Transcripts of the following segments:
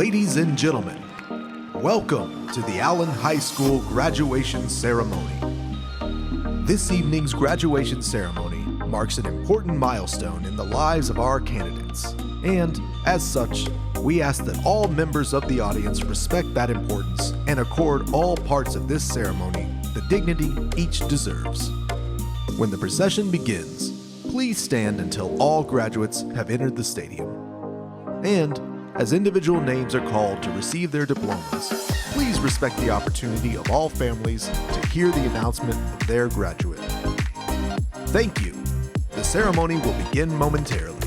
Ladies and gentlemen, welcome to the Allen High School graduation ceremony. This evening's graduation ceremony marks an important milestone in the lives of our candidates, and as such, we ask that all members of the audience respect that importance and accord all parts of this ceremony the dignity each deserves. When the procession begins, please stand until all graduates have entered the stadium. And as individual names are called to receive their diplomas, please respect the opportunity of all families to hear the announcement of their graduate. Thank you. The ceremony will begin momentarily.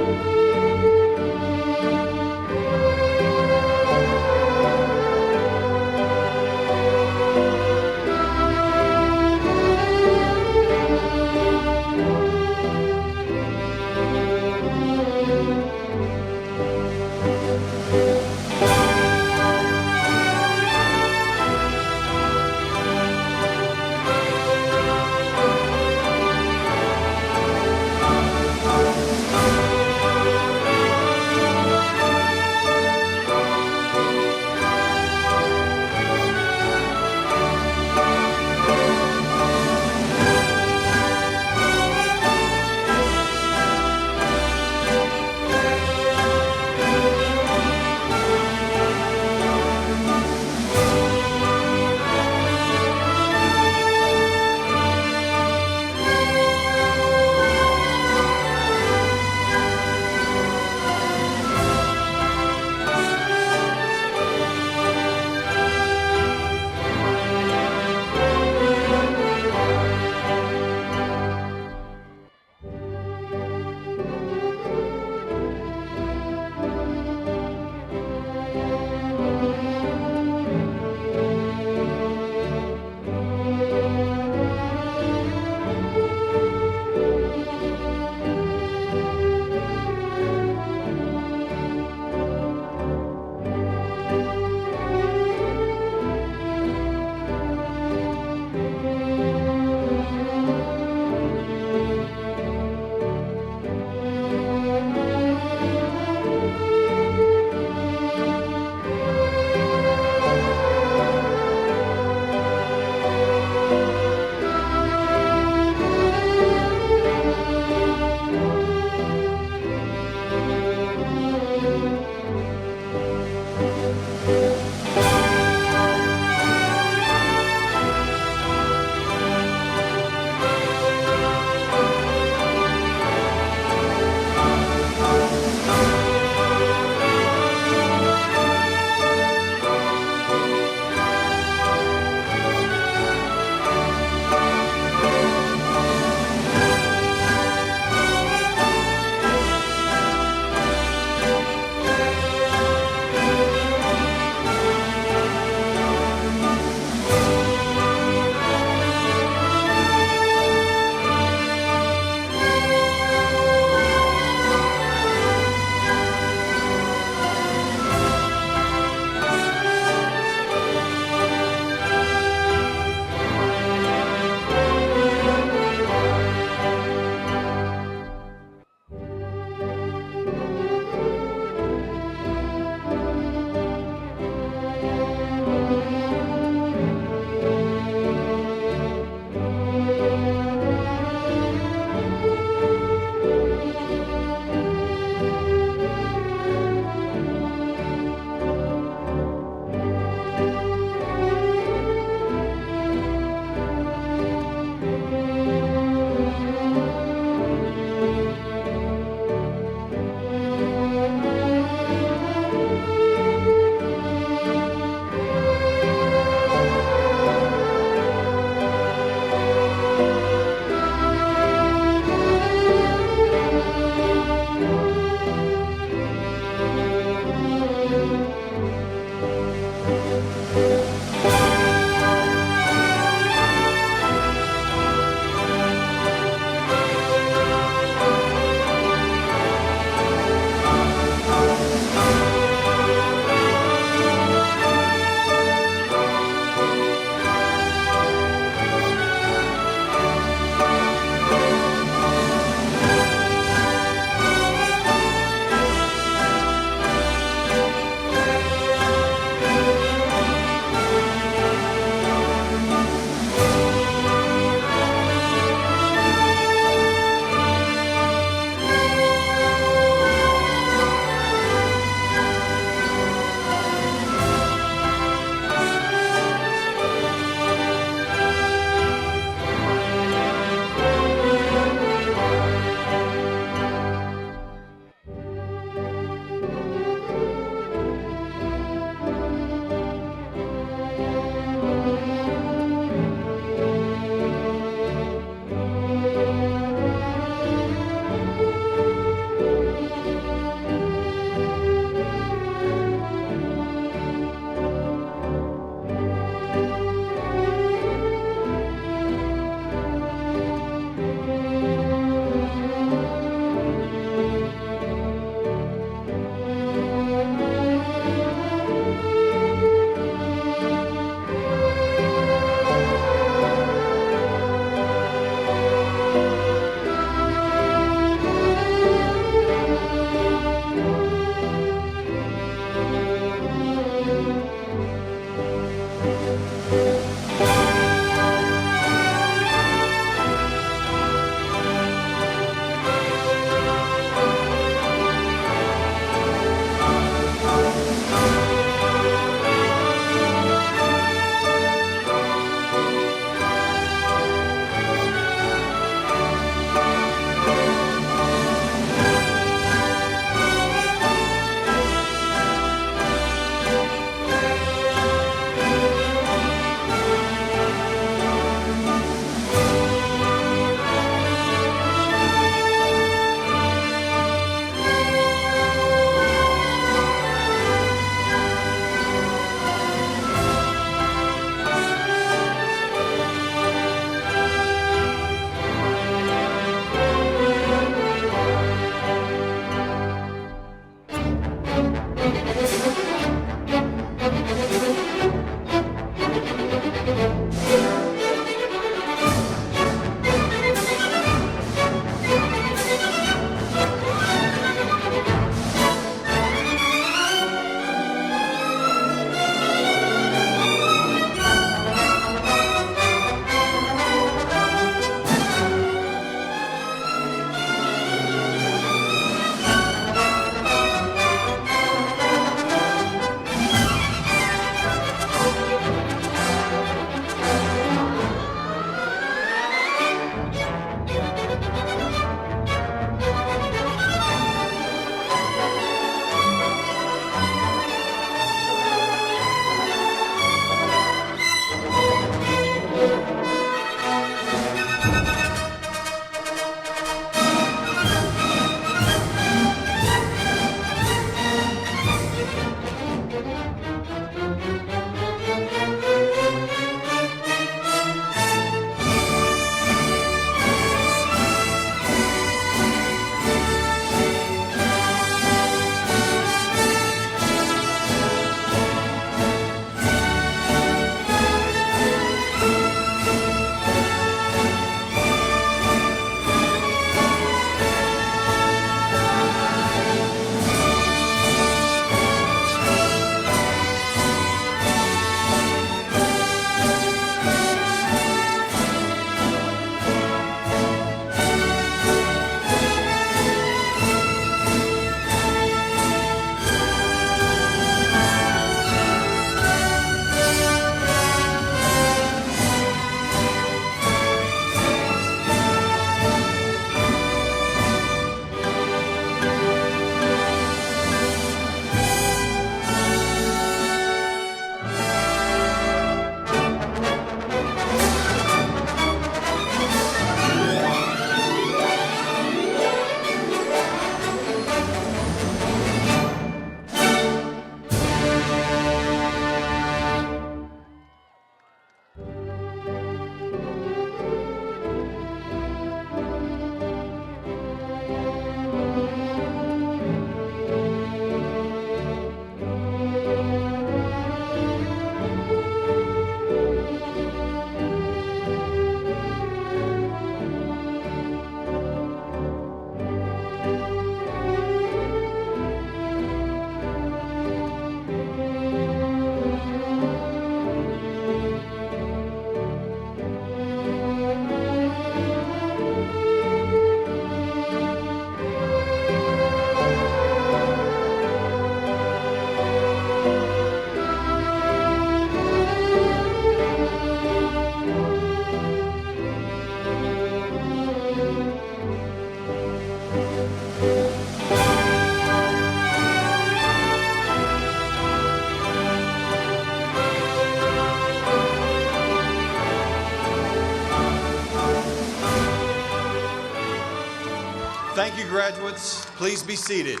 Thank you, graduates. Please be seated.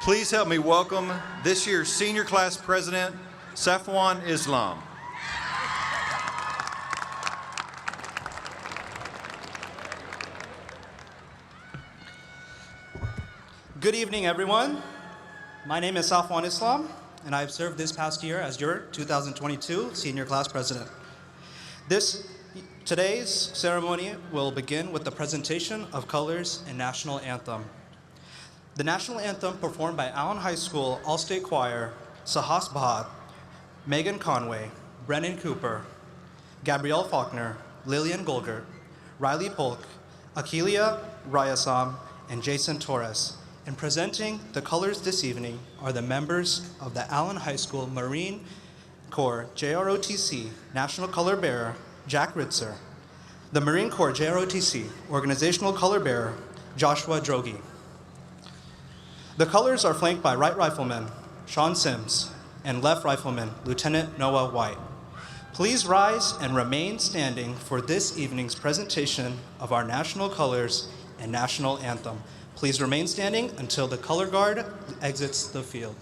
Please help me welcome this year's senior class president, Safwan Islam. Good evening, everyone. My name is Safwan Islam, and I've served this past year as your 2022 senior class president. Today's ceremony will begin with the presentation of colors and national anthem. The national anthem performed by Allen High School All-State Choir, Sahas Bahat, Megan Conway, Brennan Cooper, Gabrielle Faulkner, Lillian Golgert, Riley Polk, Akilia Rayasam, and Jason Torres. And presenting the colors this evening are the members of the Allen High School Marine Corps JROTC National Color Bearer, Jack Ritzer, the Marine Corps JROTC Organizational Color Bearer, Joshua Drogi. The colors are flanked by Right Rifleman Sean Sims and Left Rifleman Lieutenant Noah White. Please rise and remain standing for this evening's presentation of our national colors and national anthem. Please remain standing until the color guard exits the field.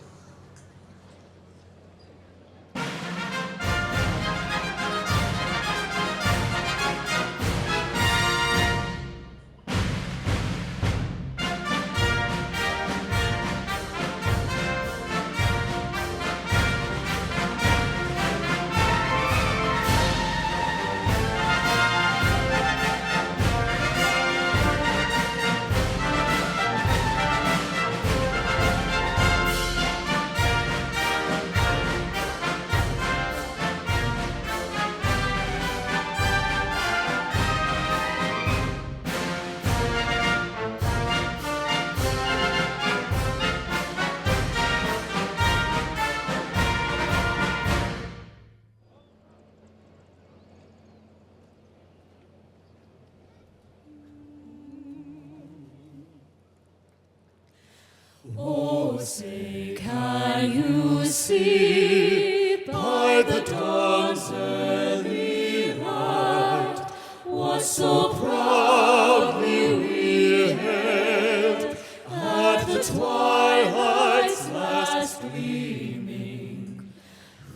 Oh, say, can you see by the dawn's early light what so proudly we hailed at the twilight's last gleaming,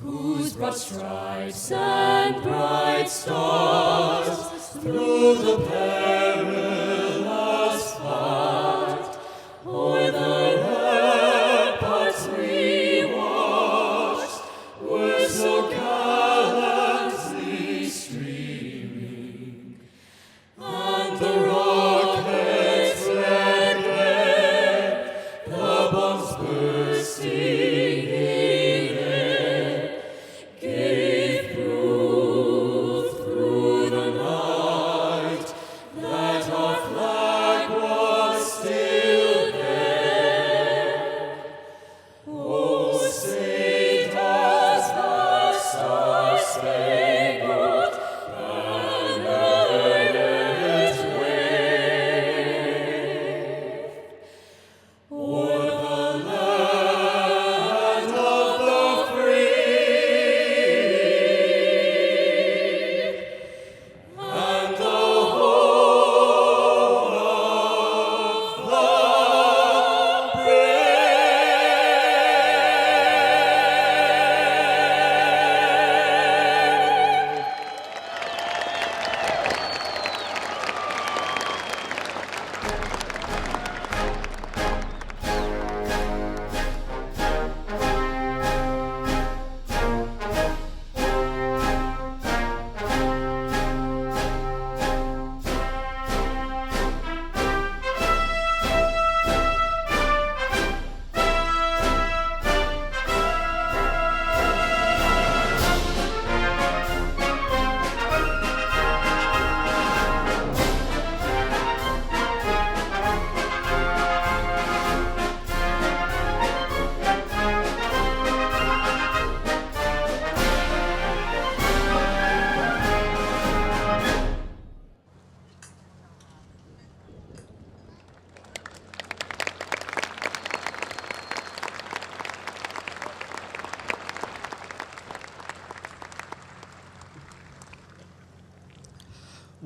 whose broad stripes and bright stars through the perilous fight o'er the ramparts we watched were so gallantly streaming, and the rocket's red glare, the bombs bursting in air, gave proof through the night that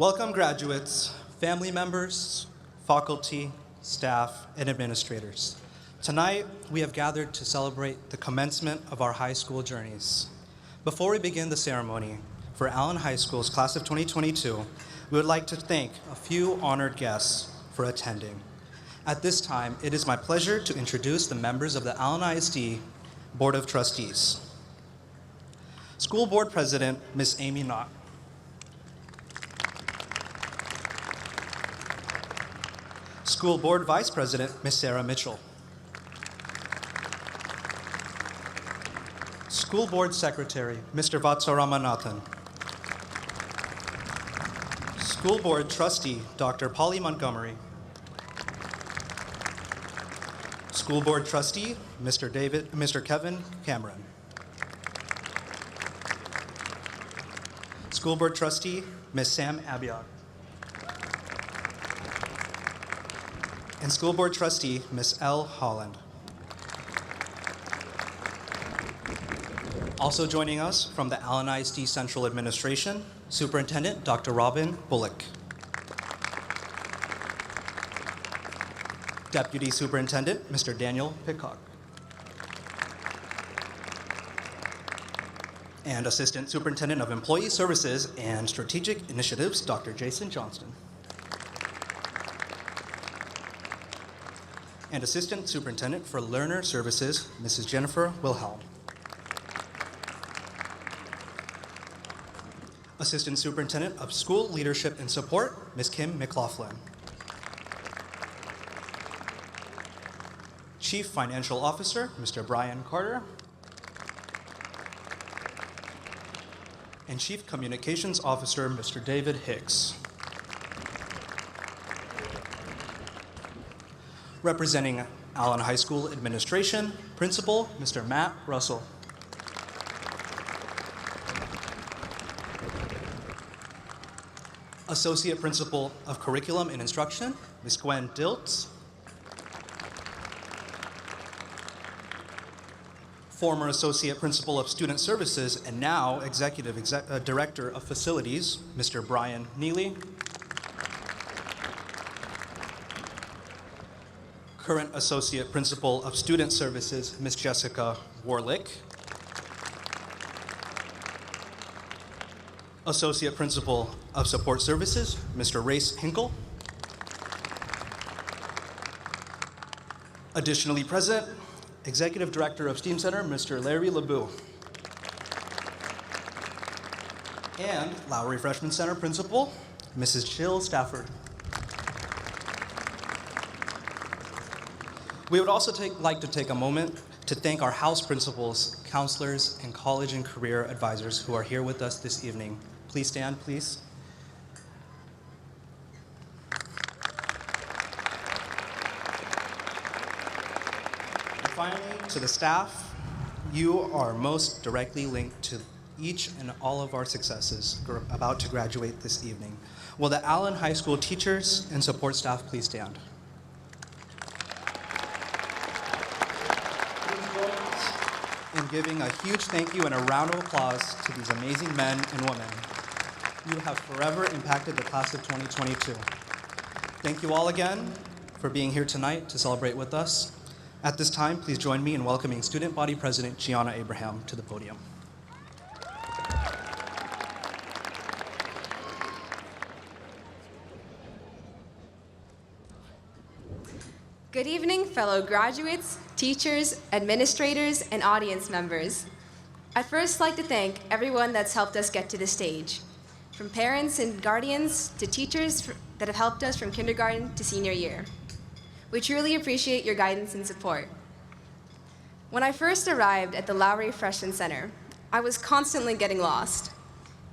Welcome graduates, family members, faculty, staff, and administrators. Tonight, we have gathered to celebrate the commencement of our high school journeys. Before we begin the ceremony for Allen High School's class of 2022, we would like to thank a few honored guests for attending. At this time, it is my pleasure to introduce the members of the Allen ISD Board of Trustees. School Board President, Ms. Amy Knott. School Board Vice President, Ms. Sarah Mitchell. School Board Secretary, Mr. Vatsaramanathan. School Board Trustee, Dr. Polly Montgomery. School Board Trustee, Mr. Kevin Cameron. School Board Trustee, Ms. Sam Abiod. And School Board Trustee, Ms. L. Holland. Also joining us from the Allen ISD Central Administration, Superintendent Dr. Robin Bullock. Deputy Superintendent, Mr. Daniel Pitcock. And Assistant Superintendent of Employee Services and Strategic Initiatives, Dr. Jason Johnston. And Assistant Superintendent for Learner Services, Mrs. Jennifer Wilhelm. Assistant Superintendent of School Leadership and Support, Ms. Kim McLaughlin. Chief Financial Officer, Mr. Brian Carter. And Chief Communications Officer, Mr. David Hicks. Representing Allen High School Administration, Principal, Mr. Matt Russell. Associate Principal of Curriculum and Instruction, Ms. Gwen Diltz. Former Associate Principal of Student Services and now Executive Director of Facilities, Mr. Brian Neely. Current Associate Principal of Student Services, Ms. Jessica Warlick. Associate Principal of Support Services, Mr. Race Hinkle. Additionally present, Executive Director of STEAM Center, Mr. Larry LeBeau. And Lowry Freshman Center Principal, Mrs. Jill Stafford. We would also like to take a moment to thank our house principals, counselors, and college and career advisors who are here with us this evening. Please stand, please. And finally, to the staff, you are most directly linked to each and all of our successes about to graduate this evening. Will the Allen High School teachers and support staff please stand? And giving a huge thank you and a round of applause to these amazing men and women. You have forever impacted the class of 2022. Thank you all again for being here tonight to celebrate with us. At this time, please join me in welcoming Student Body President Gianna Abraham to the podium. Good evening, fellow graduates, teachers, administrators, and audience members. I'd first like to thank everyone that's helped us get to this stage, from parents and guardians to teachers that have helped us from kindergarten to senior year. We truly appreciate your guidance and support. When I first arrived at the Lowry Freshman Center, I was constantly getting lost.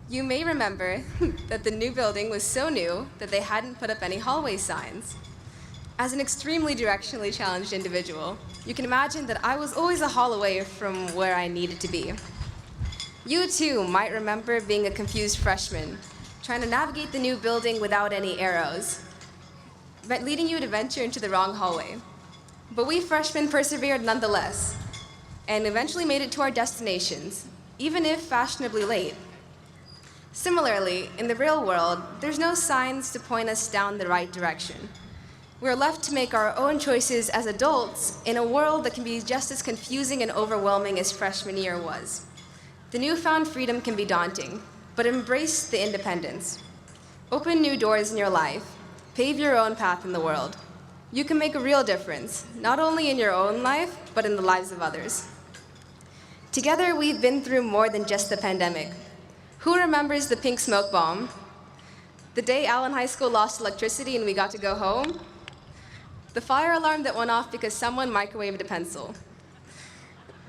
You may remember that the new building was so new that they hadn't put up any hallway signs. As an extremely directionally challenged individual, you can imagine that I was always a hall away from where I needed to be. You too might remember being a confused freshman, trying to navigate the new building without any arrows, leading you to venture into the wrong hallway. But we freshmen persevered nonetheless, and eventually made it to our destinations, even if fashionably late. Similarly, in the real world, there's no signs to point us down the right direction. We're left to make our own choices as adults in a world that can be just as confusing and overwhelming as freshman year was. The newfound freedom can be daunting, but embrace the independence. Open new doors in your life. Pave your own path in the world. You can make a real difference, not only in your own life, but in the lives of others. Together, we've been through more than just the pandemic. Who remembers the pink smoke bomb? The day Allen High School lost electricity and we got to go home? The fire alarm that went off because someone microwaved a pencil?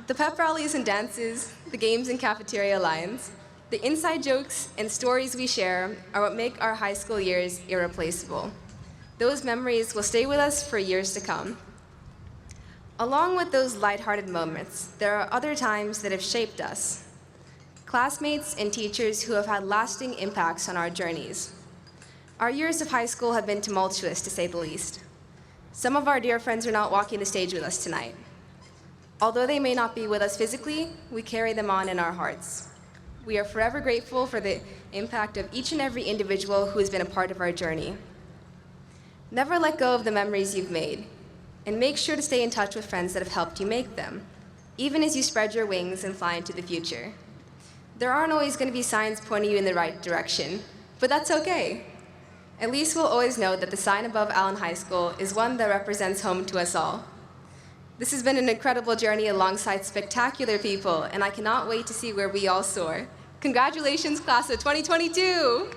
The pep rallies and dances, the games and cafeteria lines, the inside jokes and stories we share are what make our high school years irreplaceable. Those memories will stay with us for years to come. Along with those lighthearted moments, there are other times that have shaped us. Classmates and teachers who have had lasting impacts on our journeys. Our years of high school have been tumultuous, to say the least. Some of our dear friends are not walking the stage with us tonight. Although they may not be with us physically, we carry them on in our hearts. We are forever grateful for the impact of each and every individual who has been a part of our journey. Never let go of the memories you've made, and make sure to stay in touch with friends that have helped you make them, even as you spread your wings and fly into the future. There aren't always going to be signs pointing you in the right direction, but that's okay. At least we'll always know that the sign above Allen High School is one that represents home to us all. This has been an incredible journey alongside spectacular people, and I cannot wait to see where we all soar. Congratulations, class of 2022!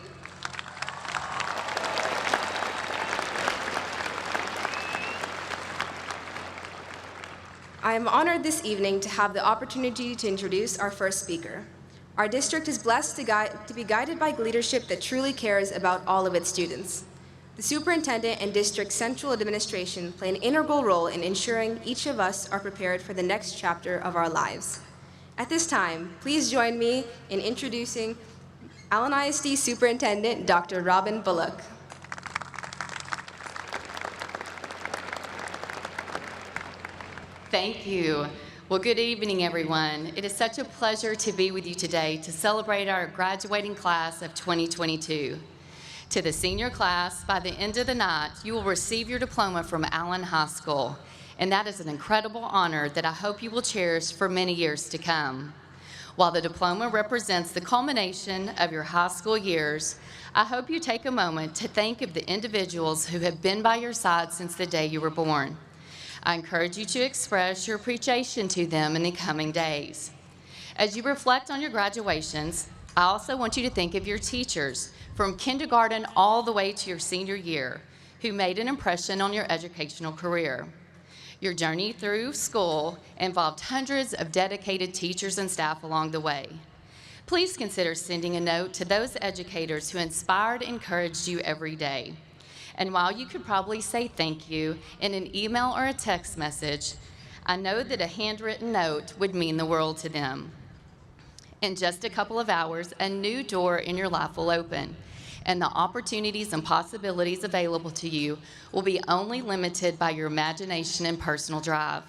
I am honored this evening to have the opportunity to introduce our first speaker. Our district is blessed to be guided by leadership that truly cares about all of its students. The superintendent and district central administration play an integral role in ensuring each of us are prepared for the next chapter of our lives. At this time, please join me in introducing Allen ISD Superintendent Dr. Robin Bullock. Thank you. Well, good evening, everyone. It is such a pleasure to be with you today to celebrate our graduating class of 2022. To the senior class, by the end of the night, you will receive your diploma from Allen High School, and that is an incredible honor that I hope you will cherish for many years to come. While the diploma represents the culmination of your high school years, I hope you take a moment to think of the individuals who have been by your side since the day you were born. I encourage you to express your appreciation to them in the coming days. As you reflect on your graduations, I also want you to think of your teachers from kindergarten all the way to your senior year who made an impression on your educational career. Your journey through school involved hundreds of dedicated teachers and staff along the way. Please consider sending a note to those educators who inspired and encouraged you every day. And while you could probably say thank you in an email or a text message, I know that a handwritten note would mean the world to them. In just a couple of hours, a new door in your life will open, and the opportunities and possibilities available to you will be only limited by your imagination and personal drive.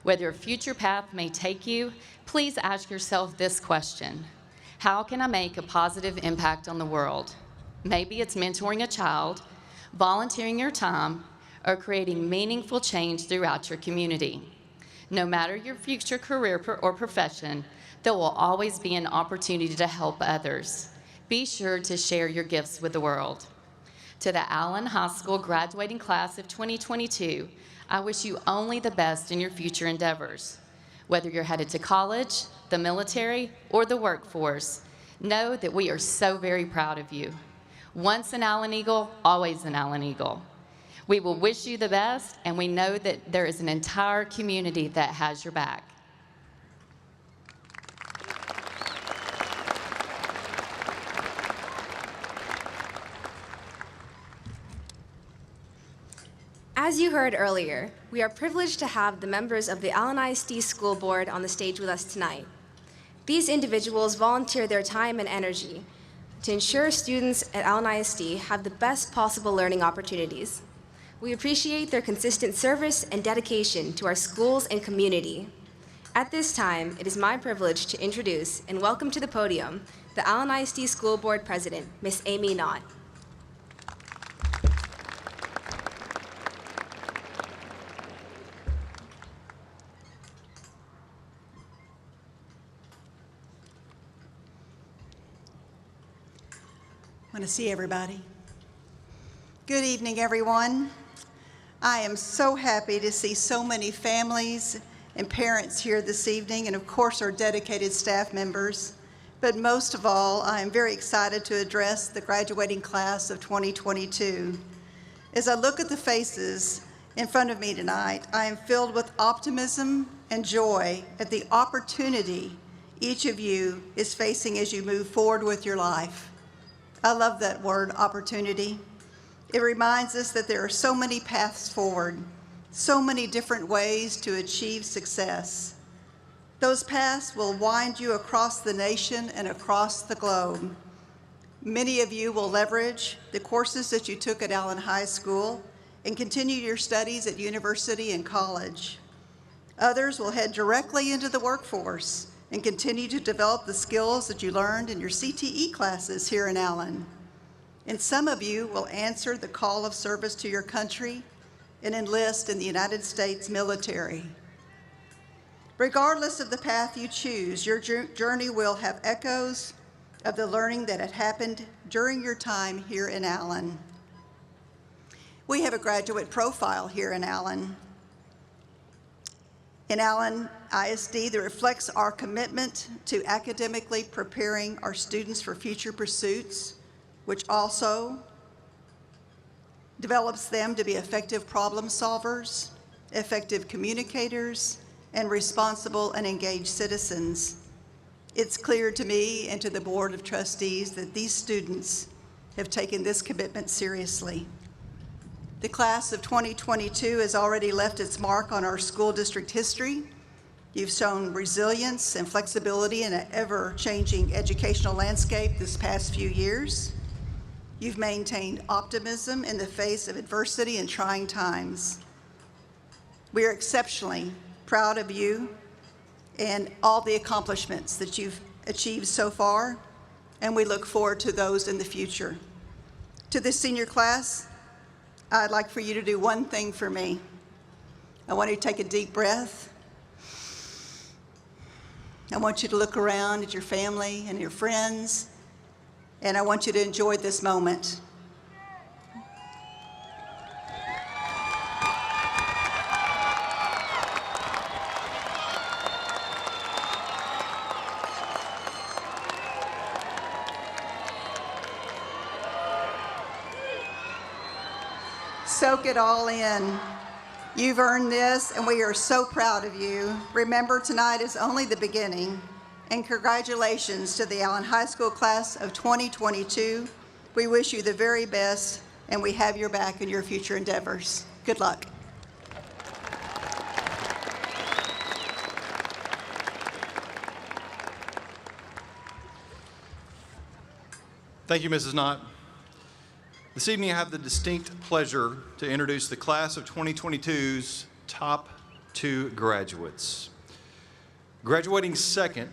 Where your future path may take you, please ask yourself this question: how can I make a positive impact on the world? Maybe it's mentoring a child, volunteering your time, or creating meaningful change throughout your community. No matter your future career or profession, there will always be an opportunity to help others. Be sure to share your gifts with the world. To the Allen High School graduating class of 2022, I wish you only the best in your future endeavors. Whether you're headed to college, the military, or the workforce, know that we are so very proud of you. Once an Allen Eagle, always an Allen Eagle. We will wish you the best, and we know that there is an entire community that has your back. As you heard earlier, we are privileged to have the members of the Allen ISD School Board on the stage with us tonight. These individuals volunteer their time and energy to ensure students at Allen ISD have the best possible learning opportunities. We appreciate their consistent service and dedication to our schools and community. At this time, it is my privilege to introduce and welcome to the podium the Allen ISD School Board President, Ms. Amy Knott. Want to see everybody. Good evening, everyone. I am so happy to see so many families and parents here this evening, and of course our dedicated staff members. But most of all, I am very excited to address the graduating class of 2022. As I look at the faces in front of me tonight, I am filled with optimism and joy at the opportunity each of you is facing as you move forward with your life. I love that word, opportunity. It reminds us that there are so many paths forward, so many different ways to achieve success. Those paths will wind you across the nation and across the globe. Many of you will leverage the courses that you took at Allen High School and continue your studies at university and college. Others will head directly into the workforce and continue to develop the skills that you learned in your CTE classes here in Allen. And some of you will answer the call of service to your country and enlist in the United States military. Regardless of the path you choose, your journey will have echoes of the learning that had happened during your time here in Allen. We have a graduate profile here in Allen. In Allen ISD, that reflects our commitment to academically preparing our students for future pursuits, which also develops them to be effective problem solvers, effective communicators, and responsible and engaged citizens. It's clear to me and to the Board of Trustees that these students have taken this commitment seriously. The class of 2022 has already left its mark on our school district history. You've shown resilience and flexibility in an ever-changing educational landscape this past few years. You've maintained optimism in the face of adversity and trying times. We are exceptionally proud of you and all the accomplishments that you've achieved so far, and we look forward to those in the future. To this senior class, I'd like for you to do one thing for me. I want you to take a deep breath. I want you to look around at your family and your friends, and I want you to enjoy this moment. Soak it all in. You've earned this, and we are so proud of you. Remember, tonight is only the beginning, and congratulations to the Allen High School class of 2022. We wish you the very best, and we have your back in your future endeavors. Good luck. Thank you, Mrs. Knott. This evening, I have the distinct pleasure to introduce the class of 2022's top 2 graduates. Graduating second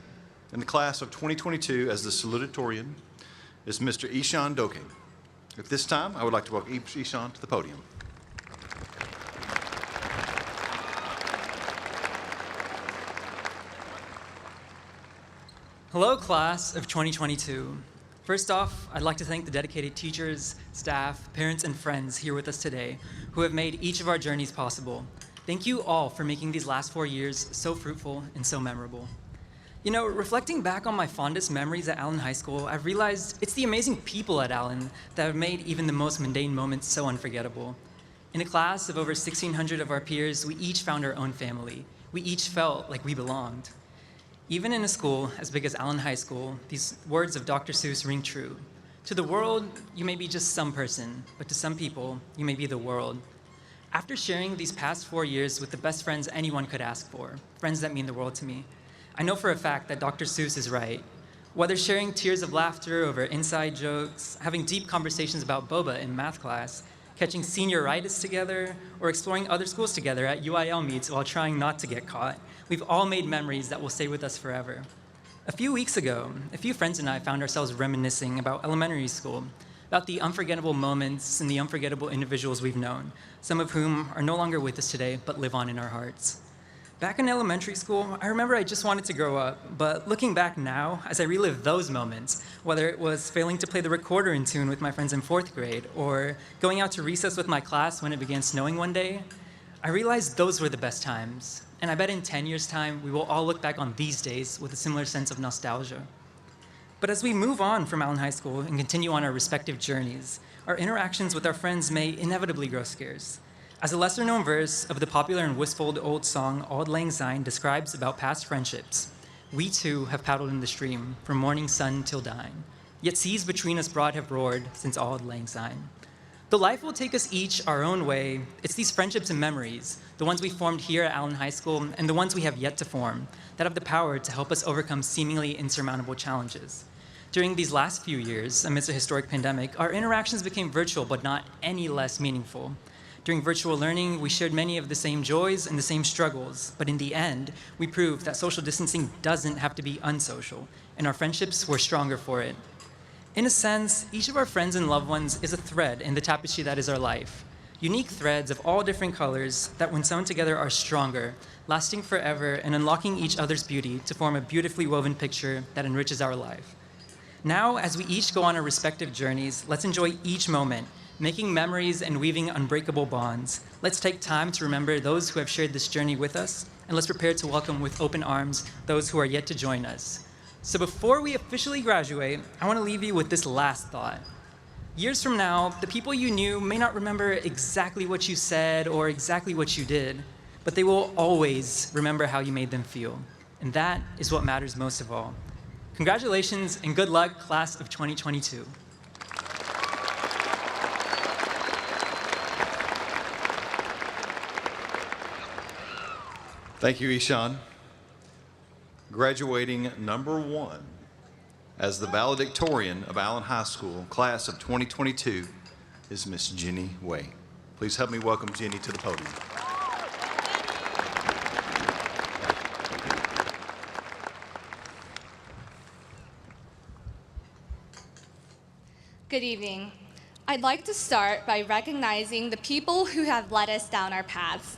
in the class of 2022 as the Salutatorian is Mr. Ishan Doke. At this time, I would like to welcome Ishan to the podium. Hello, class of 2022. First off, I'd like to thank the dedicated teachers, staff, parents, and friends here with us today who have made each of our journeys possible. Thank you all for making these last 4 years so fruitful and so memorable. You know, reflecting back on my fondest memories at Allen High School, I've realized it's the amazing people at Allen that have made even the most mundane moments so unforgettable. In a class of over 1,600 of our peers, we each found our own family. We each felt like we belonged. Even in a school as big as Allen High School, these words of Dr. Seuss ring true. To the world, you may be just some person, but to some people, you may be the world. After sharing these past 4 years with the best friends anyone could ask for, friends that mean the world to me, I know for a fact that Dr. Seuss is right. Whether sharing tears of laughter over inside jokes, having deep conversations about boba in math class, catching senioritis together, or exploring other schools together at UIL meets while trying not to get caught, we've all made memories that will stay with us forever. A few weeks ago, a few friends and I found ourselves reminiscing about elementary school, about the unforgettable moments and the unforgettable individuals we've known, some of whom are no longer with us today but live on in our hearts. Back in elementary school, I remember I just wanted to grow up, but looking back now, as I relive those moments, whether it was failing to play the recorder in tune with my friends in 4th grade, or going out to recess with my class when it began snowing one day, I realized those were the best times. And I bet in 10 years' time, we will all look back on these days with a similar sense of nostalgia. But as we move on from Allen High School and continue on our respective journeys, our interactions with our friends may inevitably grow scarce. As a lesser-known verse of the popular and wistful old song Auld Lang Syne describes about past friendships, we too have paddled in the stream from morning sun till dine, yet seas between us broad have roared since Auld Lang Syne. Though life will take us each our own way, it's these friendships and memories, the ones we formed here at Allen High School and the ones we have yet to form, that have the power to help us overcome seemingly insurmountable challenges. During these last few years, amidst a historic pandemic, our interactions became virtual but not any less meaningful. During virtual learning, we shared many of the same joys and the same struggles, but in the end, we proved that social distancing doesn't have to be unsocial, and our friendships were stronger for it. In a sense, each of our friends and loved ones is a thread in the tapestry that is our life. Unique threads of all different colors that when sewn together are stronger, lasting forever and unlocking each other's beauty to form a beautifully woven picture that enriches our life. Now, as we each go on our respective journeys, let's enjoy each moment, making memories and weaving unbreakable bonds. Let's take time to remember those who have shared this journey with us, and let's prepare to welcome with open arms those who are yet to join us. So before we officially graduate, I want to leave you with this last thought. Years from now, the people you knew may not remember exactly what you said or exactly what you did, but they will always remember how you made them feel. And that is what matters most of all. Congratulations and good luck, class of 2022. Thank you, Ishan. Graduating number 1 as the Valedictorian of Allen High School, class of 2022, is Miss Jenny Way. Please help me welcome Jenny to the podium. Good evening. I'd like to start by recognizing the people who have led us down our paths.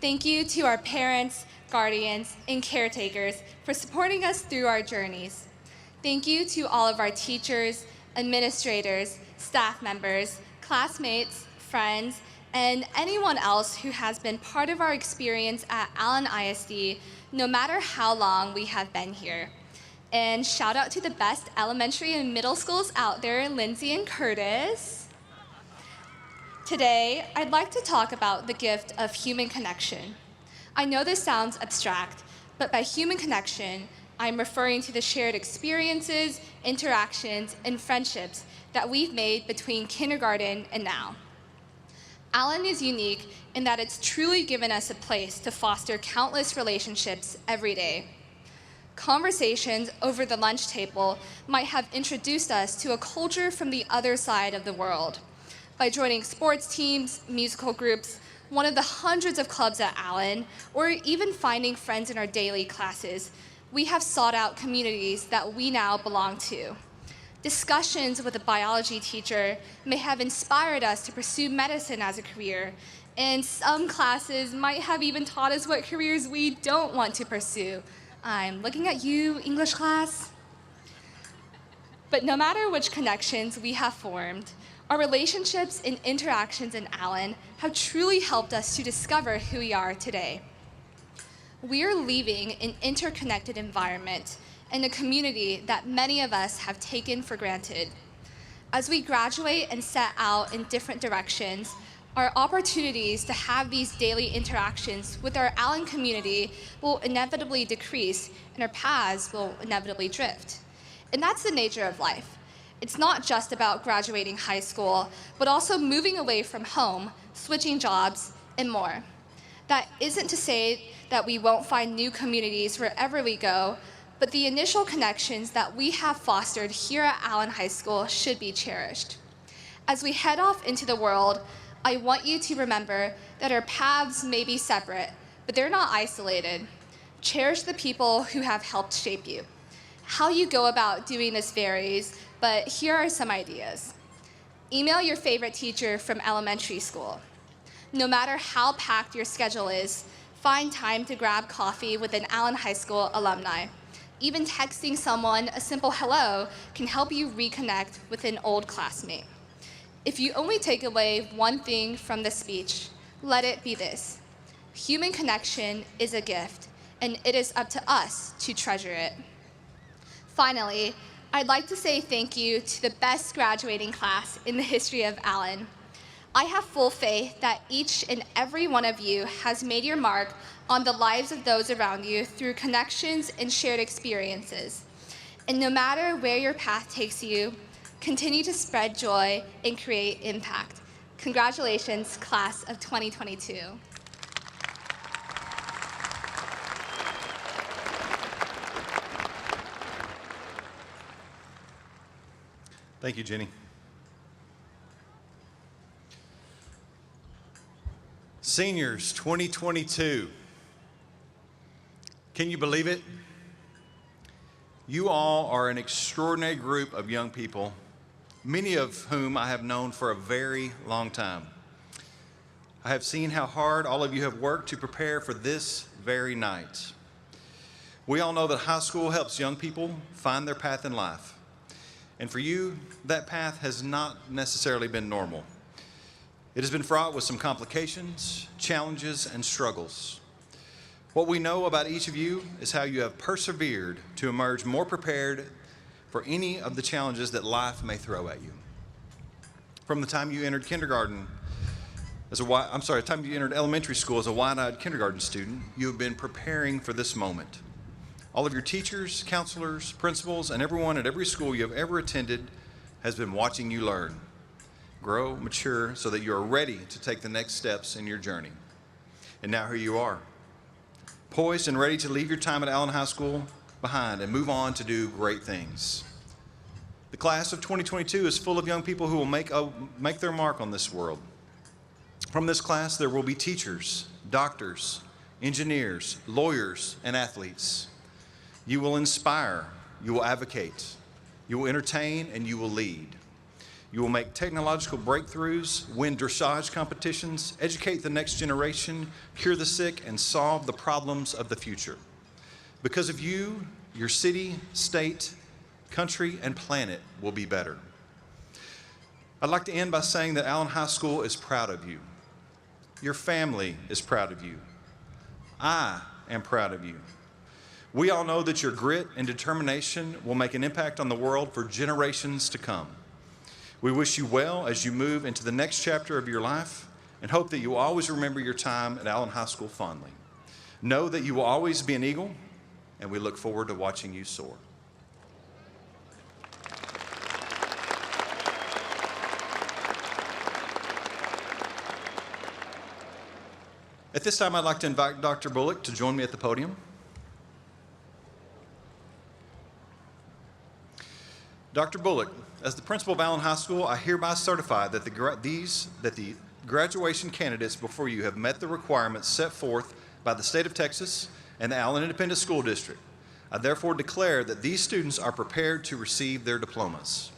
Thank you to our parents, guardians, and caretakers for supporting us through our journeys. Thank you to all of our teachers, administrators, staff members, classmates, friends, and anyone else who has been part of our experience at Allen ISD, no matter how long we have been here. And shout out to the best elementary and middle schools out there, Lindsay and Curtis. Today, I'd like to talk about the gift of human connection. I know this sounds abstract, but by human connection, I'm referring to the shared experiences, interactions, and friendships that we've made between kindergarten and now. Allen is unique in that it's truly given us a place to foster countless relationships every day. Conversations over the lunch table might have introduced us to a culture from the other side of the world. By joining sports teams, musical groups, one of the hundreds of clubs at Allen, or even finding friends in our daily classes, we have sought out communities that we now belong to. Discussions with a biology teacher may have inspired us to pursue medicine as a career, and some classes might have even taught us what careers we don't want to pursue. I'm looking at you, English class. But no matter which connections we have formed, our relationships and interactions in Allen have truly helped us to discover who we are today. We are leaving an interconnected environment and a community that many of us have taken for granted. As we graduate and set out in different directions, our opportunities to have these daily interactions with our Allen community will inevitably decrease, and our paths will inevitably drift. And that's the nature of life. It's not just about graduating high school, but also moving away from home, switching jobs, and more. That isn't to say that we won't find new communities wherever we go, but the initial connections that we have fostered here at Allen High School should be cherished. As we head off into the world, I want you to remember that our paths may be separate, but they're not isolated. Cherish the people who have helped shape you. How you go about doing this varies, but here are some ideas. Email your favorite teacher from elementary school. No matter how packed your schedule is, find time to grab coffee with an Allen High School alumni. Even texting someone a simple hello can help you reconnect with an old classmate. If you only take away one thing from this speech, let it be this: human connection is a gift, and it is up to us to treasure it. Finally, I'd like to say thank you to the best graduating class in the history of Allen. I have full faith that each and every one of you has made your mark on the lives of those around you through connections and shared experiences. And no matter where your path takes you, continue to spread joy and create impact. Congratulations, class of 2022. Thank you, Jenny. Seniors 2022. Can you believe it? You all are an extraordinary group of young people, many of whom I have known for a very long time. I have seen how hard all of you have worked to prepare for this very night. We all know that high school helps young people find their path in life. And for you, that path has not necessarily been normal. It has been fraught with some complications, challenges, and struggles. What we know about each of you is how you have persevered to emerge more prepared for any of the challenges that life may throw at you. From the time you entered kindergarten, the time you entered elementary school as a wide-eyed kindergarten student, you have been preparing for this moment. All of your teachers, counselors, principals, and everyone at every school you have ever attended has been watching you learn, grow, mature, so that you are ready to take the next steps in your journey. And now here you are, poised and ready to leave your time at Allen High School behind and move on to do great things. The class of 2022 is full of young people who will make their mark on this world. From this class, there will be teachers, doctors, engineers, lawyers, and athletes. You will inspire, you will advocate, you will entertain, and you will lead. You will make technological breakthroughs, win dressage competitions, educate the next generation, cure the sick, and solve the problems of the future. Because of you, your city, state, country, and planet will be better. I'd like to end by saying that Allen High School is proud of you. Your family is proud of you. I am proud of you. We all know that your grit and determination will make an impact on the world for generations to come. We wish you well as you move into the next chapter of your life and hope that you will always remember your time at Allen High School fondly. Know that you will always be an eagle, and we look forward to watching you soar. At this time, I'd like to invite Dr. Bullock to join me at the podium. Dr. Bullock, as the principal of Allen High School, I hereby certify that the graduation candidates before you have met the requirements set forth by the state of Texas and the Allen Independent School District. I therefore declare that these students are prepared to receive their diplomas.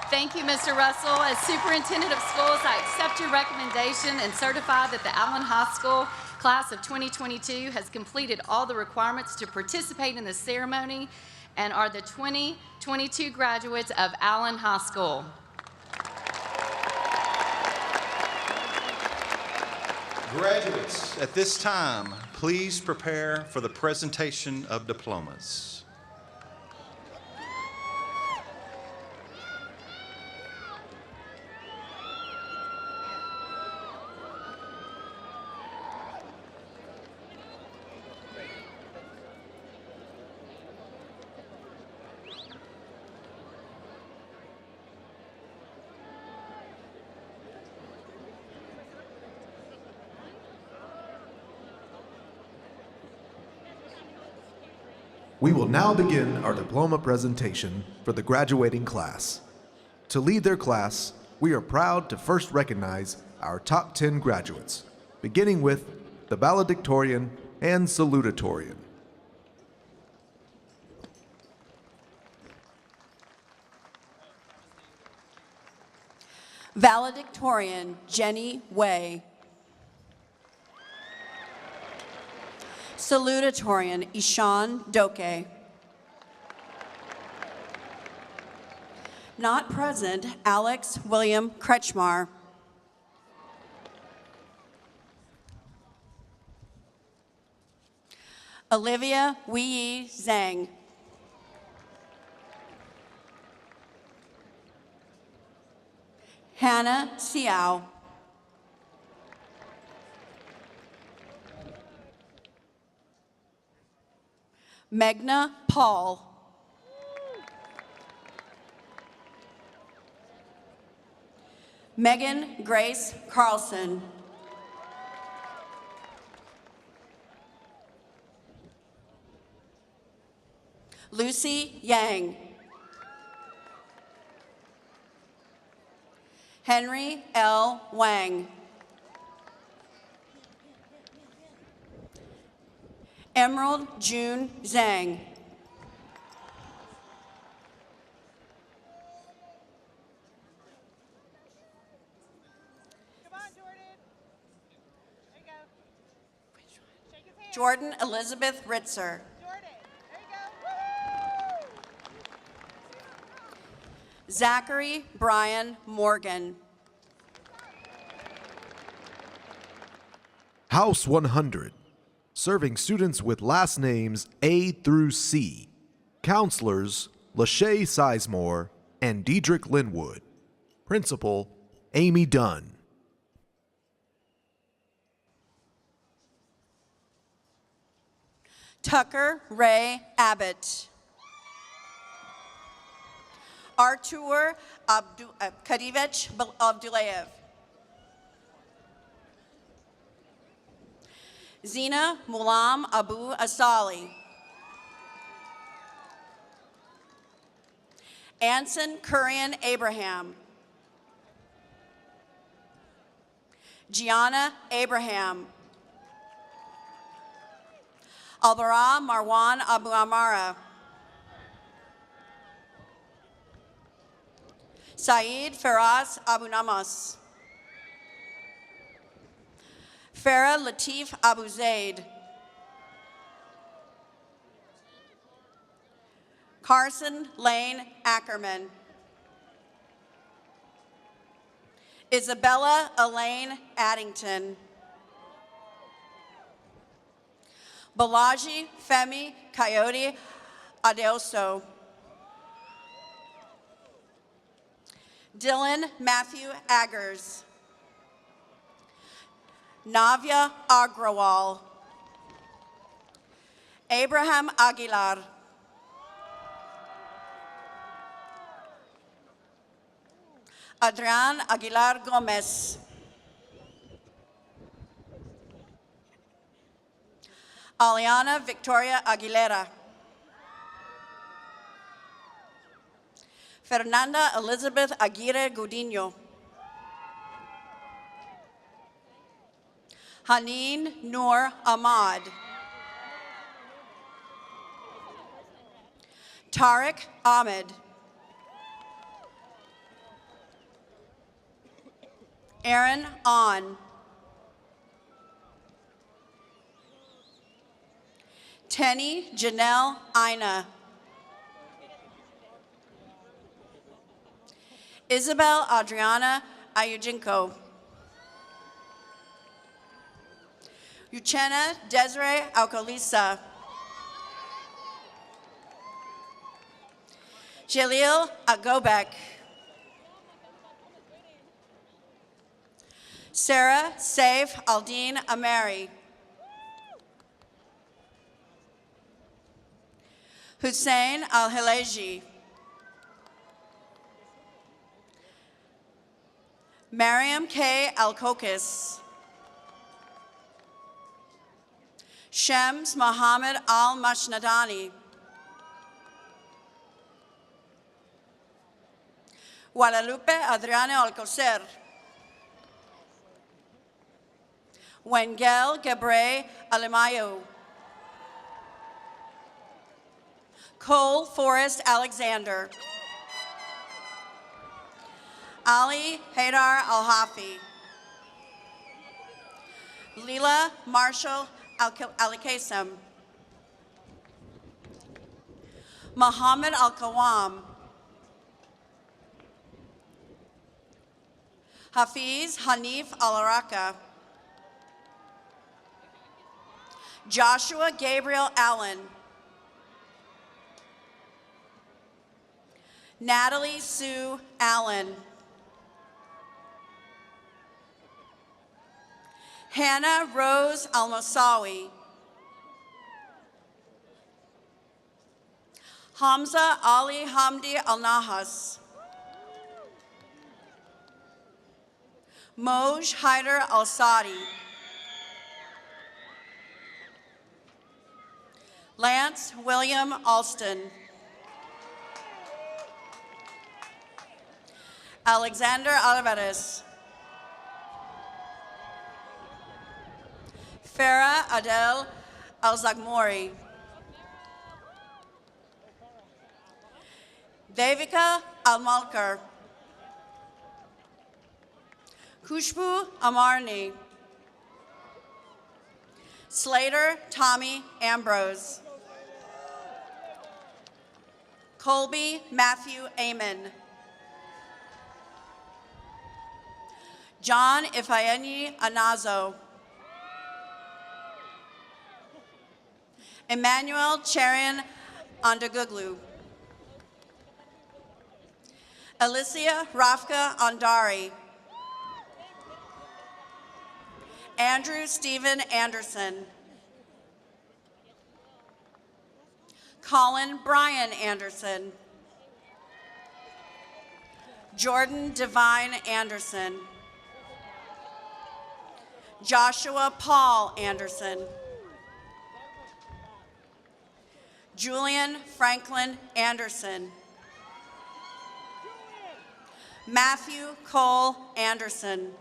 Thank you, Mr. Russell. As Superintendent of Schools, I accept your recommendation and certify that the Allen High School class of 2022 has completed all the requirements to participate in the ceremony and are the 2022 graduates of Allen High School. Graduates, at this time, please prepare for the presentation of diplomas. We will now begin our diploma presentation for the graduating class. To lead their class, we are proud to first recognize our top 10 graduates, beginning with the Valedictorian and Salutatorian. Valedictorian Jenny Way. Salutatorian Ishan Doke. Not present, Alex William Kretschmar. Olivia Wei Zhang. Hannah Xiao. Megna Paul. Megan Grace Carlson. Lucy Yang. Henry L. Wang. Emerald June Zhang. Come on, Jordan. There you go. Shake his hand. Jordan Elizabeth Ritzer. Jordan, there you go. Woo! Zachary Brian Morgan. House 100, serving students with last names A through C. Counselors, Lachey Sizemore and Diedrich Linwood. Principal, Amy Dunn. Tucker Ray Abbott. Artur Kadivich Abdulayev. Zina Mulam Abu Asali. Anson Kurian Abraham. Gianna Abraham. Albara Marwan Abu Amara. Saeed Faraz Abu Namas. Farah Latif Abu Zaid. Carson Lane Ackerman. Isabella Elaine Addington. Balaji Femi Coyote Adeoso. Dylan Matthew Aggers. Navya Agrawal. Abraham Aguilar. Adrian Aguilar Gomez. Aliana Victoria Aguilera. Fernanda Elizabeth Aguirre Gudino. Haneen Noor Ahmad. Tariq Ahmed. Aaron On. Tenny Janelle Ina. Isabel Adriana Ayujinko. Uchenna Desiree Alcolisa. Jalil Agobek. Sarah Saif Aldine Amari. Hussein Al-Hilaji. Mariam K. Al-Kokis. Shems Mohammed Al-Mashnadani. Guadalupe Adriano Alcocer. Wengel Gebre Alemayo. Cole Forrest Alexander. Ali Haydar Al-Hafi. Leela Marshall Al-Qasim. Muhammad Al-Kawam. Hafiz Hanif Al-Araka. Joshua Gabriel Allen. Natalie Sue Allen. Hannah Rose Al-Mosawi. Hamza Ali Hamdi Al-Nahas. Moj Haider Al-Sadi. Lance William Alston. Alexander Alvarez. Farah Adel Al-Zagmori. Devika Al-Malkar. Kushbu Amarni. Slater Tommy Ambrose. Colby Matthew Amon. John Ifeanyi Anazo. Emmanuel Charin Andaguglu. Alicia Rafka Andari. Andrew Stephen Anderson. Colin Brian Anderson. Jordan Divine Anderson. Joshua Paul Anderson. Julian Franklin Anderson. Matthew Cole Anderson.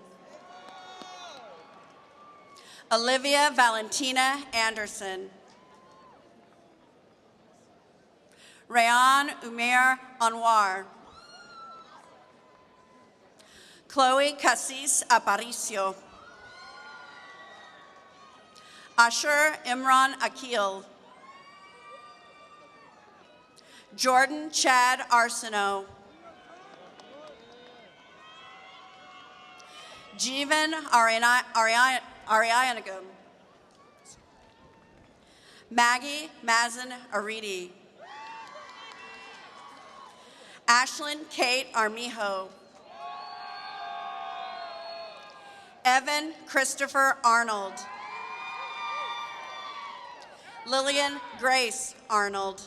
Olivia Valentina Anderson. Rayan Umair Anwar. Chloe Cassis Aparicio. Asher Imran Akil. Jordan Chad Arsenault. Jeevan Arianagam. Maggie Mazin Aridi. Ashlyn Kate Armijo. Evan Christopher Arnold. Lillian Grace Arnold.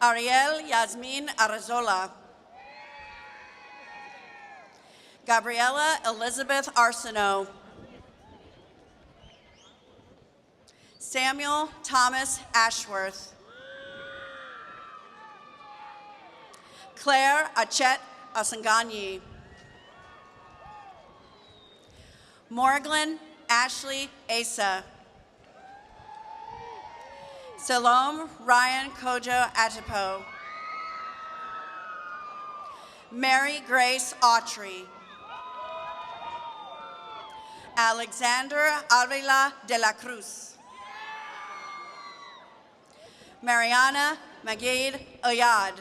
Ariel Yasmin Arazola. Gabriela Elizabeth Arsenault. Samuel Thomas Ashworth. Claire Achet Asanganyi. Morgan Ashley Asa. Salome Ryan Kojo Atipo. Mary Grace Autry. Alexander Avila de la Cruz. Mariana Magid Oyad.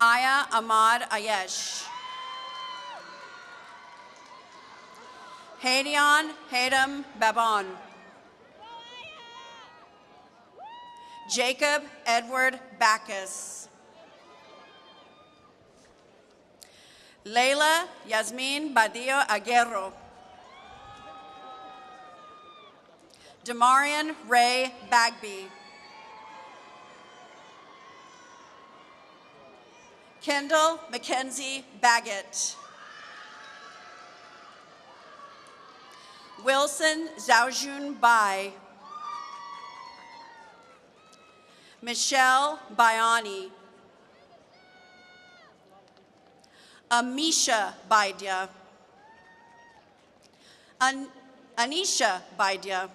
Aya Ahmad Ayesh. Hadion Hadam Babon. Jacob Edward Backus. Leila Yasmin Badillo Aguero. Demarian Ray Bagby. Kendall Mackenzie Baggett. Wilson Zhaojun Bai. Michelle Bayani. Amisha Baidia. Anisha Baidia.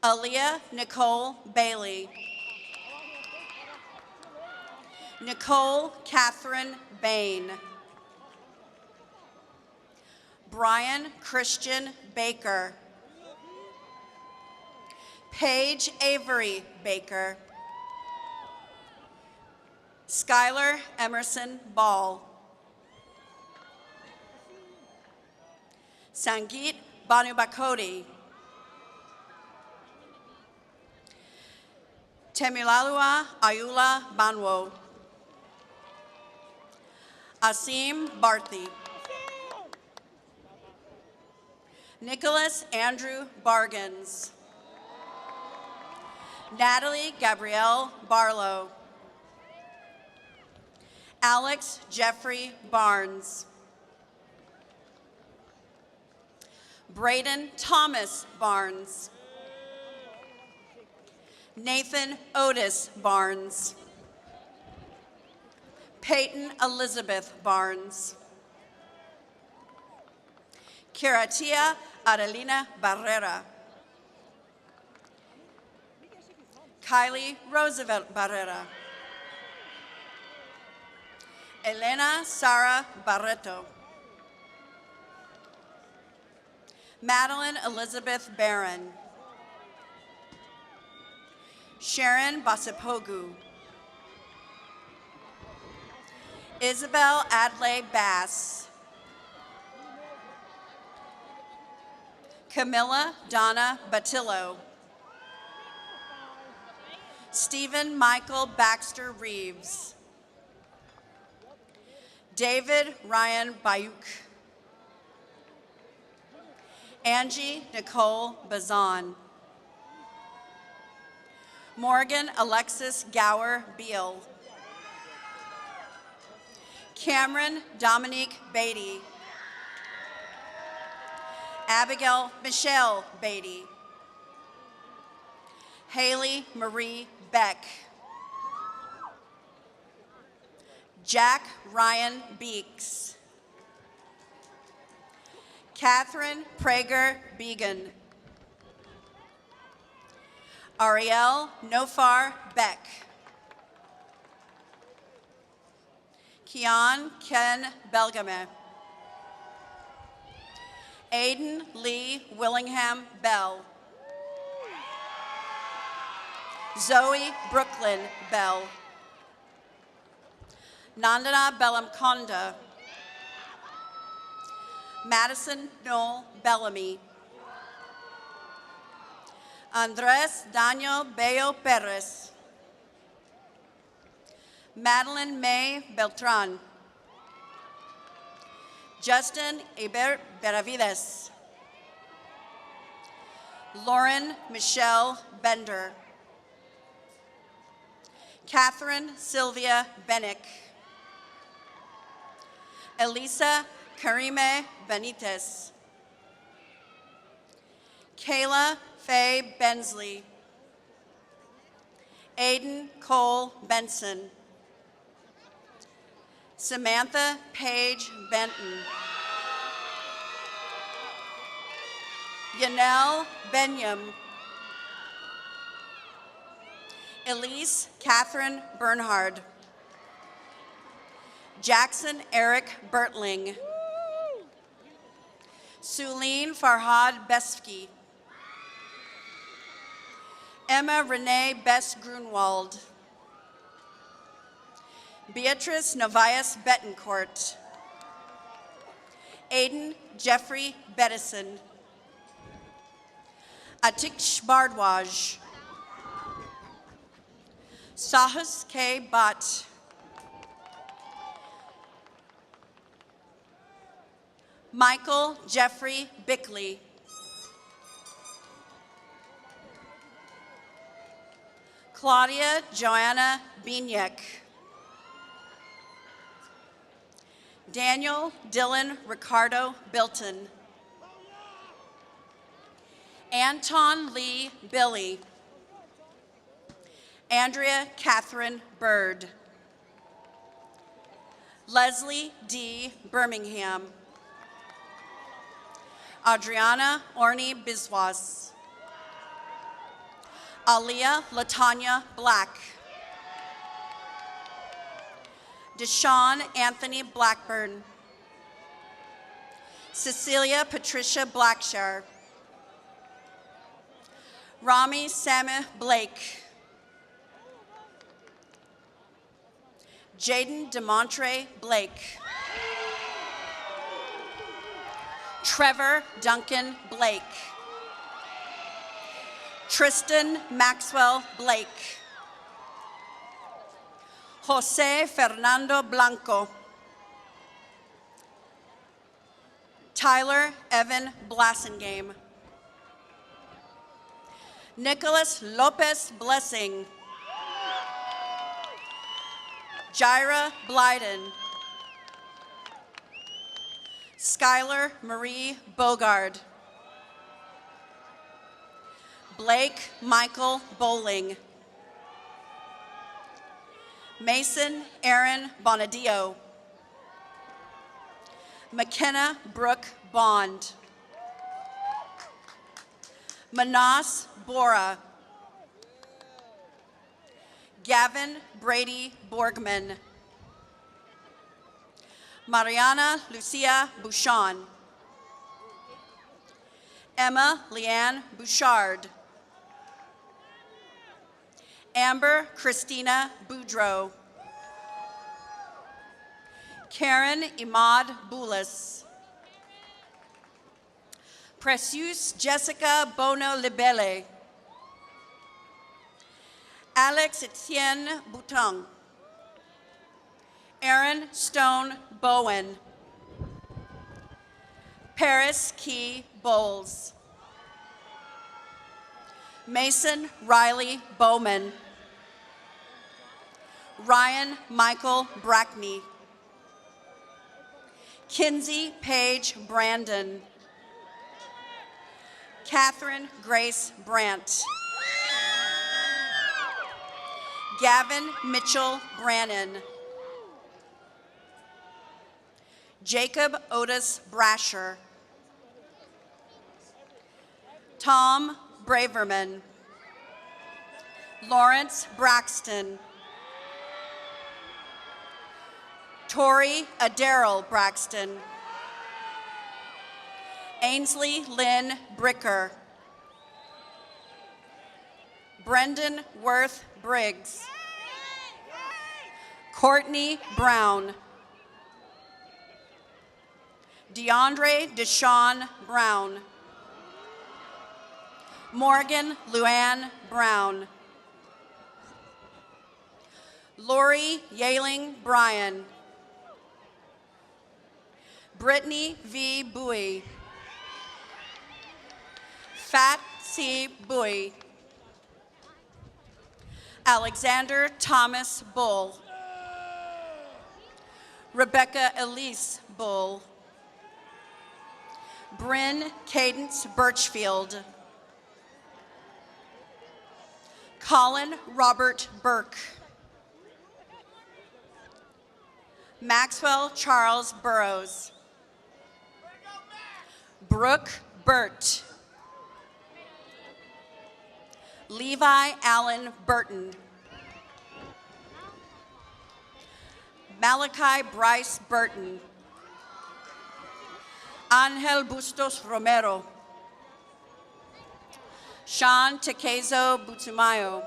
Aaliyah Nicole Bailey. Nicole Catherine Bain. Brian Christian Baker. Paige Avery Baker. Skylar Emerson Ball. Sangeet Banubakoti. Temilalua Ayula Banwo. Asim Barthi. Nicholas Andrew Bargans. Natalie Gabrielle Barlow. Alex Jeffrey Barnes. Braden Thomas Barnes. Nathan Otis Barnes. Peyton Elizabeth Barnes. Kiratia Adelina Barrera. Kylie Roosevelt Barrera. Elena Sara Barreto. Madeline Elizabeth Barron. Sharon Basipogu. Isabel Adlai Bass. Camilla Donna Batillo. Stephen Michael Baxter Reeves. David Ryan Bayuk. Angie Nicole Bazan. Morgan Alexis Gower Beal. Cameron Dominique Beatty. Abigail Michelle Beatty. Haley Marie Beck. Jack Ryan Beeks. Catherine Prager Began. Ariel Nofar Beck. Kian Ken Belgame. Aiden Lee Willingham Bell. Zoe Brooklyn Bell. Nandana Bellamkonda. Madison Noel Bellamy. Andres Daniel Bello Perez. Madeline May Beltran. Justin Iber Benavides. Lauren Michelle Bender. Catherine Sylvia Bennick. Elisa Karime Benitez. Kayla Faye Bensley. Aiden Cole Benson. Samantha Paige Benton. Yanel Benyam. Elise Catherine Bernhard. Jackson Eric Bertling. Suleen Farhad Besky. Emma Renee Bess Grunwald. Beatrice Novias Betancourt. Aiden Jeffrey Bettison. Atiksh Bardwaj. Sahus K. Bhatt. Michael Jeffrey Bickley. Claudia Joanna Bieniek. Daniel Dylan Ricardo Bilton. Anton Lee Billy. Andrea Catherine Bird. Leslie D. Birmingham. Adriana Orny Biswas. Aliyah Latanya Black. Deshaun Anthony Blackburn. Cecilia Patricia Blackshire. Rami Sameh Blake. Jaden DeMontre Blake. Trevor Duncan Blake. Tristan Maxwell Blake. Jose Fernando Blanco. Tyler Evan Blassingame. Nicholas Lopez Blessing. Jaira Blyden. Skylar Marie Bogard. Blake Michael Bowling. Mason Aaron Bonadio. McKenna Brooke Bond. Manas Bora. Gavin Brady Borgman. Mariana Lucia Bouchon. Emma Leanne Bouchard. Amber Christina Boudreau. Karen Imad Boulis. Precious Jessica Bono Libele. Alex Etienne Bouton. Aaron Stone Bowen. Paris Key Bowles. Mason Riley Bowman. Ryan Michael Brackney. Kinsey Paige Brandon. Catherine Grace Brandt. Gavin Mitchell Brannon. Jacob Otis Brasher. Tom Braverman. Lawrence Braxton. Tori Adaryl Braxton. Ainsley Lynn Bricker. Brendan Worth Briggs. Courtney Brown. DeAndre Deshaun Brown. Morgan Luann Brown. Lori Yaling Bryan. Brittany V. Bowie. Fat C. Bowie. Alexander Thomas Bull. Rebecca Elise Bull. Bryn Cadence Birchfield. Colin Robert Burke. Maxwell Charles Burrows. Brooke Burt. Levi Allen Burton. Malachi Bryce Burton. Angel Bustos Romero. Sean Tekezo Butumayo.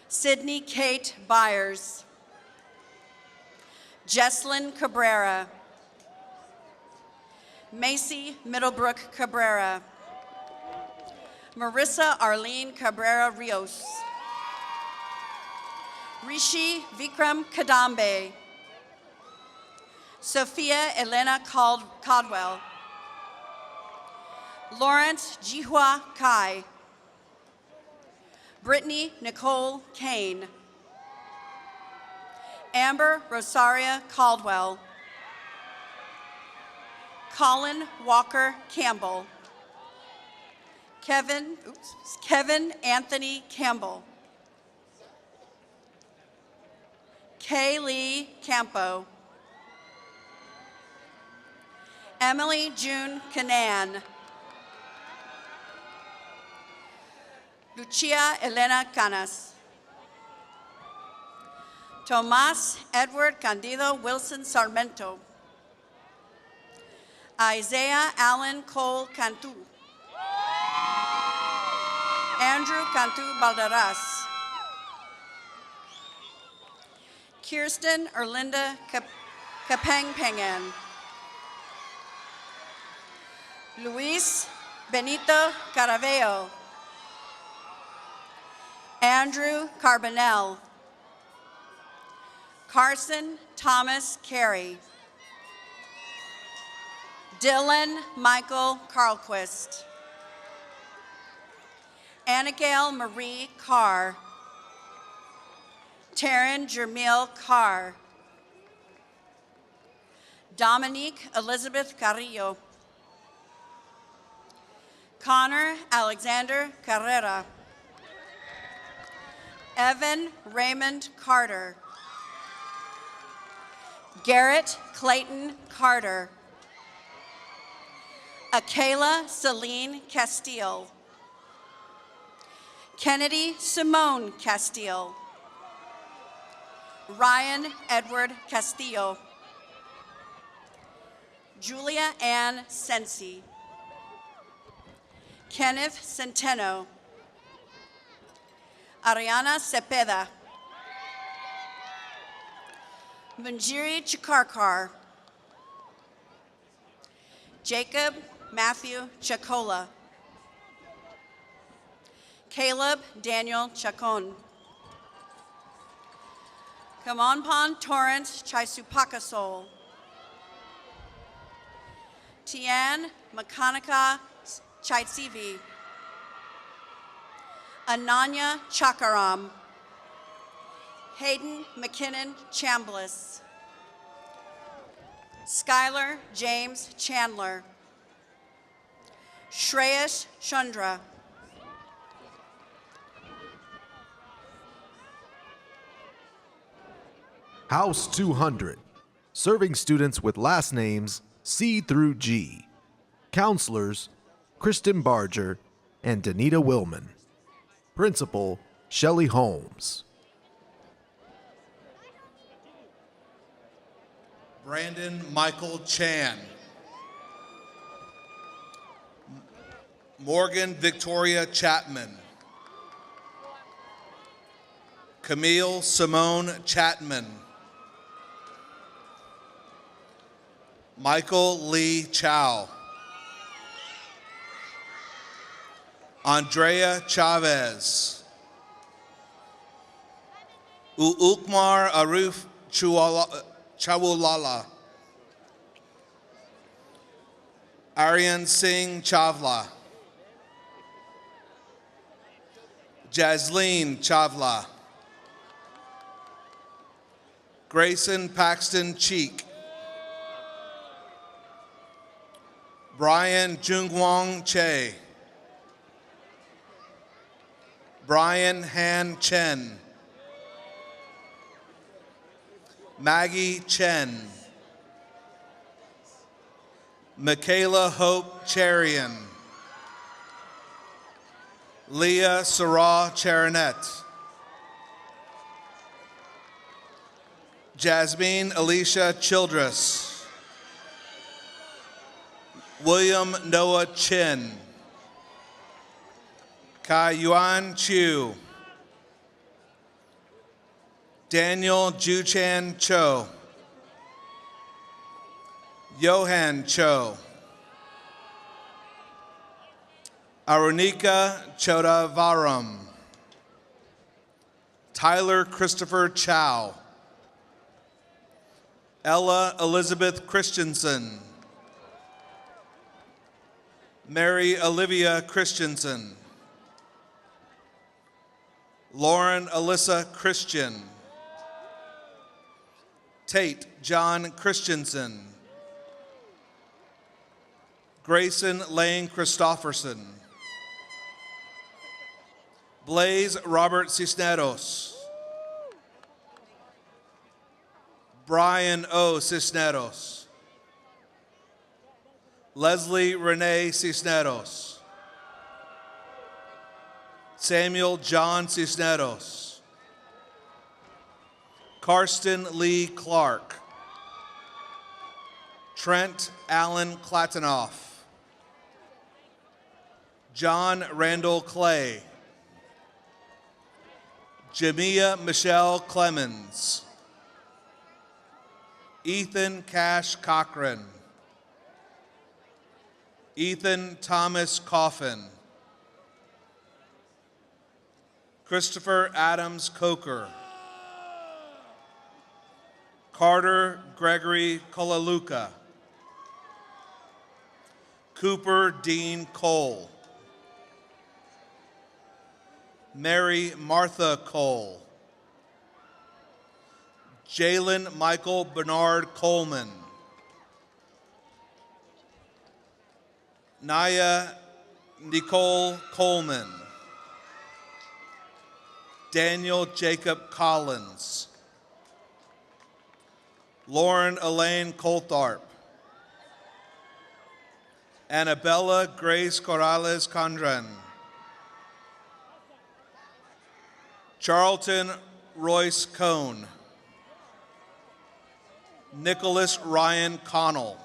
Sydney Kate Byers. Jesslyn Cabrera. Macy Middlebrook Cabrera. Marissa Arlene Cabrera Rios. Rishi Vikram Kadambe. Sophia Elena Caldwell. Lawrence Jihua Kai. Brittany Nicole Kane. Amber Rosaria Caldwell. Colin Walker Campbell. Kevin Anthony Campbell. Kaylee Campo. Emily June Canan. Lucia Elena Canas. Tomás Edward Candido Wilson Sarmento. Isaiah Allen Cole Cantu. Andrew Cantu Balderas. Kirsten Erlinda Kapangpangan. Luis Benito Caraveo. Andrew Carbonell. Carson Thomas Carey. Dylan Michael Carlquist. Annagail Marie Carr. Taryn Jermil Carr. Dominique Elizabeth Carrillo. Connor Alexander Carrera. Evan Raymond Carter. Garrett Clayton Carter. Akela Celine Castile. Kennedy Simone Castile. Ryan Edward Castillo. Julia Ann Sensi. Kenneth Centeno. Ariana Cepeda. Manjiri Chikarkar. Jacob Matthew Chacola. Caleb Daniel Chacon. Kamonpan Torrance Chaisupakasol. Tian Makanika Chaitsivi. Ananya Chakaram. Hayden McKinnon Chambliss. Skylar James Chandler. Shreyash Chandra. House 200, serving students with last names C through G. Counselors, Kristen Barger and Danita Willman. Principal, Shelley Holmes. Brandon Michael Chan. Morgan Victoria Chapman. Camille Simone Chatman. Michael Lee Chow. Andrea Chavez. Ukmar Arif Chawulala. Aryan Singh Chavla. Jasleen Chavla. Grayson Paxton Cheek. Brian Jungwong Che. Brian Han Chen. Maggie Chen. Michaela Hope Charian. Leah Sarah Charanet. Jasmine Alicia Childress. William Noah Chin. Kai Yuan Chu. Daniel Juchan Cho. Johan Cho. Arunika Chodavaram. Tyler Christopher Chow. Ella Elizabeth Christensen. Mary Olivia Christensen. Lauren Alyssa Christian. Tate John Christensen. Grayson Lane Christofferson. Blaze Robert Cisneros. Brian O. Cisneros. Leslie Renee Cisneros. Samuel John Cisneros. Karsten Lee Clark. Trent Allen Klatenoff. John Randall Clay. Jamia Michelle Clemens. Ethan Cash Cochran. Ethan Thomas Coffin. Christopher Adams Coker. Carter Gregory Kolaluka. Cooper Dean Cole. Mary Martha Cole. Jalen Michael Bernard Coleman. Naya Nicole Coleman. Daniel Jacob Collins. Lauren Elaine Coltharp. Annabella Grace Corrales Condren. Charlton Royce Cohn. Nicholas Ryan Connell.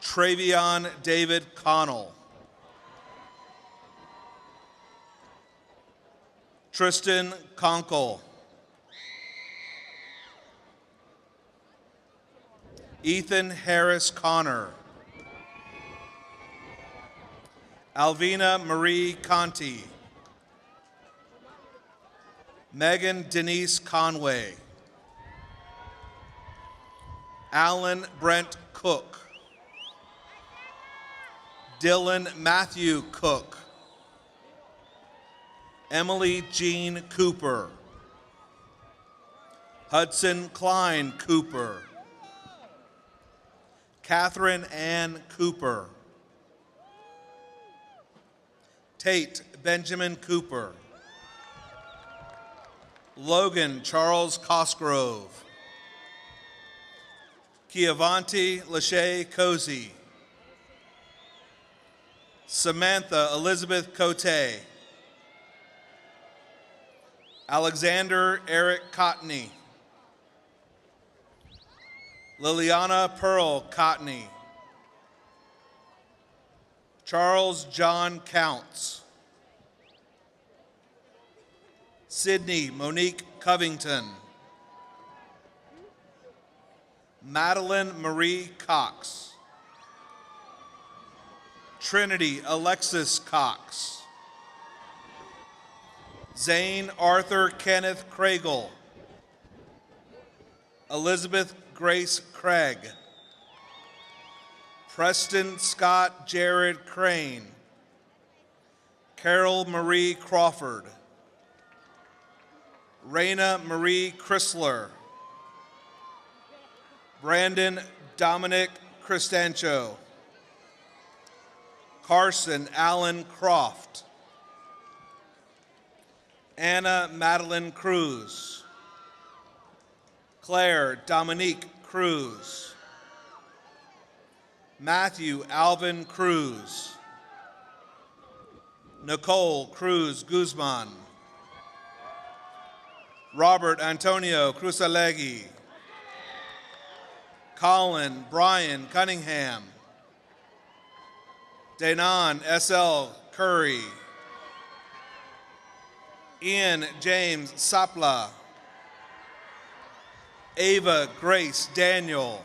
Travion David Connell. Tristan Conkle. Ethan Harris Connor. Alvina Marie Conti. Megan Denise Conway. Alan Brent Cook. Dylan Matthew Cook. Emily Jean Cooper. Hudson Klein Cooper. Catherine Ann Cooper. Tate Benjamin Cooper. Logan Charles Cosgrove. Kiavanti Lachey Cozy. Samantha Elizabeth Cote. Alexander Eric Cotney. Liliana Pearl Cotney. Charles John Counts. Sydney Monique Covington. Madeline Marie Cox. Trinity Alexis Cox. Zane Arthur Kenneth Craigle. Elizabeth Grace Craig. Preston Scott Jared Crane. Carol Marie Crawford. Raina Marie Chrysler. Brandon Dominic Cristancho. Carson Allen Croft. Anna Madeline Cruz. Claire Dominique Cruz. Matthew Alvin Cruz. Nicole Cruz Guzman. Robert Antonio Cruzalegui. Colin Brian Cunningham. Danon S.L. Curry. Ian James Sapla. Ava Grace Daniel.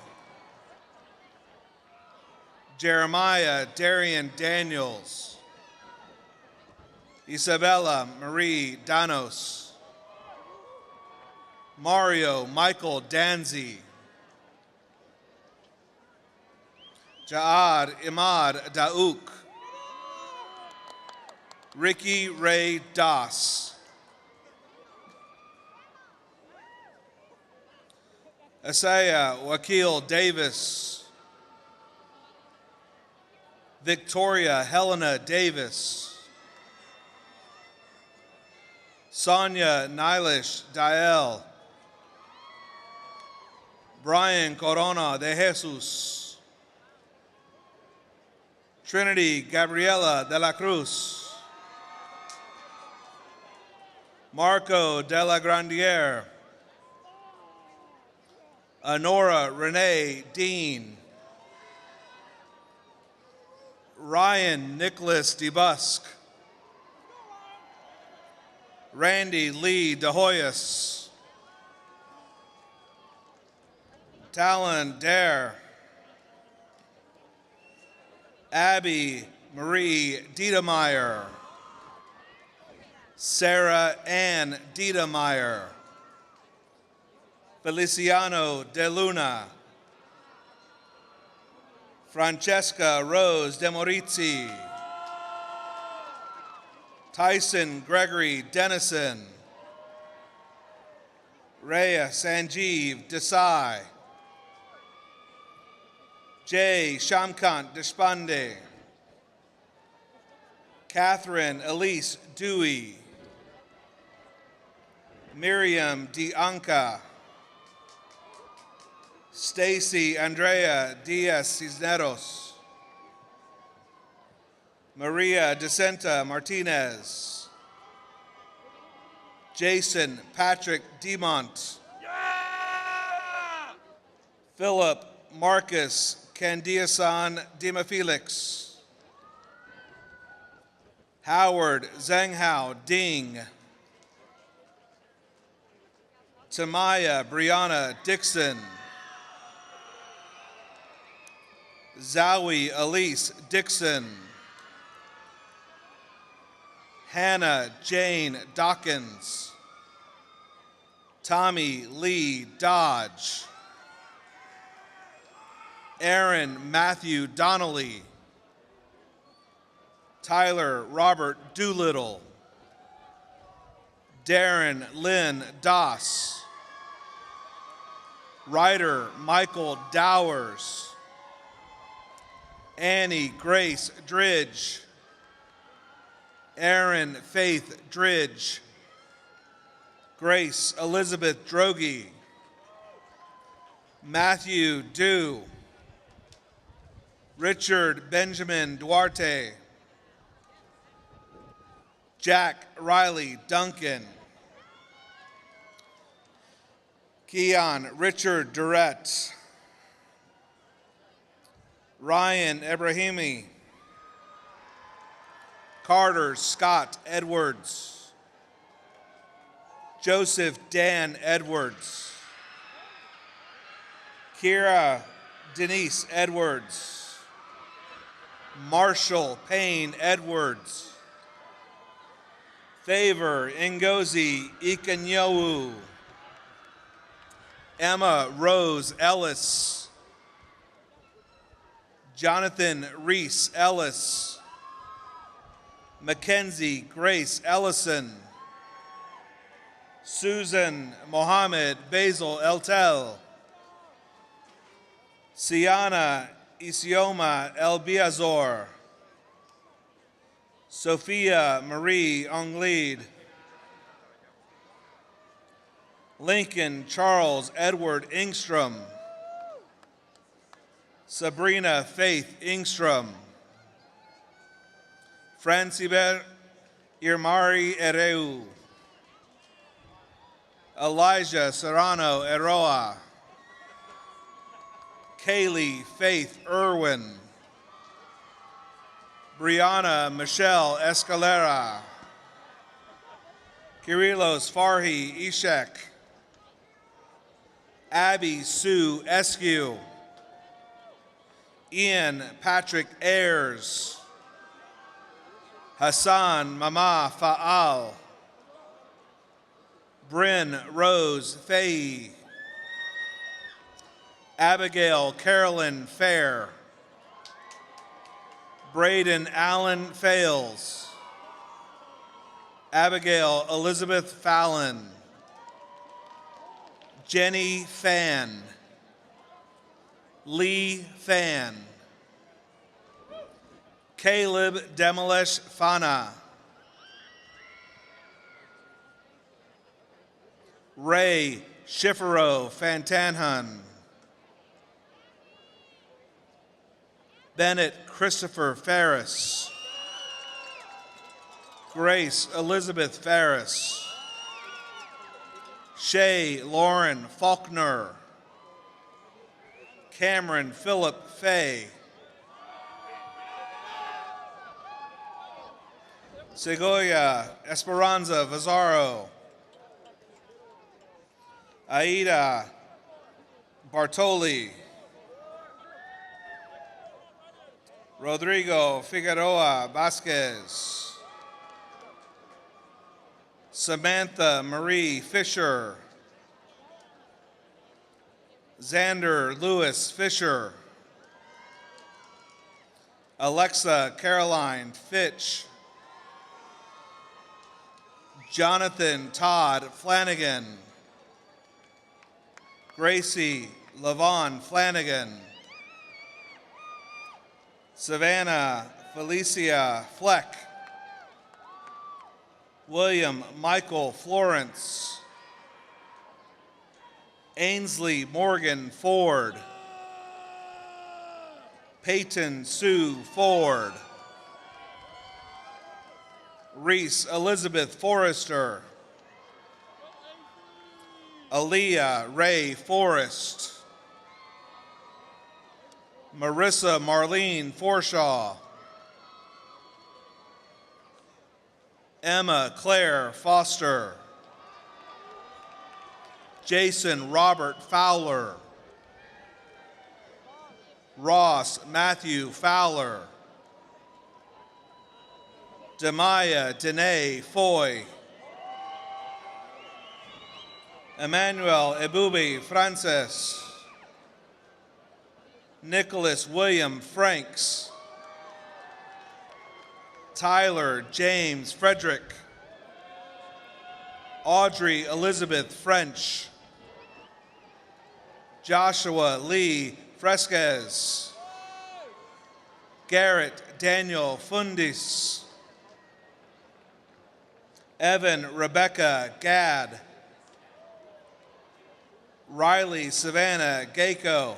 Jeremiah Darian Daniels. Isabella Marie Danos. Mario Michael Danzi. Ja'ad Imad Daouk. Ricky Ray Das. Isaiah Wakil Davis. Victoria Helena Davis. Sonia Nilish Dael. Brian Corona de Jesus. Trinity Gabriela de la Cruz. Marco Della Grandiere, Honora Renee Dean, Ryan Nicholas DeBusk, Randy Lee DeHoyas, Talon Dare, Abby Marie Diedemeyer, Sarah Ann Diedemeyer, Feliciano De Luna, Francesca Rose De Morizzi, Tyson Gregory Dennison, Rhea Sanjeev Desai, Jay Shamkant Deshpande, Catherine Elise Dewey, Miriam Dianca, Stacy Andrea Diaz Cisneros, Maria Decenta Martinez, Jason Patrick Demont, Philip Marcus Candiasan Dima-Felix, Howard Zhanghao Ding, Tamaya Brianna Dixon, Zowie Elise Dixon, Hannah Jane Dawkins, Tommy Lee Dodge, Aaron Matthew Donnelly, Tyler Robert Doolittle, Darren Lynn Doss, Ryder Michael Dowers, Annie Grace Dridge, Erin Faith Dridge, Grace Elizabeth Drogi, Matthew Dew, Richard Benjamin Duarte, Jack Riley Duncan, Keon Richard Durrett, Ryan Ebrahimi, Carter Scott Edwards, Joseph Dan Edwards, Kira Denise Edwards, Marshall Payne Edwards, Favor Ngozi Ikanyowu, Emma Rose Ellis, Jonathan Reese Ellis, Mackenzie Grace Ellison, Susan Mohammed Basil Eltel, Siana Isioma El Biazor, Sophia Marie Onglid, Lincoln Charles Edward Ingstrom, Sabrina Faith Ingstrom, Franciber Irmari Ereu, Elijah Serrano Eroa, Kaylee Faith Irwin, Brianna Michelle Escalera, Kyrilos Farhi Ishek, Abby Sue Eskew, Ian Patrick Ayers, Hassan Mama Fa'al, Bryn Rose Faye, Abigail Carolyn Fair, Braden Allen Fales, Abigail Elizabeth Fallon, Jenny Fan, Lee Fan, Caleb Demolish Fana, Ray Schifero Fantanhan, Bennett Christopher Ferris, Grace Elizabeth Ferris, Shay Lauren Faulkner. Cameron Philip Fay. Segoya Esperanza Vazaro. Aida Bartoli. Rodrigo Figueroa Vasquez. Samantha Marie Fisher. Xander Lewis Fisher. Alexa Caroline Fitch. Jonathan Todd Flanagan. Gracie Lavon Flanagan. Savannah Felicia Fleck. William Michael Florence. Ainsley Morgan Ford. Peyton Sue Ford. Reese Elizabeth Forrester. Aaliyah Ray Forrest. Marissa Marlene Forshaw. Emma Claire Foster. Jason Robert Fowler. Ross Matthew Fowler. Demaya Dene Foy. Emmanuel Ebubi Francis. Nicholas William Franks. Tyler James Frederick. Audrey Elizabeth French. Joshua Lee Fresquez. Garrett Daniel Fundis. Evan Rebecca Gadd. Riley Savannah Gayko.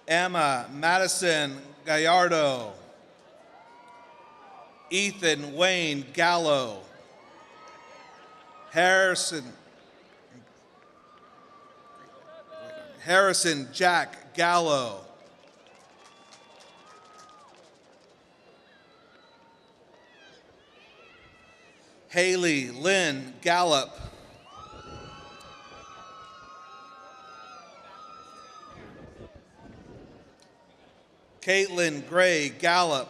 Emma Madison Gallardo. Ethan Wayne Gallo. Harrison Jack Gallo. Haley Lynn Gallup. Caitlin Gray Gallup.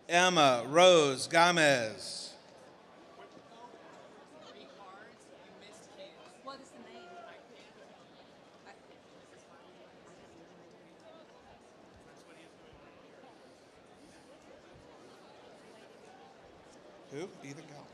Emma Rose Gomez. What is the name? Who? Ethan Gallup.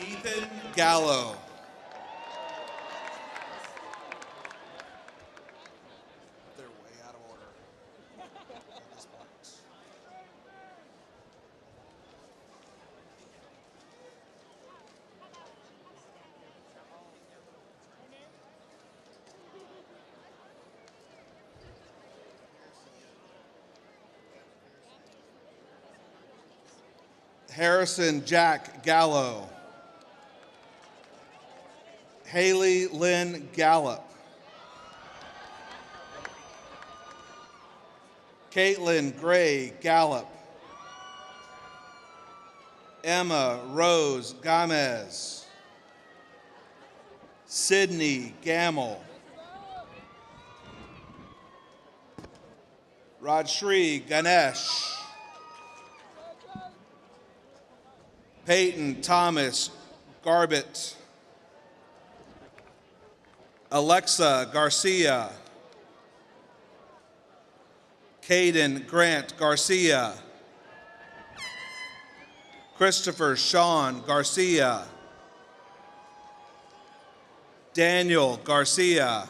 Ethan Gallo. They're way out of order at this point. Harrison Jack Gallo. Haley Lynn Gallup. Caitlin Gray Gallup. Emma Rose Gomez. Sydney Gamble. Rajshri Ganesh. Peyton Thomas Garbett. Alexa Garcia. Caden Grant Garcia. Christopher Sean Garcia. Daniel Garcia.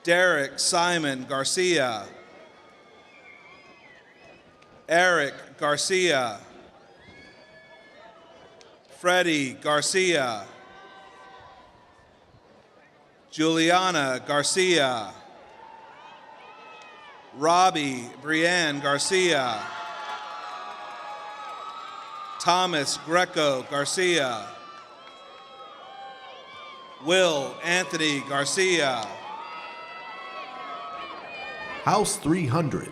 Derek Simon Garcia. Eric Garcia. Freddie Garcia. Juliana Garcia. Robbie Brienne Garcia. Thomas Greco Garcia. Will Anthony Garcia. House 300,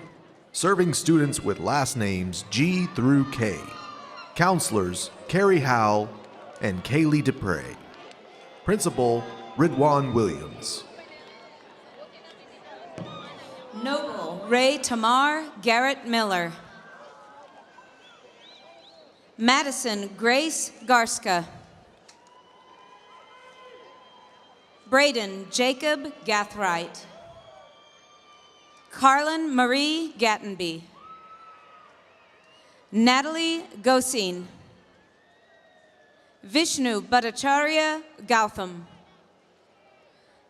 serving students with last names G through K. Counselors Carrie Howell and Kaylee Dupre. Principal Ridwan Williams. Noble Ray Tamar Garrett Miller. Madison Grace Garska. Braden Jacob Gathright. Carlin Marie Gattenby. Natalie Gosin. Vishnu Bhattacharya Gautam.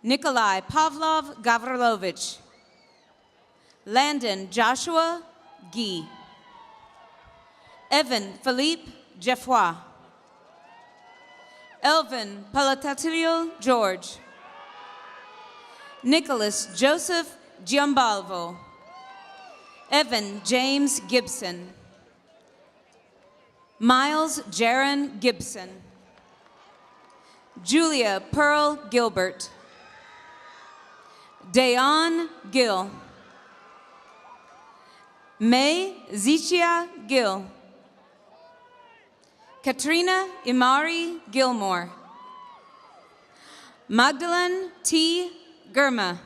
Nikolai Pavlov Gavrilovich. Landon Joshua Guy. Evan Philippe Jeffois. Elvin Palatatilio George. Nicholas Joseph Giambalvo. Evan James Gibson. Miles Jaron Gibson. Julia Pearl Gilbert. Dayon Gill. May Zichia Gill. Katrina Imari Gilmore. Magdalene T. Germa.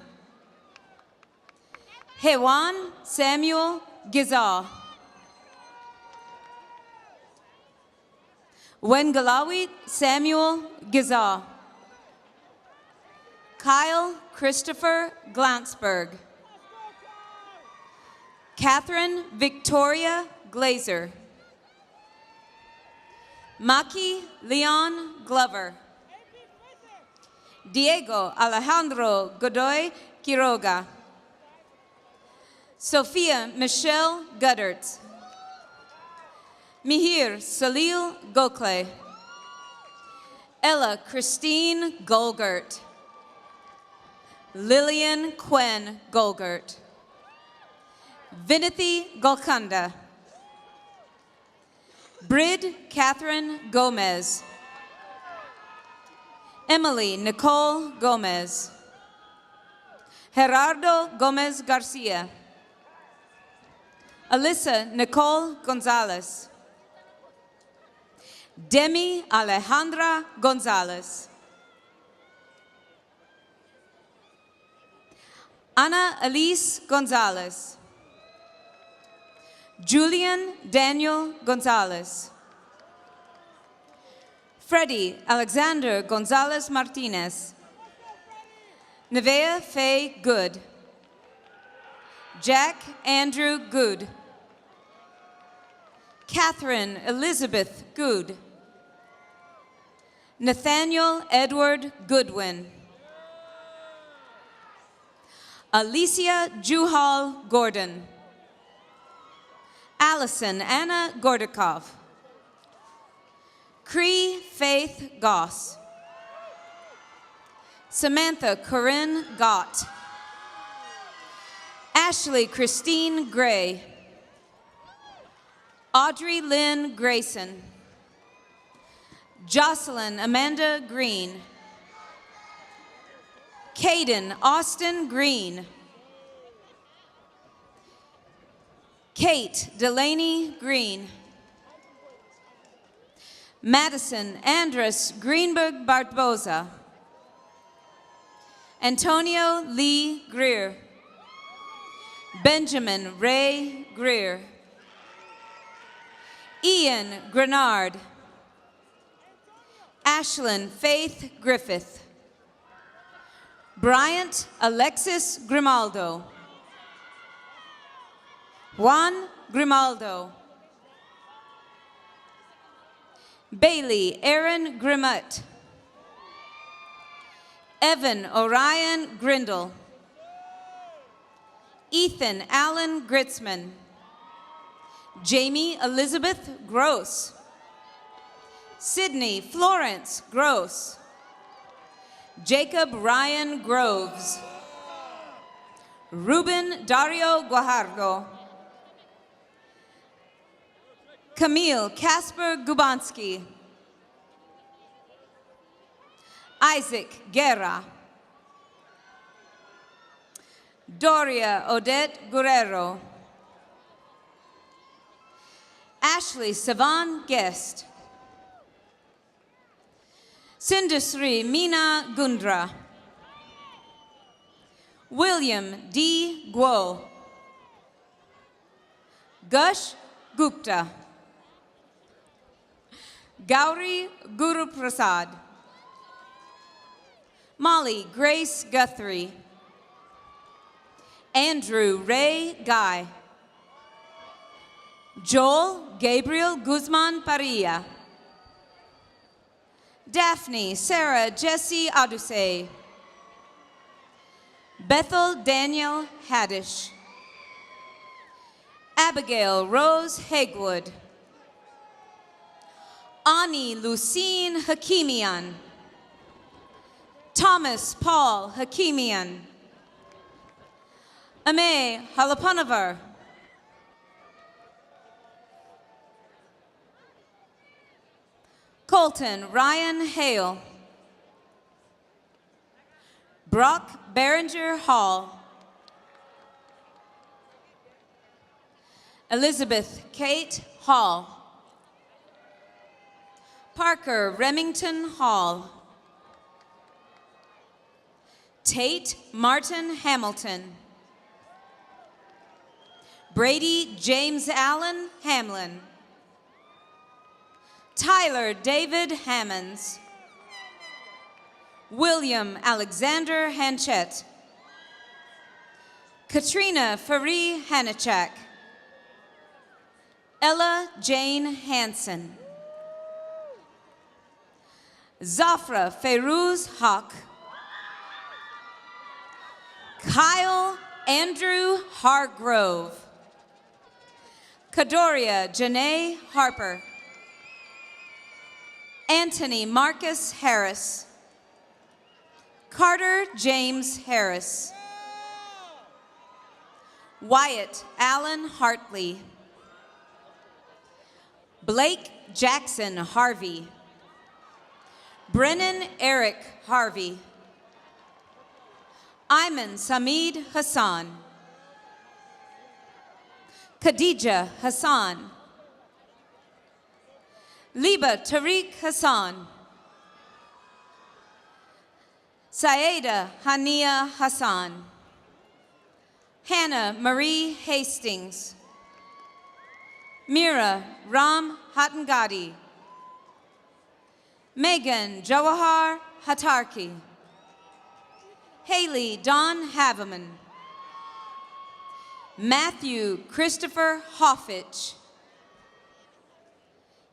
Hewan Samuel Gizal. Wengalawit Samuel Gizal. Kyle Christopher Glansberg. Catherine Victoria Glazer. Maki Leon Glover. Diego Alejandro Godoy Quiroga. Sophia Michelle Gudderts. Mihir Salil Gokhale. Ella Christine Golgert. Lillian Quen Golgert. Vinithy Golkanda. Brid Catherine Gomez. Emily Nicole Gomez. Gerardo Gomez Garcia. Alyssa Nicole Gonzalez. Demi Alejandra Gonzalez. Ana Elise Gonzalez. Julian Daniel Gonzalez. Freddie Alexander Gonzalez Martinez. Nevea Faye Good. Jack Andrew Good. Catherine Elizabeth Good. Nathaniel Edward Goodwin. Alicia Juhal Gordon. Allison Anna Gordikov. Cree Faith Goss. Samantha Corinne Gott. Ashley Christine Gray. Audrey Lynn Grayson. Jocelyn Amanda Green. Caden Austin Green. Kate Delaney Green. Madison Andrus Greenberg Bartboza. Antonio Lee Greer. Benjamin Ray Greer. Ian Grenard. Ashlyn Faith Griffith. Bryant Alexis Grimaldo. Juan Grimaldo. Bailey Aaron Grimmett. Evan Orion Grindle. Ethan Allen Gritzman. Jamie Elizabeth Gross. Sydney Florence Gross. Jacob Ryan Groves. Ruben Dario Guajardo. Camille Casper Gubansky. Isaac Guerra. Doria Odette Guerrero. Ashley Savan Guest. Sindusri Meena Gundra. William D. Guo. Gush Gupta. Gauri Guru Prasad. Molly Grace Guthrie. Andrew Ray Guy. Joel Gabriel Guzman Parilla. Daphne Sarah Jessie Aduse. Bethel Daniel Haddish. Abigail Rose Hegwood. Ani Lucine Hakimian. Thomas Paul Hakimian. Ame Halapanavar. Colton Ryan Hale. Brock Berenger Hall. Elizabeth Kate Hall. Parker Remington Hall. Tate Martin Hamilton. Brady James Allen Hamlin. Tyler David Hammonds. William Alexander Hanchett. Katrina Farie Hanachak. Ella Jane Hansen. Zafra Ferouz Haq. Kyle Andrew Hargrove. Kadoria Janae Harper. Anthony Marcus Harris. Carter James Harris. Wyatt Allen Hartley. Blake Jackson Harvey. Brennan Eric Harvey. Ayman Samid Hassan. Khadija Hassan. Liba Tariq Hassan. Saeda Hania Hassan. Hannah Marie Hastings. Mira Ram Hatangadi. Megan Jawahar Hatarki. Haley Don Haveman. Matthew Christopher Hoffich.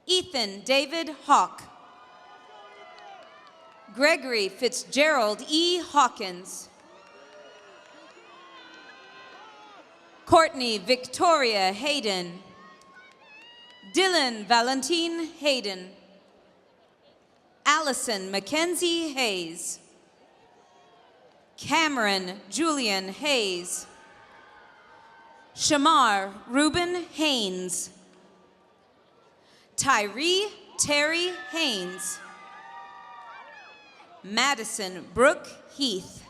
Ethan David Hawk. Gregory Fitzgerald E. Hawkins. Courtney Victoria Hayden. Dylan Valentine Hayden. Allison Mackenzie Hayes. Cameron Julian Hayes. Shamar Reuben Haynes. Tyree Terry Haynes. Madison Brooke Heath.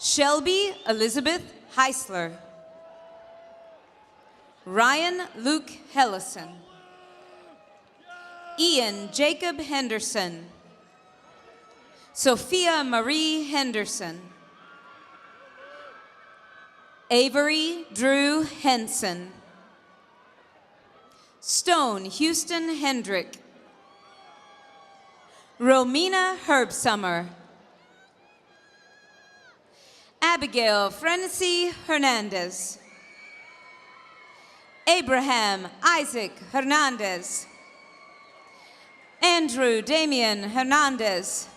Shelby Elizabeth Heisler. Ryan Luke Hellison. Ian Jacob Henderson. Sophia Marie Henderson. Avery Drew Henson. Stone Houston Hendrick. Romina Herbsummer. Abigail Frenessy Hernandez. Abraham Isaac Hernandez. Andrew Damian Hernandez.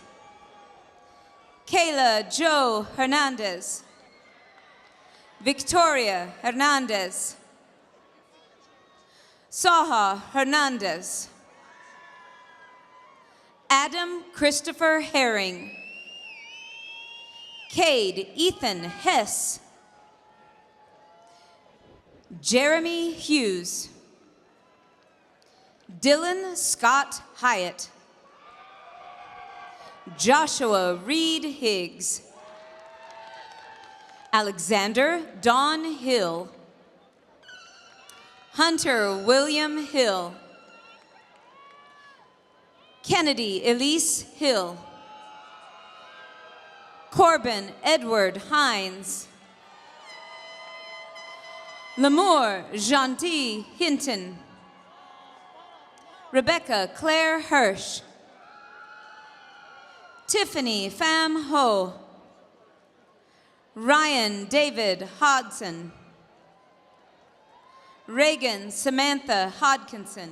Kayla Joe Hernandez. Victoria Hernandez. Saha Hernandez. Adam Christopher Herring. Cade Ethan Hess. Jeremy Hughes. Dylan Scott Hyatt. Joshua Reed Higgs. Alexander Don Hill. Hunter William Hill. Kennedy Elise Hill. Corbin Edward Hines. Lamour Gentil Hinton. Rebecca Claire Hirsch. Tiffany Pham Ho. Ryan David Hodson. Reagan Samantha Hodkinson.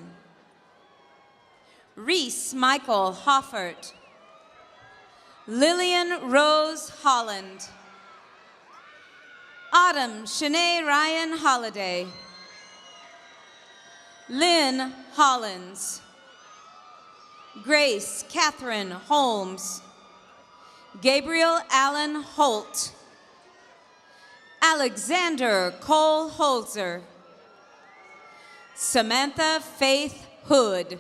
Reese Michael Hoffert. Lillian Rose Holland. Autumn Shanae Ryan Holliday. Lynn Hollins. Grace Catherine Holmes. Gabriel Allen Holt. Alexander Cole Holzer. Samantha Faith Hood.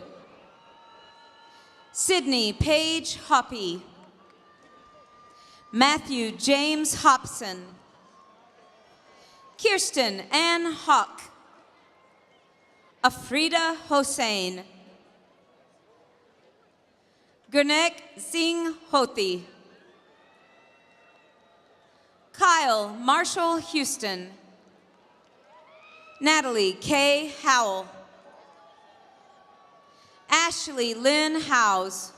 Sydney Paige Hoppy. Matthew James Hobson. Kirsten Ann Hawk. Afrida Hossein. Gurnek Singh Hoti. Kyle Marshall Houston. Natalie K. Howell. Ashley Lynn Howes.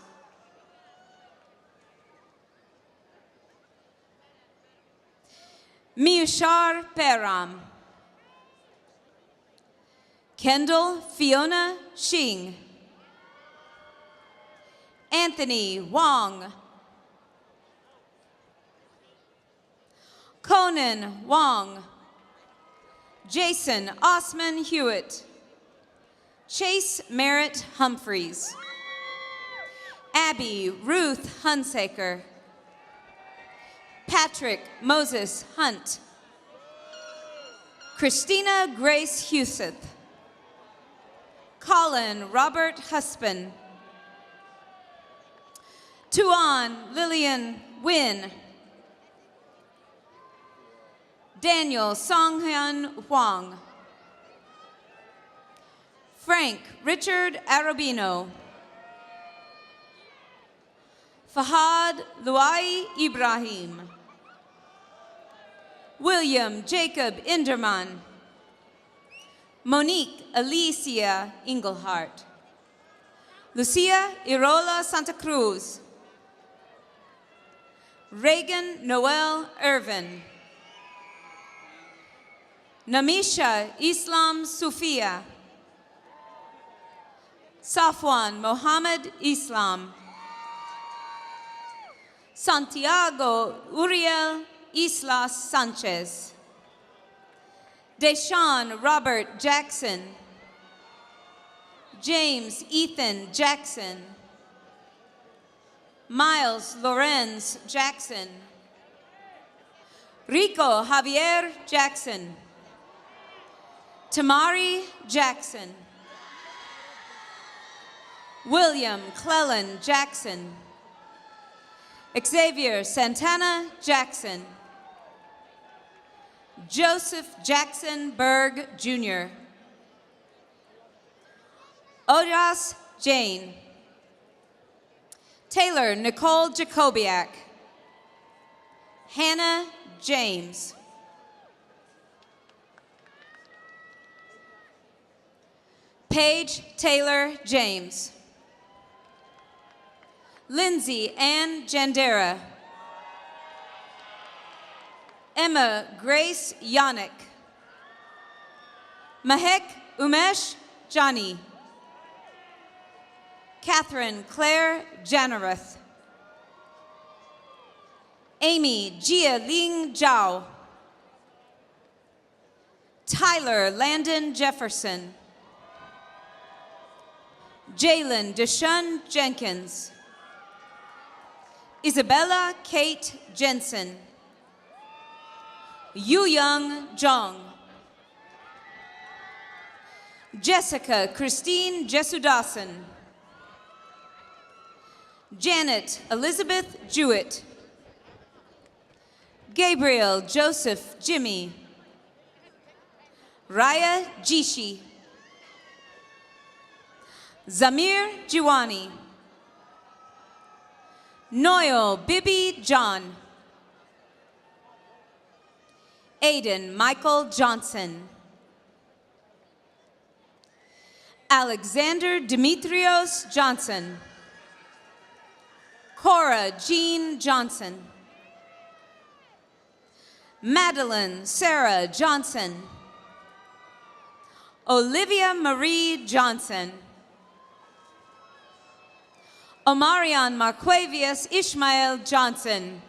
Miyushar Peram. Kendall Fiona Shing. Anthony Wong. Conan Wong. Jason Osman Hewitt. Chase Merritt Humphreys. Abby Ruth Hunsaker. Patrick Moses Hunt. Christina Grace Huseth. Colin Robert Husband. Tuan Lillian Wynn. Daniel Songhyun Huang. Frank Richard Arabino. Fahad Luai Ibrahim. William Jacob Inderman. Monique Alicia Engelhart. Lucia Irola Santa Cruz. Reagan Noel Irvin. Namisha Islam Sufia. Safwan Mohammed Islam. Santiago Uriel Islas Sanchez. Deshaun Robert Jackson. James Ethan Jackson. Miles Lorenz Jackson. Rico Javier Jackson. Tamari Jackson. William Clellan Jackson. Xavier Santana Jackson. Joseph Jackson Berg Jr. Odas Jane. Taylor Nicole Jacobiak. Hannah James. Paige Taylor James. Lindsay Ann Jandera. Emma Grace Yannick. Mahek Umesh Jani. Catherine Claire Janareth. Amy Jia Ling Zhao. Tyler Landon Jefferson. Jalen Deshaun Jenkins. Isabella Kate Jensen. Yu Young Jong. Jessica Christine Jesudasan. Janet Elizabeth Jewett. Gabriel Joseph Jimmy. Raya Jishi. Zamir Jiwani. Noel Bibi John. Aiden Michael Johnson. Alexander Dimitrios Johnson. Cora Jean Johnson. Madeline Sarah Johnson. Olivia Marie Johnson. Omarion Marquavius Ishmael Johnson.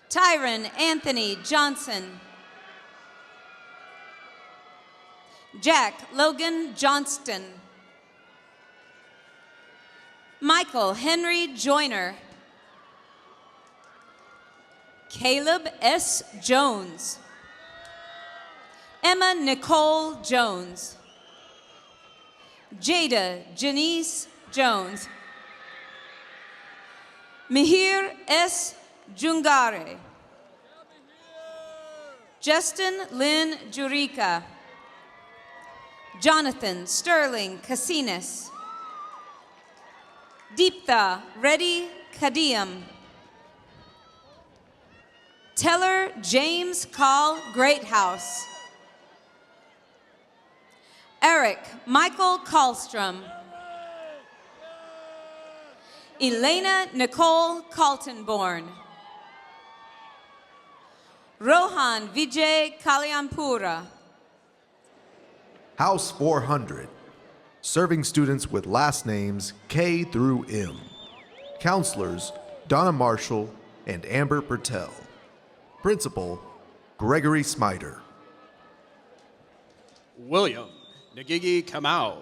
Tyron Anthony Johnson. Jack Logan Johnston. Michael Henry Joyner. Caleb S. Jones. Emma Nicole Jones. Jada Janice Jones. Mihir S. Jungare. Justin Lynn Jurica. Jonathan Sterling Casinas. Deeptha Reddy Kadiyam. Teller James Call Greathouse. Eric Michael Kallstrom. Elena Nicole Kaltenborn. Rohan Vijay Kalyampura. House 400, serving students with last names K through M. Counselors, Donna Marshall and Amber Pertel. Principal, Gregory Smiter. William Nagigi Kamau.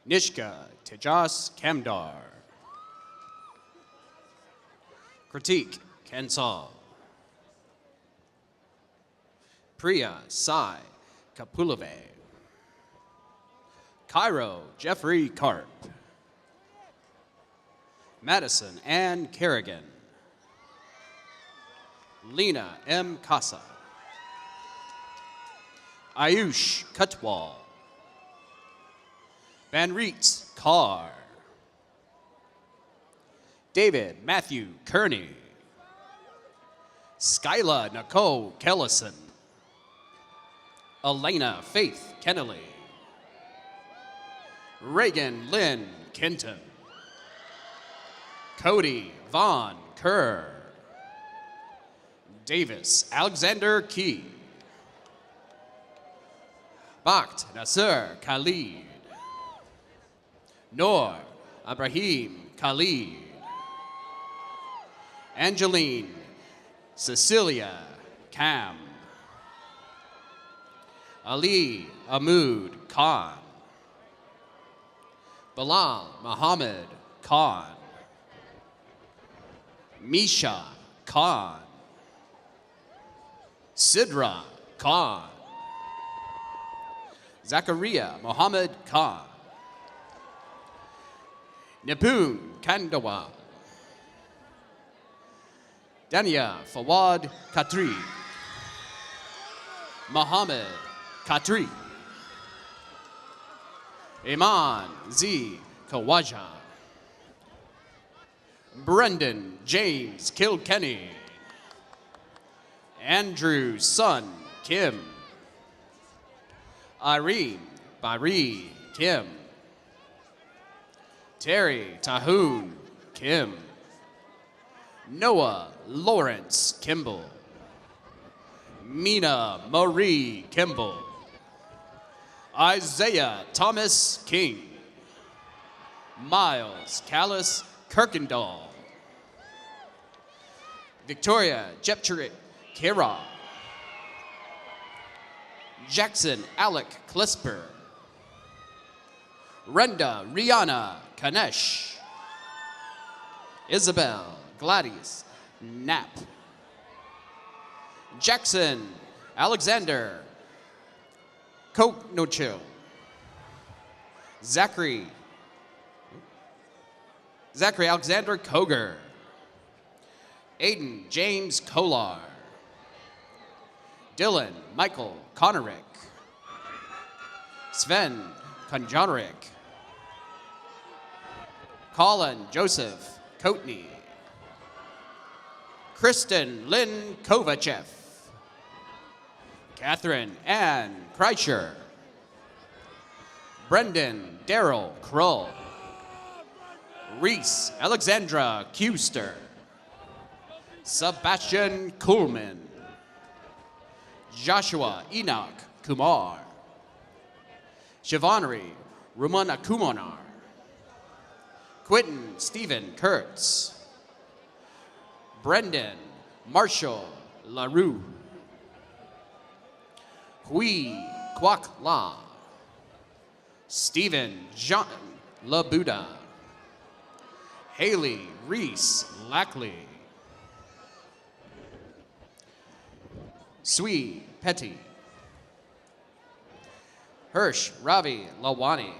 Nishka Tejas Kamdar. Kritik Kansal. Priya Sai Kapulave. Cairo Jeffrey Karp. Madison Ann Kerrigan. Lena M. Casa. Ayush Kutwal. Banreet Carr. David Matthew Kearney. Skyla Nicole Kellison. Elena Faith Kennelly. Reagan Lynn Kenton. Cody Vaughn Kerr. Davis Alexander Key. Bakht Nasser Khalid. Noor Ibrahim Khalid. Angeline Cecilia Kam. Ali Ahmood Khan. Bilal Muhammad Khan. Misha Khan. Sidra Khan. Zachariah Muhammad Khan. Nipun Kandawal. Dania Fawad Khatri. Muhammad Khatri. Iman Z. Kawaja. Brendan James Kilkenny. Andrew Sun Kim. Irene Bari Kim. Terry Tahoon Kim. Noah Lawrence Kimball. Mina Marie Kimball. Isaiah Thomas King. Miles Callis Kirkendall. Victoria Jepcherik Kira. Jackson Alec Klisper. Renda Rihanna Kanesh. Isabel Gladys Knapp. Jackson Alexander Koknochil. Zachary Alexander Koger. Aiden James Kolar. Dylan Michael Konarick. Sven Konjonarik. Colin Joseph Coatney. Kristen Lynn Kovachev. Catherine Ann Kreischer. Brendan Darrell Krull. Reese Alexandra Kuster. Sebastian Kuhlman. Joshua Enoch Kumar. Shivanri Rumana Kumonar. Quentin Stephen Kurtz. Brendan Marshall LaRue. Hui Kwak La. Stephen John LaBuda. Haley Reese Lackley. Sui Petty. Hirsch Ravi Lawani.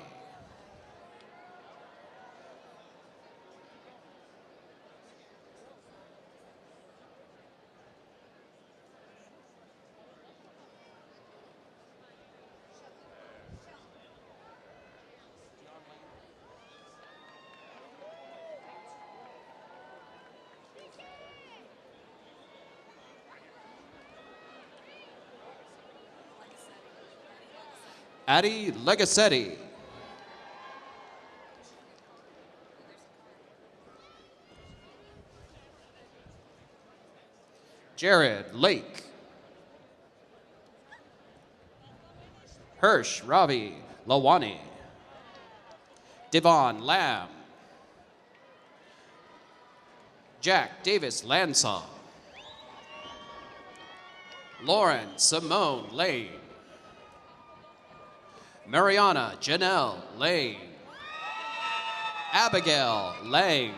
Addie Legacetti. Jared Lake. Hirsch Ravi Lawani. Devon Lamb. Jack Davis Lansaw. Lauren Simone Lane. Mariana Janelle Lane. Abigail Lang.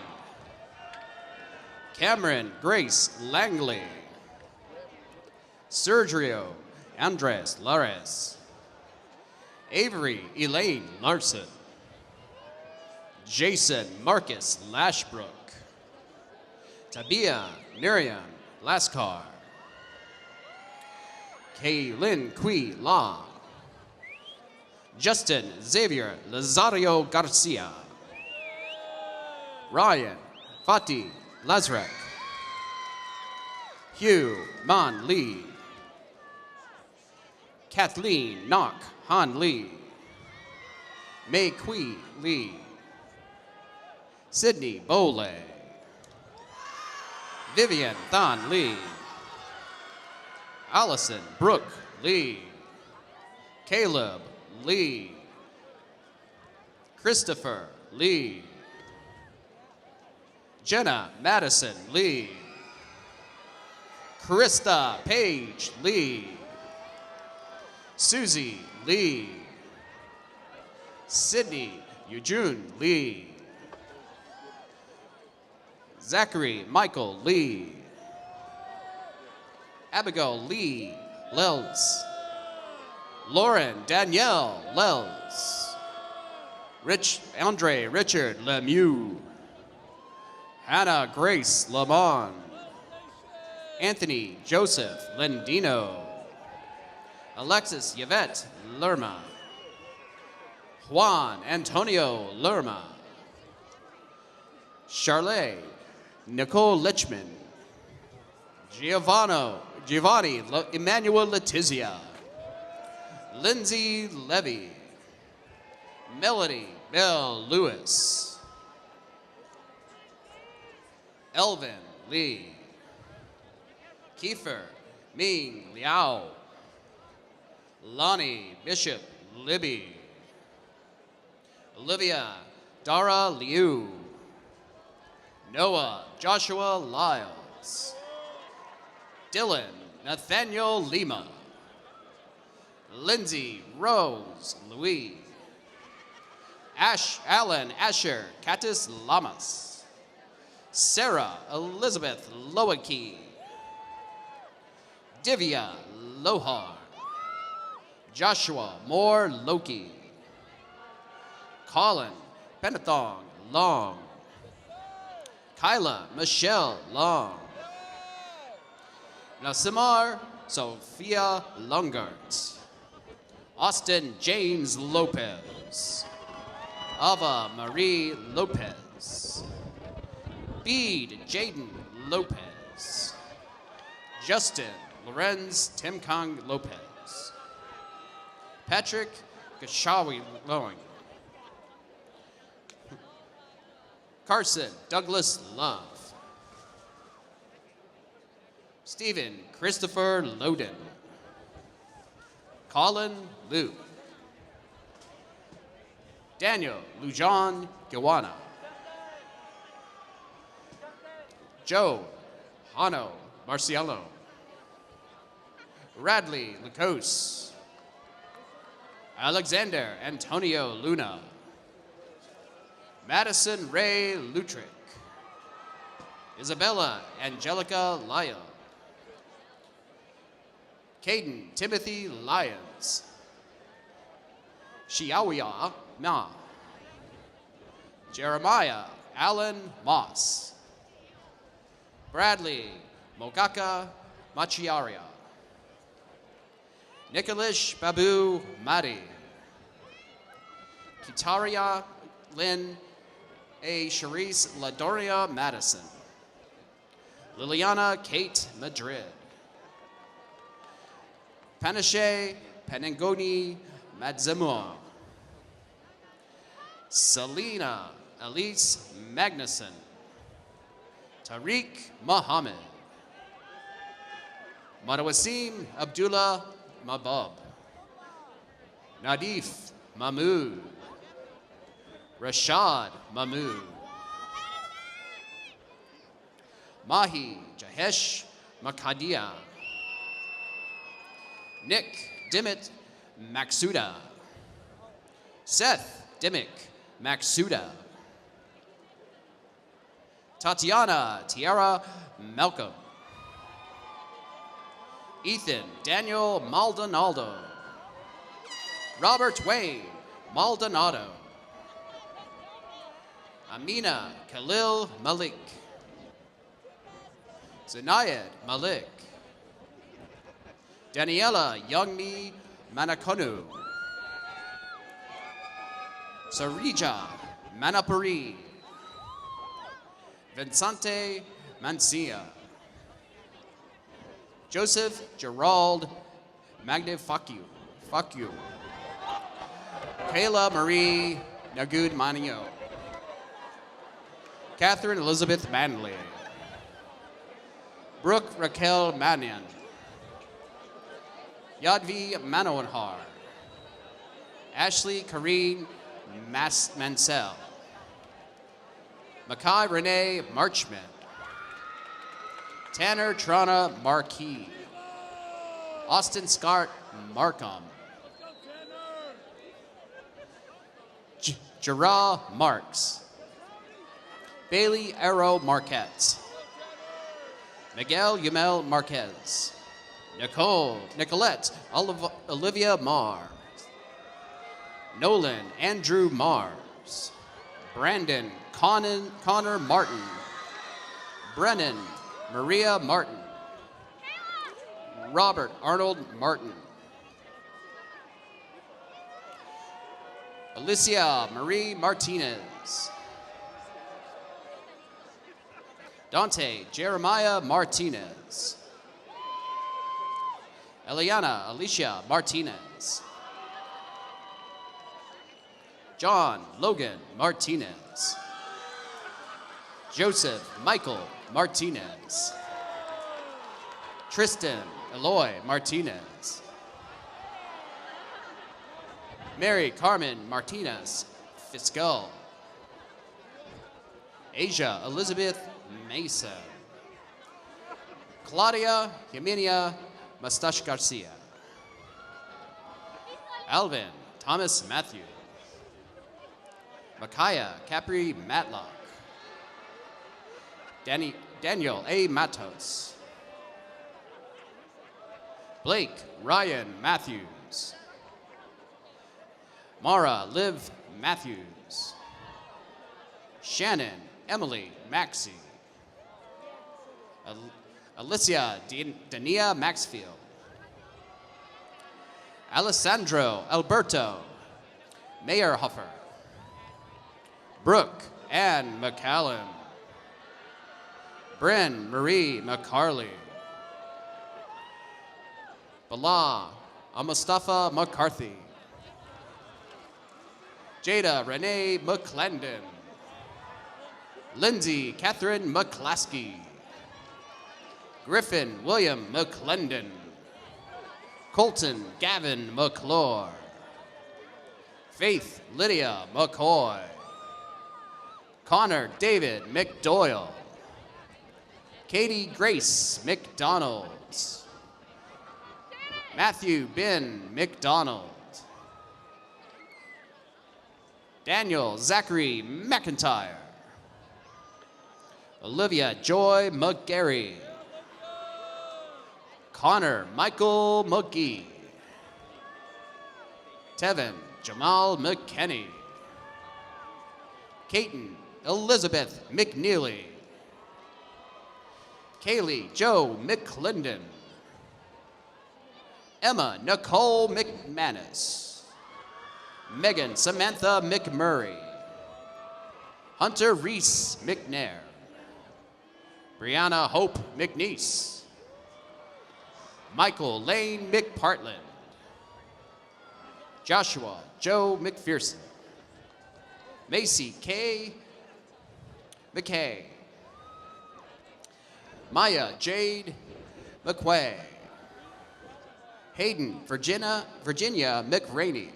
Cameron Grace Langley. Sergio Andres Lares. Avery Elaine Larson. Jason Marcus Lashbrook. Tabia Miriam Lascar. Kaylin Kui Long. Justin Xavier Lazario Garcia. Ryan Fatih Lazrek. Hugh Man Lee. Kathleen Nok Han Lee. Mei Kui Lee. Sydney Bole. Vivian Than Lee. Allison Brooke Lee. Caleb Lee. Christopher Lee. Jenna Madison Lee. Krista Page Lee. Susie Lee. Sydney Eugene Lee. Zachary Michael Lee. Abigail Lee Lels. Lauren Danielle Lels. Andre Richard Lemieux. Hannah Grace Lamont. Anthony Joseph Lendino. Alexis Yvette Lerma. Juan Antonio Lerma. Charlotte Nicole Lichman. Giovanni Emmanuel Letizia. Lindsay Levy. Melody Bell Lewis. Elvin Lee. Kiefer Ming Liao. Lonnie Bishop Libby. Olivia Dara Liu. Noah Joshua Lyles. Dylan Nathaniel Lima. Lindsay Rose Louis. Alan Asher Katis Lamas. Sarah Elizabeth Lowenke. Divya Lohar. Joshua Moore Loki. Colin Benathong Long. Kyla Michelle Long. Nasimar Sophia Lungart. Austin James Lopez. Ava Marie Lopez. Bede Jaden Lopez. Justin Lorenz Timkong Lopez. Patrick Gashawi Lowing. Carson Douglas Love. Stephen Christopher Loden. Colin Liu. Daniel Lujan Gawana. Joe Hano Marciello. Radley Lucose. Alexander Antonio Luna. Madison Ray Lutrick. Isabella Angelica Lyle. Caden Timothy Lyons. Xiaoya Ma. Jeremiah Allen Moss. Bradley Mogaka Machiaria. Nicholas Babu Madi. Kitaria Lynn A. Charisse Ladoria Madison. Liliana Kate Madrid. Panache Penangoni Madzamua. Selena Elise Magnuson. Tariq Muhammad. Madawasim Abdullah Mabab. Nadif Mahmood. Rashad Mahmood. Mahi Jahesh Makadia. Nick Dimit Maxuda. Seth Dimmick Maxuda. Tatiana Tiara Malcolm. Ethan Daniel Maldonado. Robert Wayne Maldonado. Amina Khalil Malik. Zinayed Malik. Daniela Youngmi Manakonu. Sarija Manapuri. Vincente Mancia. Joseph Gerald Magnifacu. Kayla Marie Nagud Manio. Catherine Elizabeth Manley. Brooke Raquel Manion. Yadvi Manohar. Ashley Kareen Mansell. Makai Renee Marchman. Tanner Trana Marquis. Austin Scott Markham. Jarrah Marks. Bailey Arrow Marquette. Miguel Yamel Marquez. Nicolette Olivia Marr. Nolan Andrew Mars. Brandon Connor Martin. Brennan Maria Martin. Robert Arnold Martin. Alicia Marie Martinez. Dante Jeremiah Martinez. Eliana Alicia Martinez. John Logan Martinez. Joseph Michael Martinez. Tristan Eloy Martinez. Mary Carmen Martinez Fiscal. Asia Elizabeth Mason. Claudia Jimena Mustache Garcia. Alvin Thomas Matthew. Micaiah Capri Matlock. Daniel A. Matos. Blake Ryan Matthews. Mara Liv Matthews. Shannon Emily Maxey. Alicia Dania Maxfield. Alessandro Alberto Mayerhofer. Brooke Ann McCallum. Bryn Marie McCarley. Bala Mustafa McCarthy. Jada Renee McClendon. Lindsay Catherine McClaskey. Griffin William McClendon. Colton Gavin McClure. Faith Lydia McCoy. Connor David McDoyle. Katie Grace McDonald. Matthew Ben McDonald. Daniel Zachary McIntyre. Olivia Joy McGarry. Connor Michael McGee. Tevin Jamal McKenney. Caton Elizabeth McNeely. Kaylee Joe McClendon. Emma Nicole McManus. Megan Samantha McMurray. Hunter Reese McNair. Brianna Hope McNeese. Michael Lane McPartland. Joshua Joe McPherson. Macy K. McKay. Maya Jade McQuay. Hayden Virginia McRaney.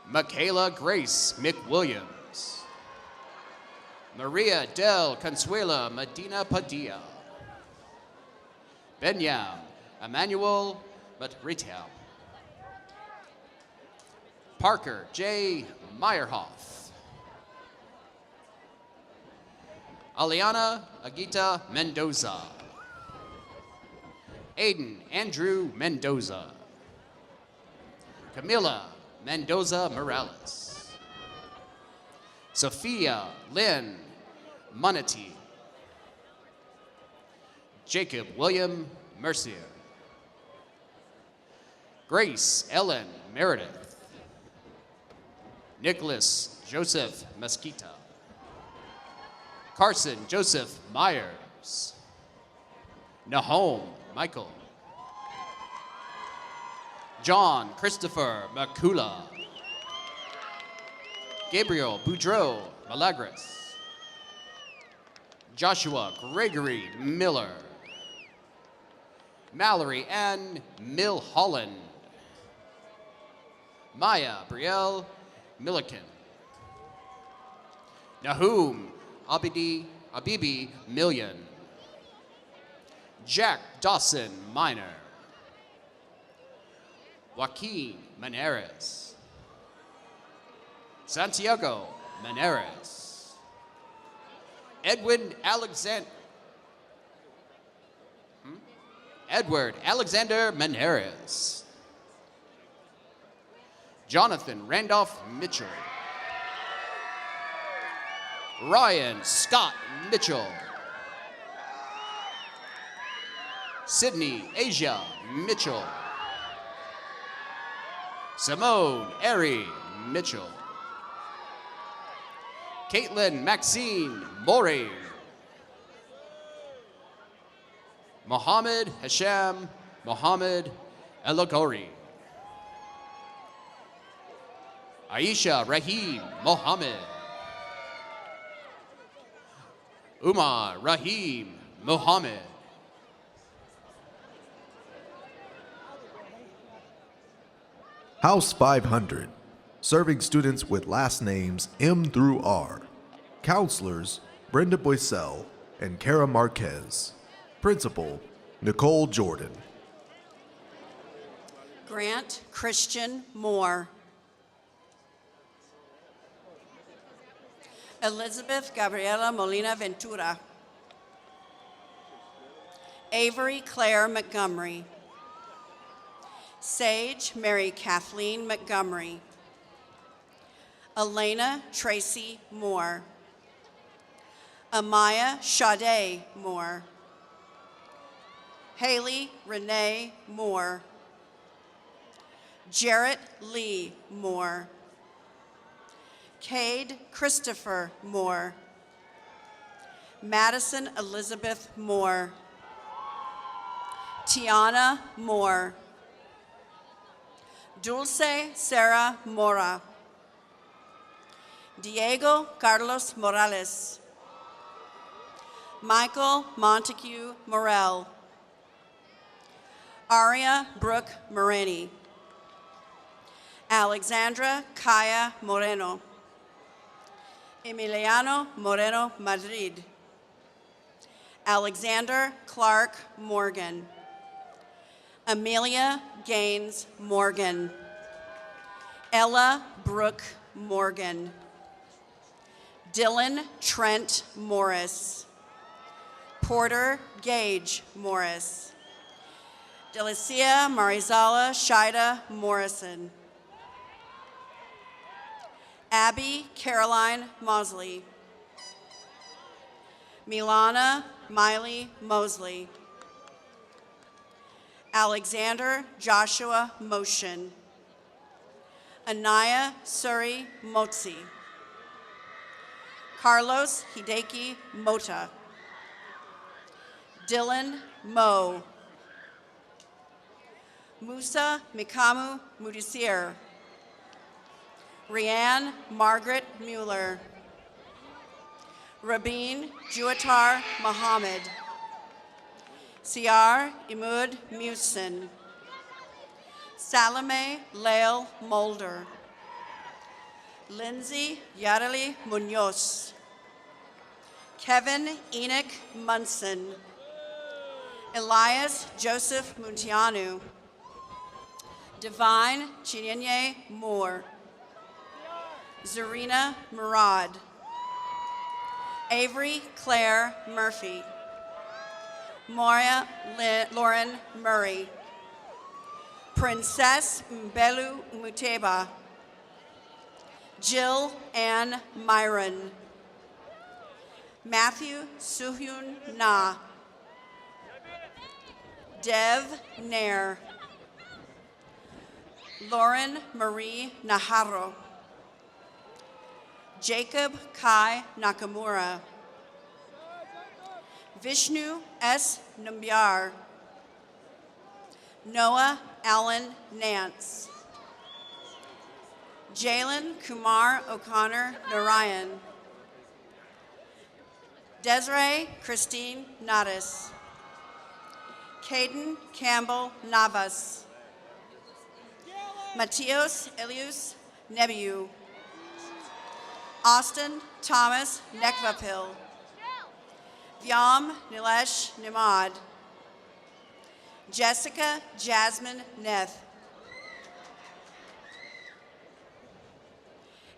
Michaela Grace McWilliams. Maria del Consuela Medina Padilla. Benyam Emmanuel Matritel. Parker J. Meyerhoff. Aliana Agita Mendoza. Aiden Andrew Mendoza. Camila Mendoza Morales. Sophia Lynn Monety. Jacob William Mercier. Grace Ellen Meredith. Nicholas Joseph Mesquita. Carson Joseph Myers. Nahome Michael. John Christopher Makula. Gabriel Boudreau Malagres. Joshua Gregory Miller. Mallory Ann Milholland. Maya Brielle Milliken. Nahum Abibi Million. Jack Dawson Minor. Joaquin Maneres. Santiago Maneres. Edward Alexander Maneres. Jonathan Randolph Mitchell. Ryan Scott Mitchell. Sydney Asia Mitchell. Simone Ari Mitchell. Caitlin Maxine Morey. Mohammed Hasham Mohammed Elagori. Aisha Rahim Mohammed. Umar Rahim Mohammed. House 500, serving students with last names M through R. Counselors, Brenda Boisel and Kara Marquez. Principal, Nicole Jordan. Grant Christian Moore. Elizabeth Gabriela Molina Ventura. Avery Claire Montgomery. Sage Mary Kathleen Montgomery. Elena Tracy Moore. Amaya Sade Moore. Haley Renee Moore. Jarrett Lee Moore. Cade Christopher Moore. Madison Elizabeth Moore. Tiana Moore. Dulce Sarah Mora. Diego Carlos Morales. Michael Montague Morel. Aria Brooke Moreni. Alexandra Kaya Moreno. Emiliano Moreno Madrid. Alexander Clark Morgan. Amelia Gaines Morgan. Ella Brooke Morgan. Dylan Trent Morris. Porter Gage Morris. Delicia Marizala Shida Morrison. Abby Caroline Mosley. Milana Miley Mosley. Alexander Joshua Motion. Anaya Suri Motzi. Carlos Hideki Mota. Dylan Mo. Musa Mikamu Mudisir. Rianne Margaret Mueller. Rabin Juatar Mohammed. Siar Imud Musin. Salome Lael Mulder. Lindsay Yareli Munoz. Kevin Enoch Munson. Elias Joseph Muntianu. Divine Chinenye Moore. Zarina Murad. Avery Claire Murphy. Moria Lauren Murray. Princess Mbelu Muteba. Jill Ann Myron. Matthew Suhyun Na. Dev Nair. Lauren Marie Naharro. Jacob Kai Nakamura. Vishnu S. Nambyar. Noah Allen Nance. Jalen Kumar O'Connor Narayan. Desiree Christine Nadas. Caden Campbell Navas. Matios Elius Nebiu. Austin Thomas Nekvapil. Vyam Nilesh Nimad. Jessica Jasmine Neth.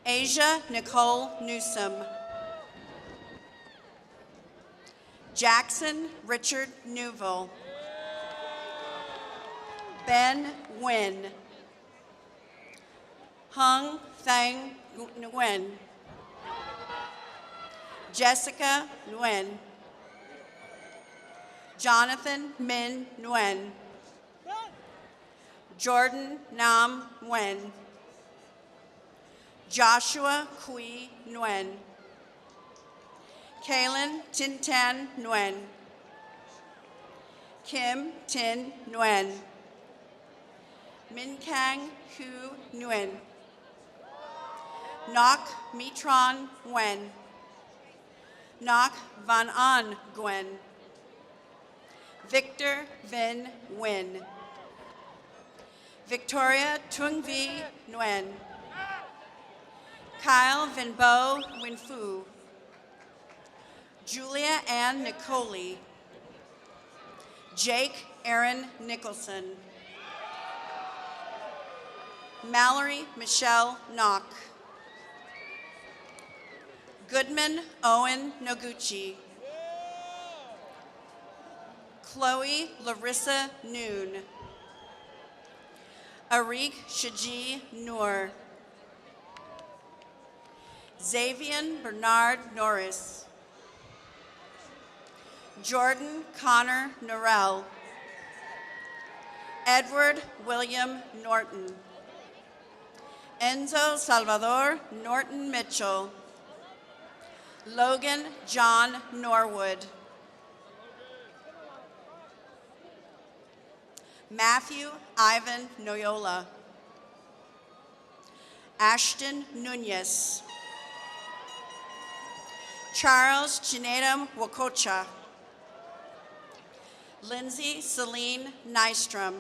Asia Nicole Newsom. Jackson Richard Newville. Ben Nguyen. Hung Thang Nguyen. Jessica Nguyen. Jonathan Min Nguyen. Jordan Nam Nguyen. Joshua Kui Nguyen. Kaylin Tintan Nguyen. Kim Tin Nguyen. Min Kang Hu Nguyen. Nok Mitron Nguyen. Nok Van An Gwen. Victor Vin Nguyen. Victoria Tung Vi Nguyen. Kyle Vinbo Winfu. Julia Ann Nicoli. Jake Aaron Nicholson. Mallory Michelle Knock. Goodman Owen Noguchi. Chloe Larissa Noon. Arik Shaji Noor. Xavier Bernard Norris. Jordan Connor Norrell. Edward William Norton. Enzo Salvador Norton Mitchell. Logan John Norwood. Matthew Ivan Noyola. Ashton Nunez. Charles Chinedum Wakocha. Lindsay Celine Nystrom.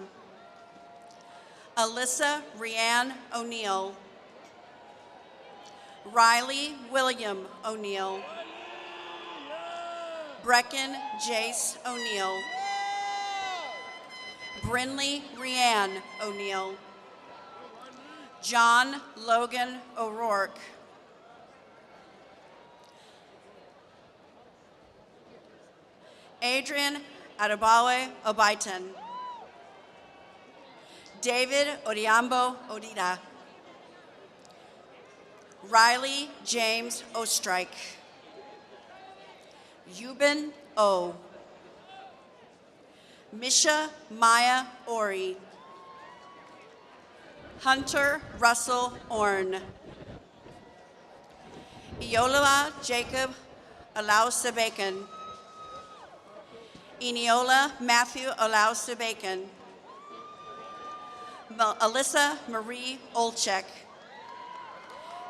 Alyssa Rianne O'Neill. Riley William O'Neill. Brecken Jace O'Neill. Brinley Rianne O'Neill. John Logan O'Rourke. Adrian Adebawe Obaitan. David Odiambo Odida. Riley James Ostrike. Euben O. Misha Maya Ori. Hunter Russell Orn. Iolola Jacob Alausa Bacon. Eniola Matthew Alausa Bacon. Alyssa Marie Olchek.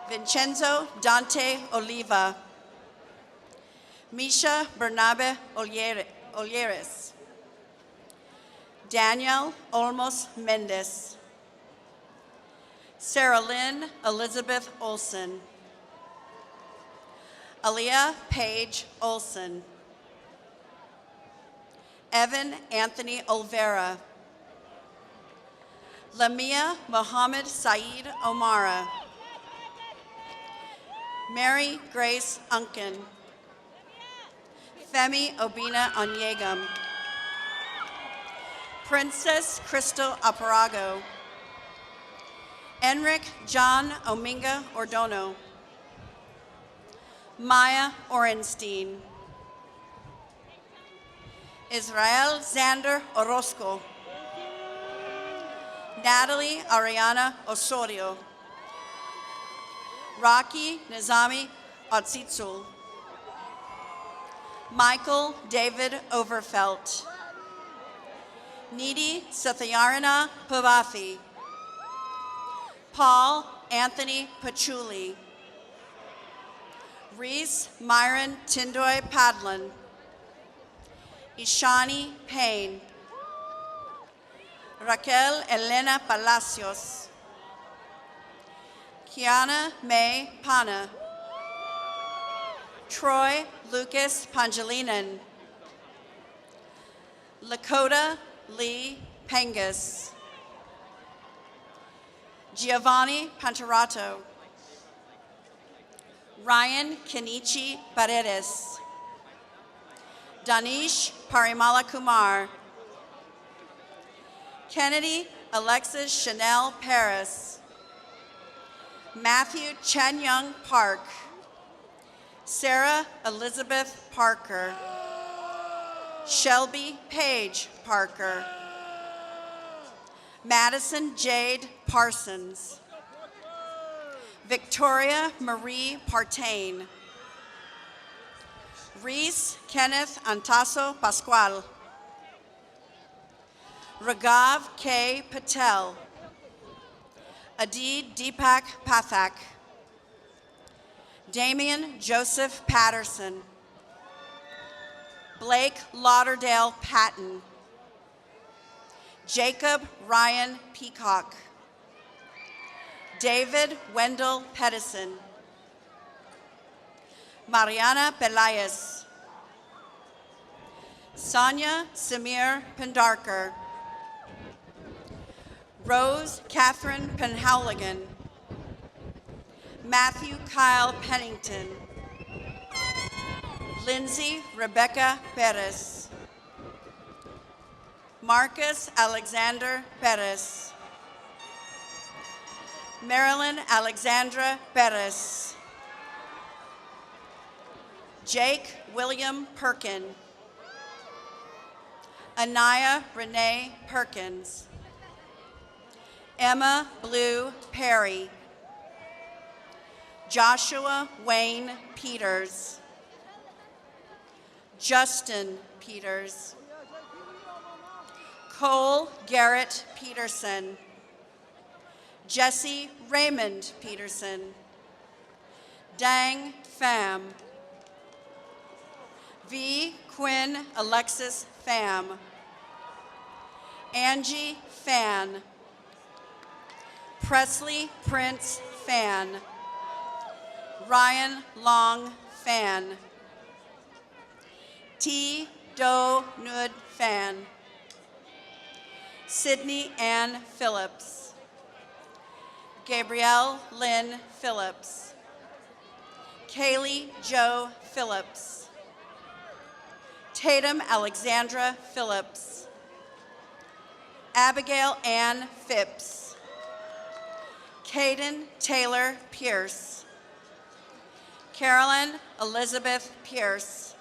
Vincenzo Dante Oliva. Misha Bernabe Olieres. Daniel Olmos Mendez. Sarah Lynn Elizabeth Olson. Aaliyah Paige Olson. Evan Anthony Olvera. Lamia Mohammed Saeed Omara. Mary Grace Unken. Femi Obina Onyegum. Princess Crystal Aparago. Enric John Ominga Ordono. Maya Orenstein. Israel Xander Orozco. Natalie Ariana Osorio. Rocky Nizami Otsitsul. Michael David Overfelt. Nidhi Satyarana Pavathi. Paul Anthony Pachuli. Reese Myron Tindoy Padlin. Ishani Payne. Raquel Elena Palacios. Kiana May Pana. Troy Lucas Pangelinen. Lakota Lee Pengas. Giovanni Panterato. Ryan Kenichi Paredes. Danish Parimala Kumar. Kennedy Alexis Chanel Paris. Matthew Chen Young Park. Sarah Elizabeth Parker. Shelby Paige Parker. Madison Jade Parsons. Victoria Marie Partain. Reese Kenneth Antaso Pascual. Raghav K. Patel. Adid Deepak Pathak. Damian Joseph Patterson. Blake Lauderdale Patton. Jacob Ryan Peacock. David Wendell Pedersen. Mariana Pelayas. Sonia Samir Pendarkar. Rose Catherine Penhauligan. Matthew Kyle Pennington. Lindsay Rebecca Perez. Marcus Alexander Perez. Marilyn Alexandra Perez. Jake William Perkin. Anaya Renee Perkins. Emma Blue Perry. Joshua Wayne Peters. Justin Peters. Cole Garrett Peterson. Jesse Raymond Peterson. Dang Pham. V. Quinn Alexis Pham. Angie Fan. Presley Prince Fan. Ryan Long Fan. T. Do Nud Fan. Sydney Ann Phillips. Gabrielle Lynn Phillips. Kaylee Joe Phillips. Tatum Alexandra Phillips. Abigail Ann Phipps. Caden Taylor Pierce. Carolyn Elizabeth Pierce.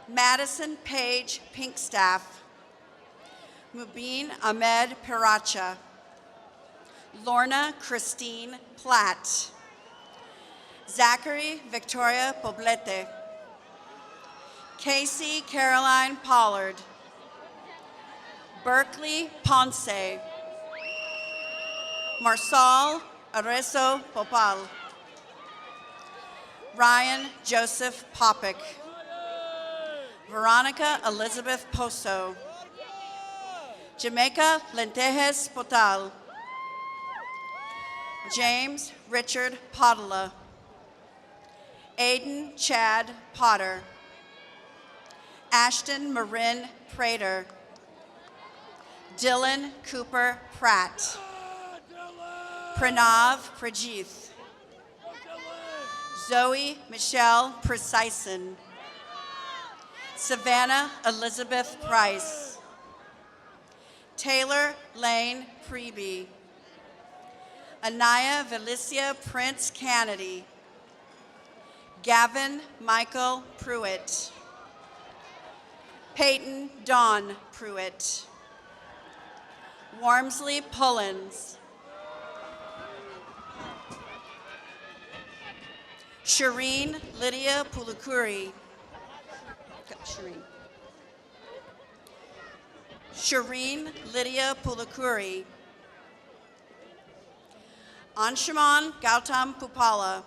Madison Paige Pinkstaff. Mubin Ahmed Piracha. Lorna Christine Platt. Zachary Victoria Poblete. Casey Caroline Pollard. Berkeley Ponce. Marsal Areso Popal. Ryan Joseph Popick. Veronica Elizabeth Poso. Jamaica Lentejes Potal. James Richard Podala. Aiden Chad Potter. Ashton Marin Prater. Dylan Cooper Pratt. Pranav Prajith. Zoe Michelle Precison. Savannah Elizabeth Price. Taylor Lane Preby. Anaya Felicia Prince Kennedy. Gavin Michael Pruitt. Peyton Dawn Pruitt. Wormsley Pullins. Shireen Lydia Pulukuri. Shireen Lydia Pulukuri. Anshuman Gautam Pupala.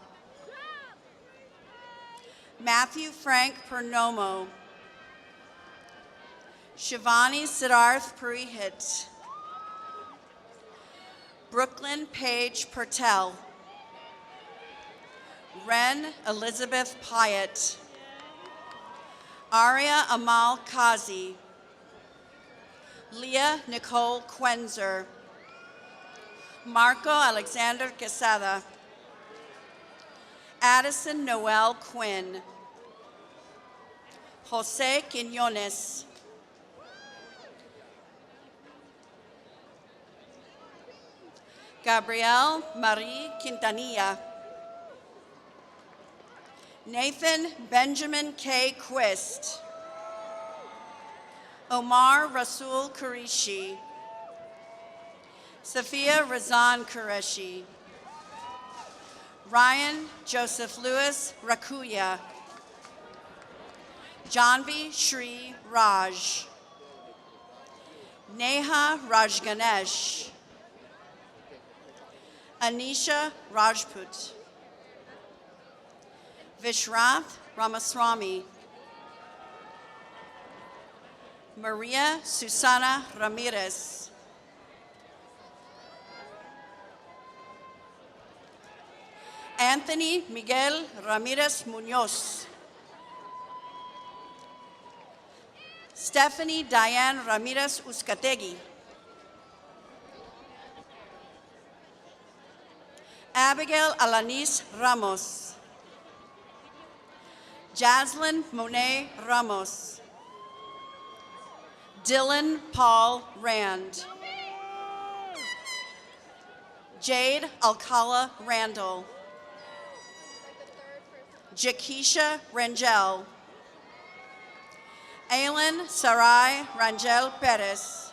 Matthew Frank Pernomo. Shivani Siddharth Purihit. Brooklyn Paige Pertel. Ren Elizabeth Pyatt. Aria Amal Kazi. Leah Nicole Quenzer. Marco Alexander Quesada. Addison Noel Quinn. Jose Quinones. Gabrielle Marie Quintanilla. Nathan Benjamin K. Quist. Omar Rasul Qureshi. Sophia Razan Qureshi. Ryan Joseph Lewis Rakuya. Janvi Shri Raj. Neha Rajganesh. Anisha Rajput. Vishrath Ramaswamy. Maria Susana Ramirez. Anthony Miguel Ramirez Munoz. Stephanie Diane Ramirez Uzcategui. Abigail Alanis Ramos. Jaslyn Monet Ramos. Dylan Paul Rand. Jade Alcala Randall. Jakisha Rangel. Aylin Sarai Rangel Perez.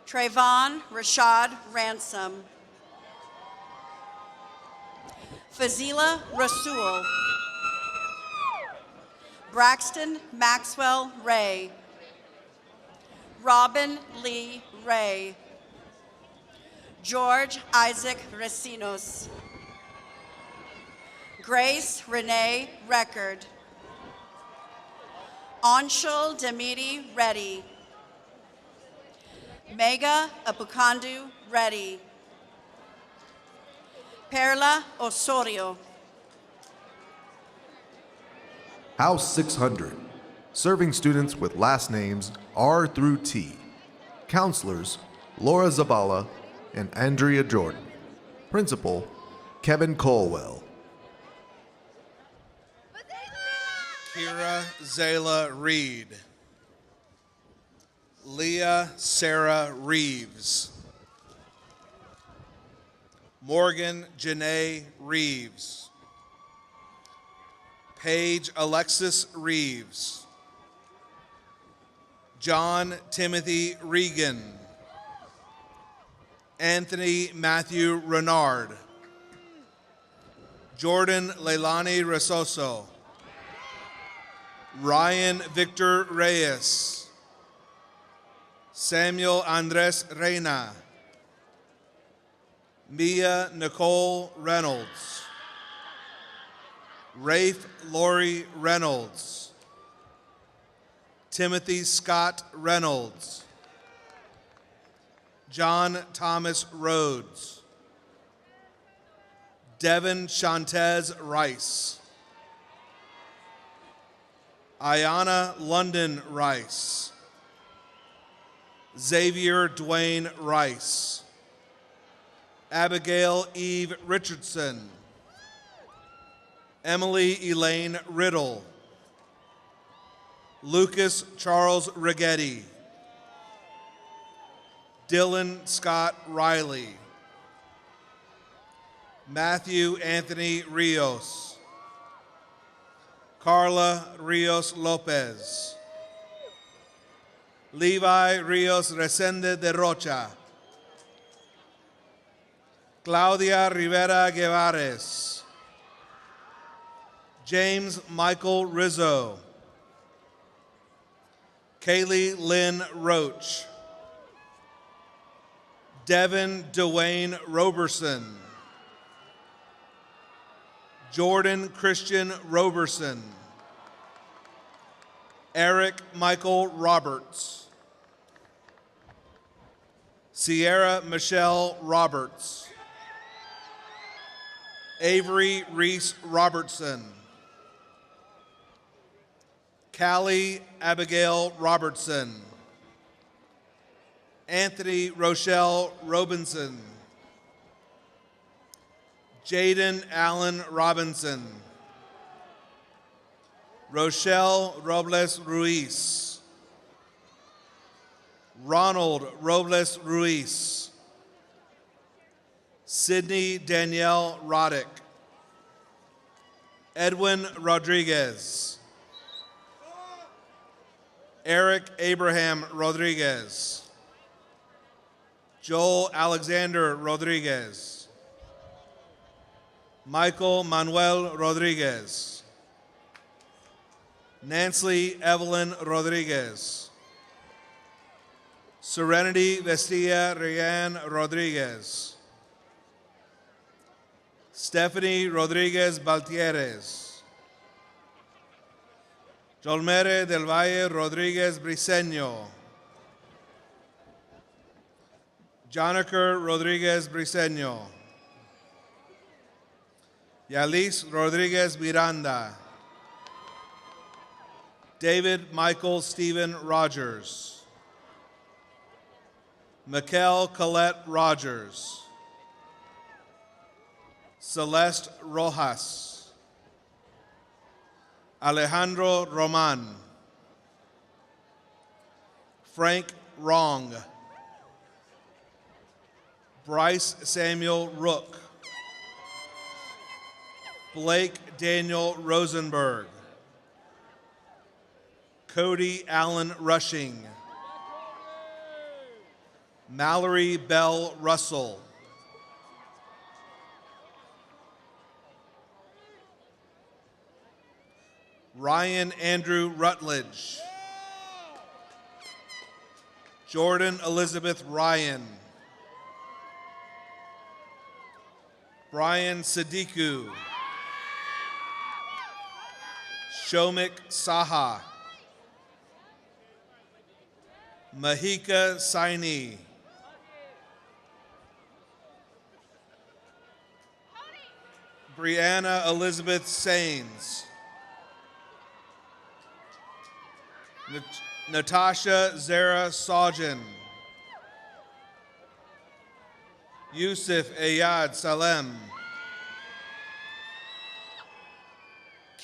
Trayvon Rashad Ransom. Fazila Rasul. Braxton Maxwell Ray. Robin Lee Ray. George Isaac Recinos. Grace Renee Record. Anshul Demiti Reddy. Mega Apukandu Reddy. Perla Osorio. House 600, serving students with last names R through T. Counselors, Laura Zabala and Andrea Jordan. Principal, Kevin Colwell. Kira Zayla Reed. Leah Sarah Reeves. Morgan Janae Reeves. Paige Alexis Reeves. John Timothy Regan. Anthony Matthew Renard. Jordan Leilani Resoso. Ryan Victor Reyes. Samuel Andres Reina. Mia Nicole Reynolds. Rafe Lori Reynolds. Timothy Scott Reynolds. John Thomas Rhodes. Devin Shantez Rice. Ayana London Rice. Xavier Dwayne Rice. Abigail Eve Richardson. Emily Elaine Riddle. Lucas Charles Rigetti. Dylan Scott Riley. Matthew Anthony Rios. Carla Rios Lopez. Levi Rios Resende de Rocha. Claudia Rivera Guevares. James Michael Rizzo. Kaylee Lynn Roach. Devin Dwayne Roberson. Jordan Christian Roberson. Eric Michael Roberts. Sierra Michelle Roberts. Avery Reese Robertson. Callie Abigail Robertson. Anthony Rochelle Robinson. Jaden Allen Robinson. Rochelle Robles Ruiz. Ronald Robles Ruiz. Sydney Danielle Roddick. Edwin Rodriguez. Eric Abraham Rodriguez. Joel Alexander Rodriguez. Michael Manuel Rodriguez. Nancy Evelyn Rodriguez. Serenity Vestia Rian Rodriguez. Stephanie Rodriguez Baltieres. Jolmere del Valle Rodriguez Briceño. Joniker Rodriguez Briceño. Yalis Rodriguez Miranda. David Michael Stephen Rogers. Mikkel Colette Rogers. Celeste Rojas. Alejandro Roman. Frank Wrong. Bryce Samuel Rook. Blake Daniel Rosenberg. Cody Allen Rushing. Mallory Bell Russell. Ryan Andrew Rutledge. Jordan Elizabeth Ryan. Brian Sadiku. Shomik Saha. Mahika Saini. Brianna Elizabeth Sains. Natasha Zara Sajin. Yusuf Ayad Salem.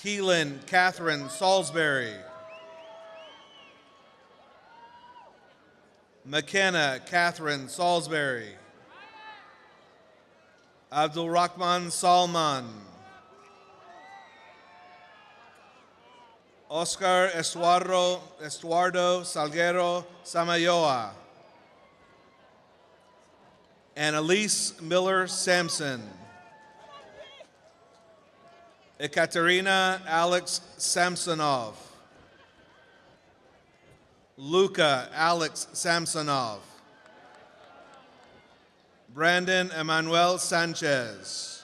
Keelan Catherine Salisbury. McKenna Catherine Salisbury. Abdul Rahman Salman. Oscar Estuardo Salguero Samayoa. Annalise Miller Sampson. Ekaterina Alex Samsonov. Luca Alex Samsonov. Brandon Emmanuel Sanchez.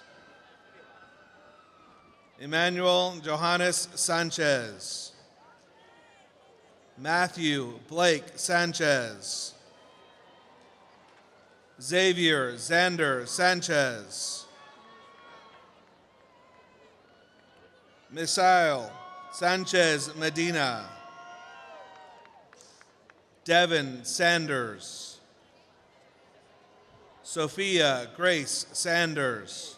Emmanuel Johannes Sanchez. Matthew Blake Sanchez. Xavier Xander Sanchez. Misael Sanchez Medina. Devin Sanders. Sophia Grace Sanders.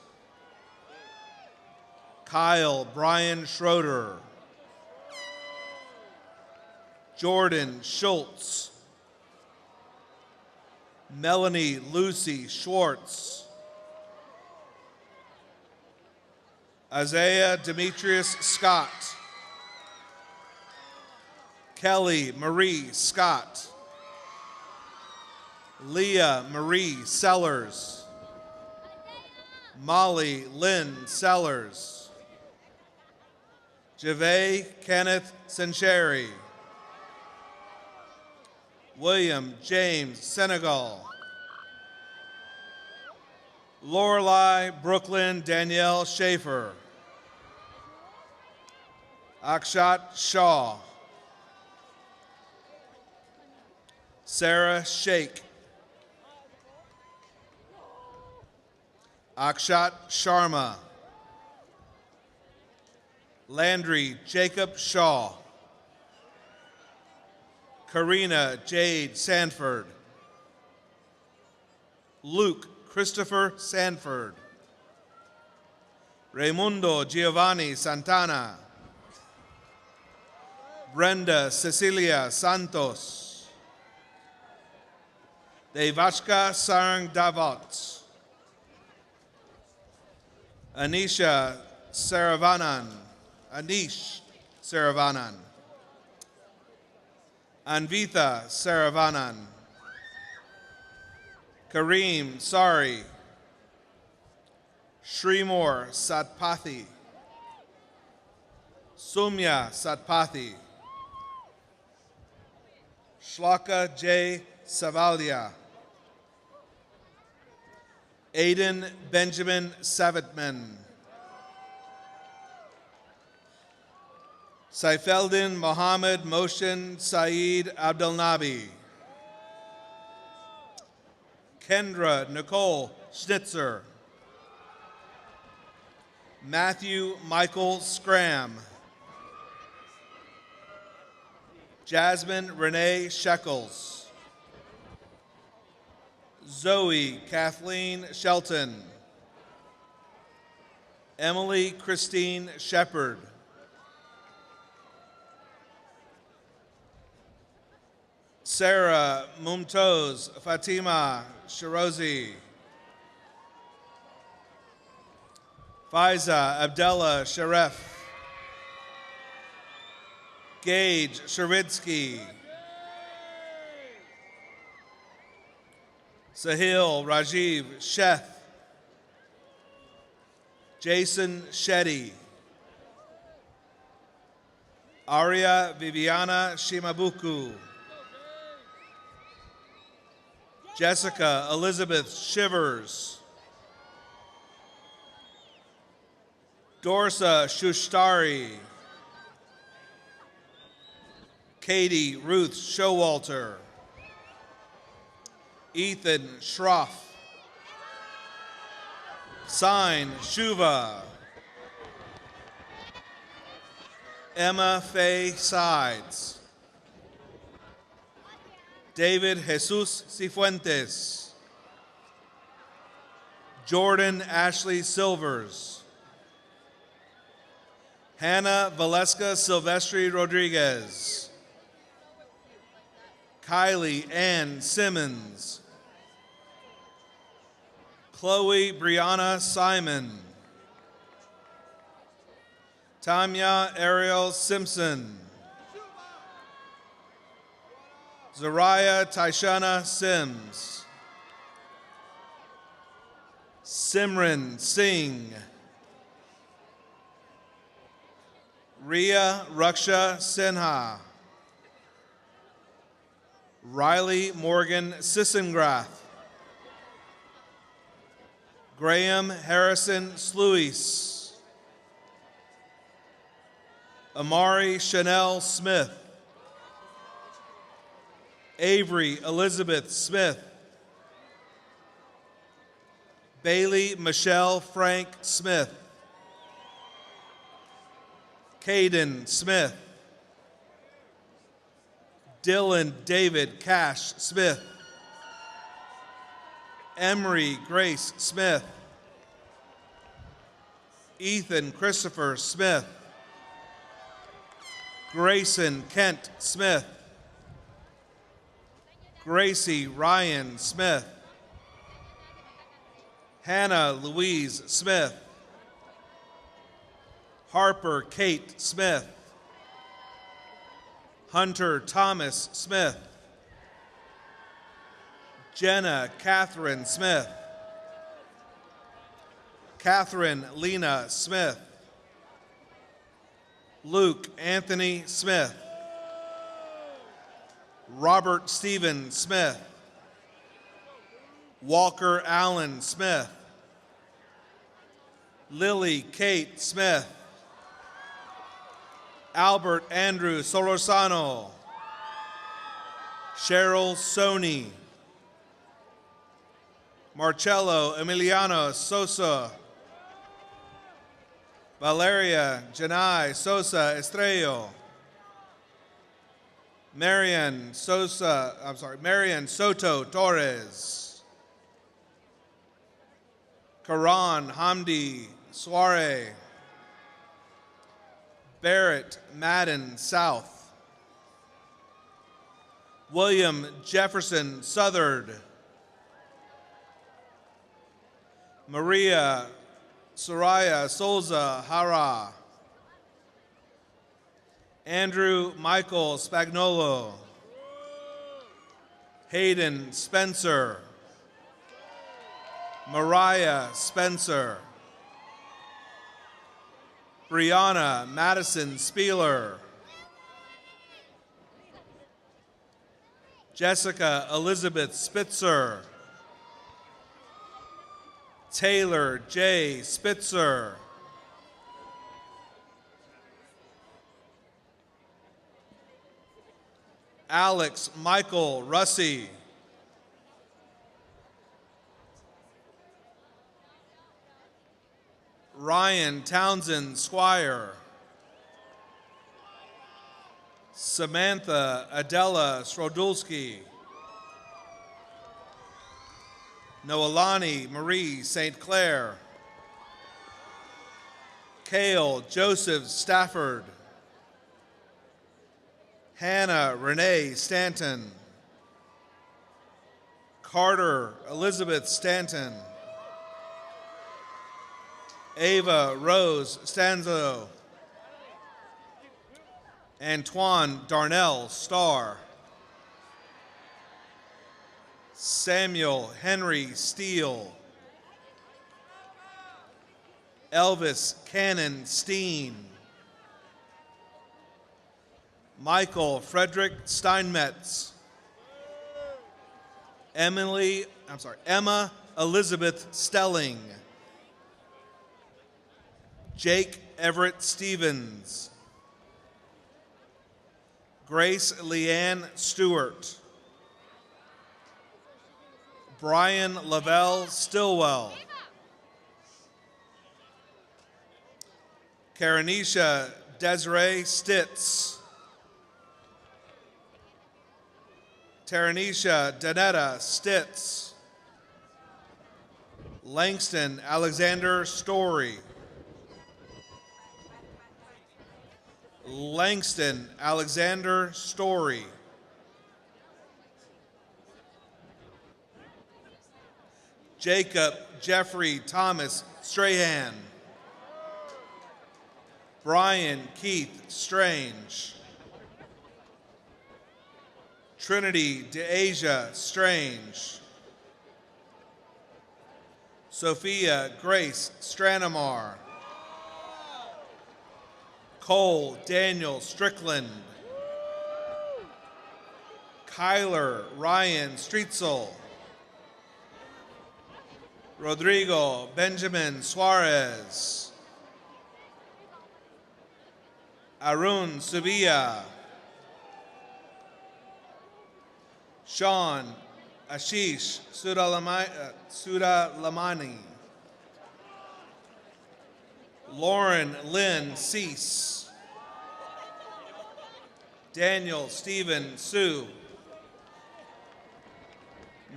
Kyle Brian Schroeder. Jordan Schultz. Melanie Lucy Schwartz. Isaiah Demetrius Scott. Kelly Marie Scott. Leah Marie Sellers. Molly Lynn Sellers. Jave Kenneth Sencheri. William James Senegal. Lorelei Brooklyn Danielle Schaefer. Akshat Shaw. Sarah Sheikh. Akshat Sharma. Landry Jacob Shaw. Karina Jade Sanford. Luke Christopher Sanford. Raimundo Giovanni Santana. Brenda Cecilia Santos. Devashka Sarang Davot. Anisha Saravanan. Anish Saravanan. Anvitha Saravanan. Kareem Sari. Srimor Satpathy. Sumya Satpathy. Shlaka J. Savalia. Aiden Benjamin Savitman. Saifeldin Mohammed Moshin Saeed Abdelnabi. Kendra Nicole Schnitzer. Matthew Michael Scram. Jasmine Renee Shekels. Zoe Kathleen Shelton. Emily Christine Shepard. Sarah Mumtoz Fatima Shirozi. Faiza Abdullah Sharef. Gage Sharitsky. Sahil Rajiv Sheth. Jason Shetty. Arya Viviana Shimabuku. Jessica Elizabeth Shivers. Dorsa Shushtari. Katie Ruth Showalter. Ethan Schroff. Sign Shuva. Emma Faye Sides. David Jesus Cifuentes. Jordan Ashley Silvers. Hannah Valeska Silvestri Rodriguez. Kylie Ann Simmons. Chloe Brianna Simon. Tanya Ariel Simpson. Zariah Taishana Sims. Simran Singh. Ria Raksha Sinha. Riley Morgan Sissengrath. Graham Harrison Sluice. Amari Chanel Smith. Avery Elizabeth Smith. Bailey Michelle Frank Smith. Caden Smith. Dylan David Cash Smith. Emery Grace Smith. Ethan Christopher Smith. Grayson Kent Smith. Gracie Ryan Smith. Hannah Louise Smith. Harper Kate Smith. Hunter Thomas Smith. Jenna Catherine Smith. Catherine Lena Smith. Luke Anthony Smith. Robert Stephen Smith. Walker Allen Smith. Lily Kate Smith. Albert Andrew Solorzano. Cheryl Sony. Marcello Emiliano Sosa. Valeria Janai Sosa Estrello. Marian Soto Torres. Karan Hamdi Soare. Barrett Madden South. William Jefferson Southard. Maria Soraya Souza Hara. Andrew Michael Spagnolo. Hayden Spencer. Mariah Spencer. Brianna Madison Spieler. Jessica Elizabeth Spitzer. Taylor J. Spitzer. Alex Michael Russi. Ryan Townsend Squire. Samantha Adela Srodulski. Noelani Marie St. Clair. Cale Joseph Stafford. Hannah Renee Stanton. Carter Elizabeth Stanton. Ava Rose Stanzo. Antoine Darnell Starr. Samuel Henry Steele. Elvis Cannon Steen. Michael Frederick Steinmetz. Emma Elizabeth Stelling. Jake Everett Stevens. Grace Leanne Stewart. Brian Lavelle Stillwell. Karanisha Desiree Stitz. Taranisha Danetta Stitz. Langston Alexander Story. Langston Alexander Story. Jacob Jeffrey Thomas Strahan. Brian Keith Strange. Trinity DeAsia Strange. Sophia Grace Stranamar. Cole Daniel Strickland. Kyler Ryan Streetzel. Rodrigo Benjamin Suarez. Arun Subia. Sean Ashish Sudalamani. Lauren Lynn Cease. Daniel Stephen Sue.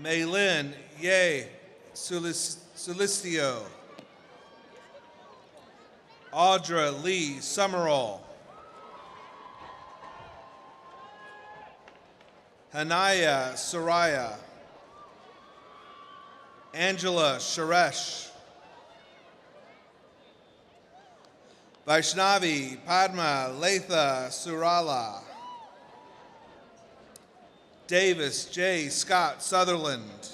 Maylin Ye Sulistio. Audra Lee Summerall. Hanaya Soraya. Angela Sharesh. Vaishnavi Padma Latha Surala. Davis J. Scott Sutherland.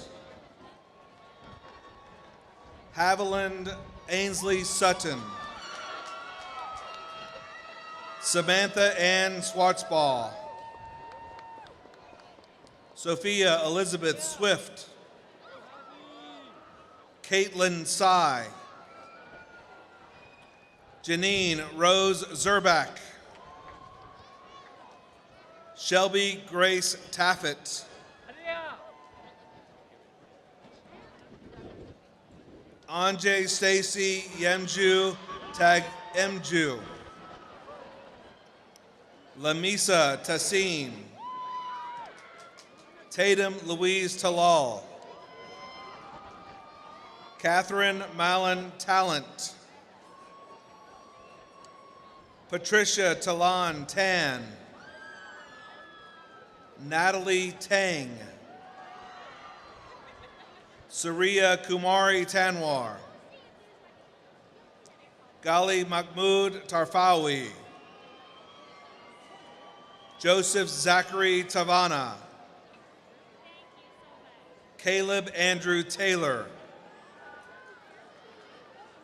Haviland Ainsley Sutton. Samantha Ann Schwartzball. Sophia Elizabeth Swift. Caitlin Sy. Janine Rose Zerback. Shelby Grace Taffet. Anjay Stacy Yemju Tag Mju. Lamisa Tassim. Tatum Louise Talal. Catherine Mallon Talent. Patricia Talon Tan. Natalie Tang. Surya Kumari Tanwar. Gali Mahmood Tarfawi. Joseph Zachary Tavana. Caleb Andrew Taylor.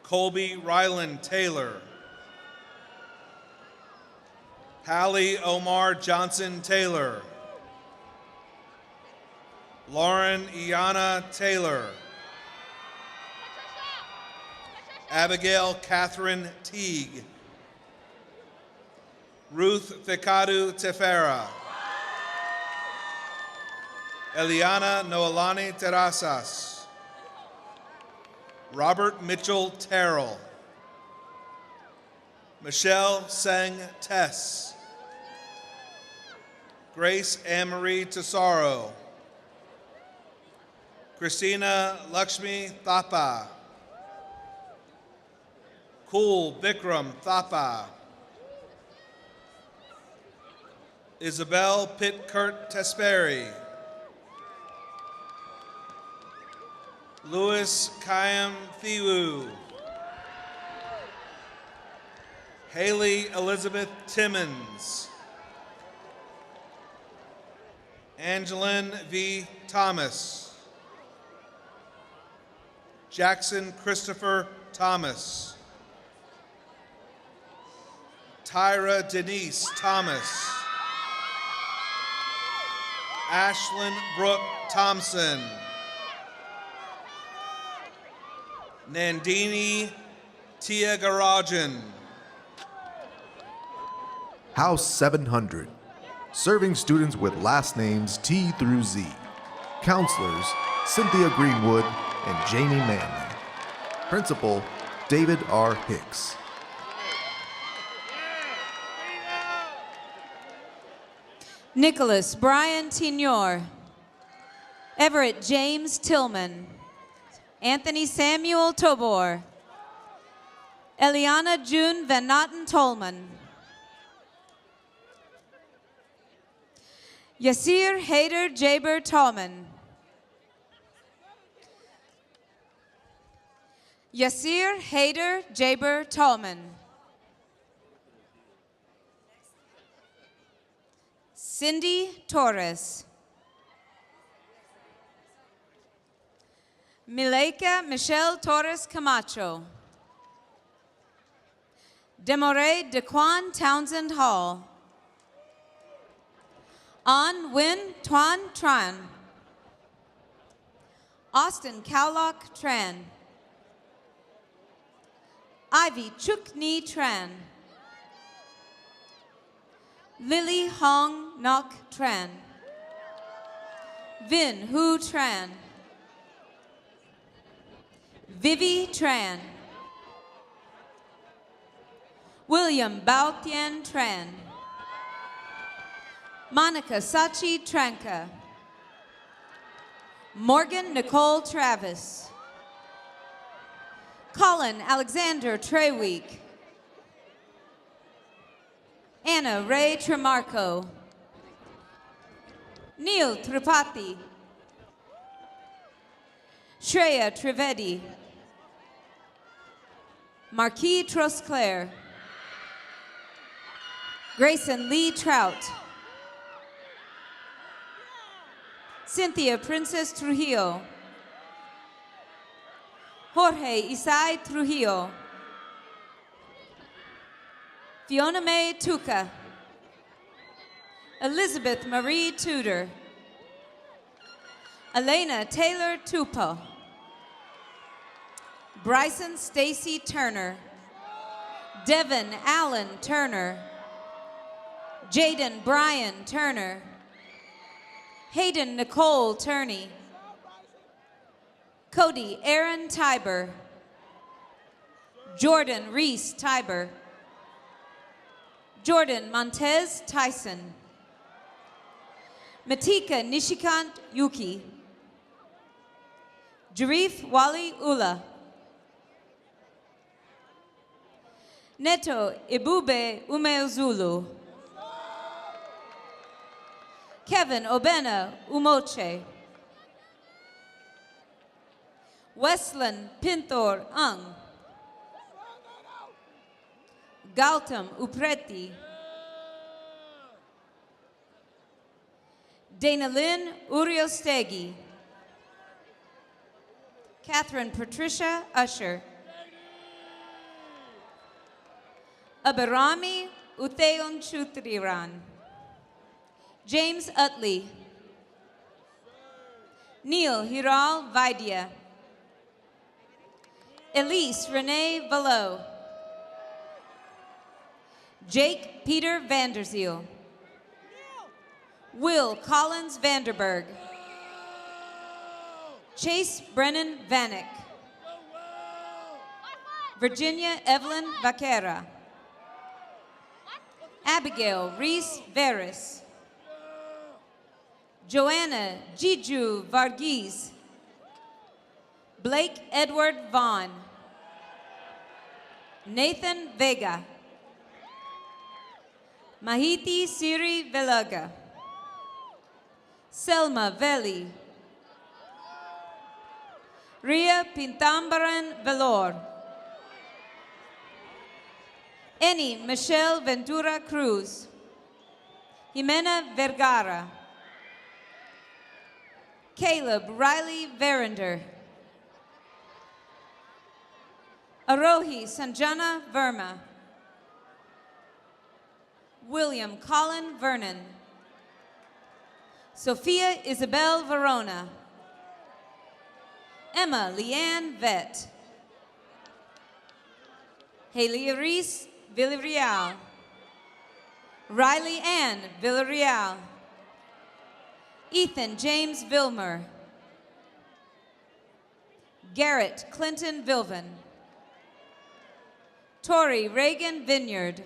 Colby Ryland Taylor. Hallie Omar Johnson Taylor. Lauren Iana Taylor. Abigail Catherine Teague. Ruth Thikadu Tefera. Eliana Noelani Terrazas. Robert Mitchell Terrell. Michelle Seng Tess. Grace Anne-Marie Tesoro. Christina Lakshmi Thapa. Kul Bikram Thapa. Isabel Pitkurt Tesperi. Louis Kayam Thiwu. Haley Elizabeth Timmons. Angeline V. Thomas. Jackson Christopher Thomas. Tyra Denise Thomas. Ashlyn Brooke Thompson. Nandini Tiagarajan. House 700, serving students with last names T through Z. Counselors, Cynthia Greenwood and Jamie Manley. Principal, David R. Hicks. Nicholas Brian Tignor. Everett James Tillman. Anthony Samuel Tobor. Eliana June Van Natten Tolman. Yasir Haider Jaber Tolman. Yasir Haider Jaber Tolman. Cindy Torres. Mileika Michelle Torres Camacho. Demore Dequan Townsend Hall. An Win Tuan Tran. Austin Cowlock Tran. Ivy Chuk Ni Tran. Lily Hong Nok Tran. Vin Hu Tran. Vivi Tran. William Bao Tien Tran. Monica Sachi Tranca. Morgan Nicole Travis. Colin Alexander Treweek. Anna Ray Tremarco. Neil Tripathi. Shreya Trivedi. Marquis Trosclair. Grayson Lee Trout. Cynthia Princess Trujillo. Jorge Isai Trujillo. Fiona Mae Tuca. Elizabeth Marie Tudor. Elena Taylor Tupo. Bryson Stacy Turner. Devin Allen Turner. Jaden Brian Turner. Hayden Nicole Turney. Cody Aaron Tiber. Jordan Reese Tiber. Jordan Montez Tyson. Matika Nishikant Yuki. Jarif Wali Ula. Neto Ibube Umeozulu. Kevin Obena Umoche. Westland Pintor Ang. Gautam Upreti. Dana Lynn Uriostegi. Catherine Patricia Usher. Abarami Uteon Chutriran. James Utley. Neil Hiral Vaidya. Elise Renee Valo. Jake Peter Vanderziel. Will Collins Vanderberg. Chase Brennan Vanek. Virginia Evelyn Vaquera. Abigail Reese Veris. Joanna Jiju Varghese. Blake Edward Vaughn. Nathan Vega. Mahiti Siri Velaga. Selma Veli. Ria Pintambaran Velor. Eni Michelle Ventura Cruz. Jimena Vergara. Caleb Riley Verinder. Arohi Sanjana Verma. William Colin Vernon. Sophia Isabel Verona. Emma Leanne Vett. Haley Reese Villarreal. Riley Ann Villarreal. Ethan James Vilmer. Garrett Clinton Vilvan. Tori Reagan Vineyard.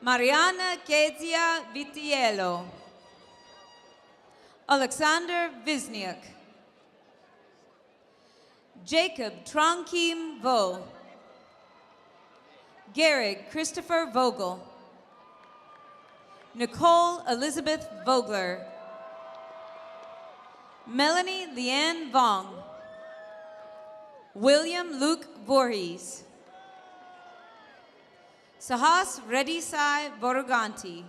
Mariana Kezia Vitiello. Alexander Visniuk. Jacob Tronkim Vo. Garrig Christopher Vogel. Nicole Elizabeth Vogler. Melanie Leanne Vong. William Luke Voorhees. Sahas Redisai Boroganti.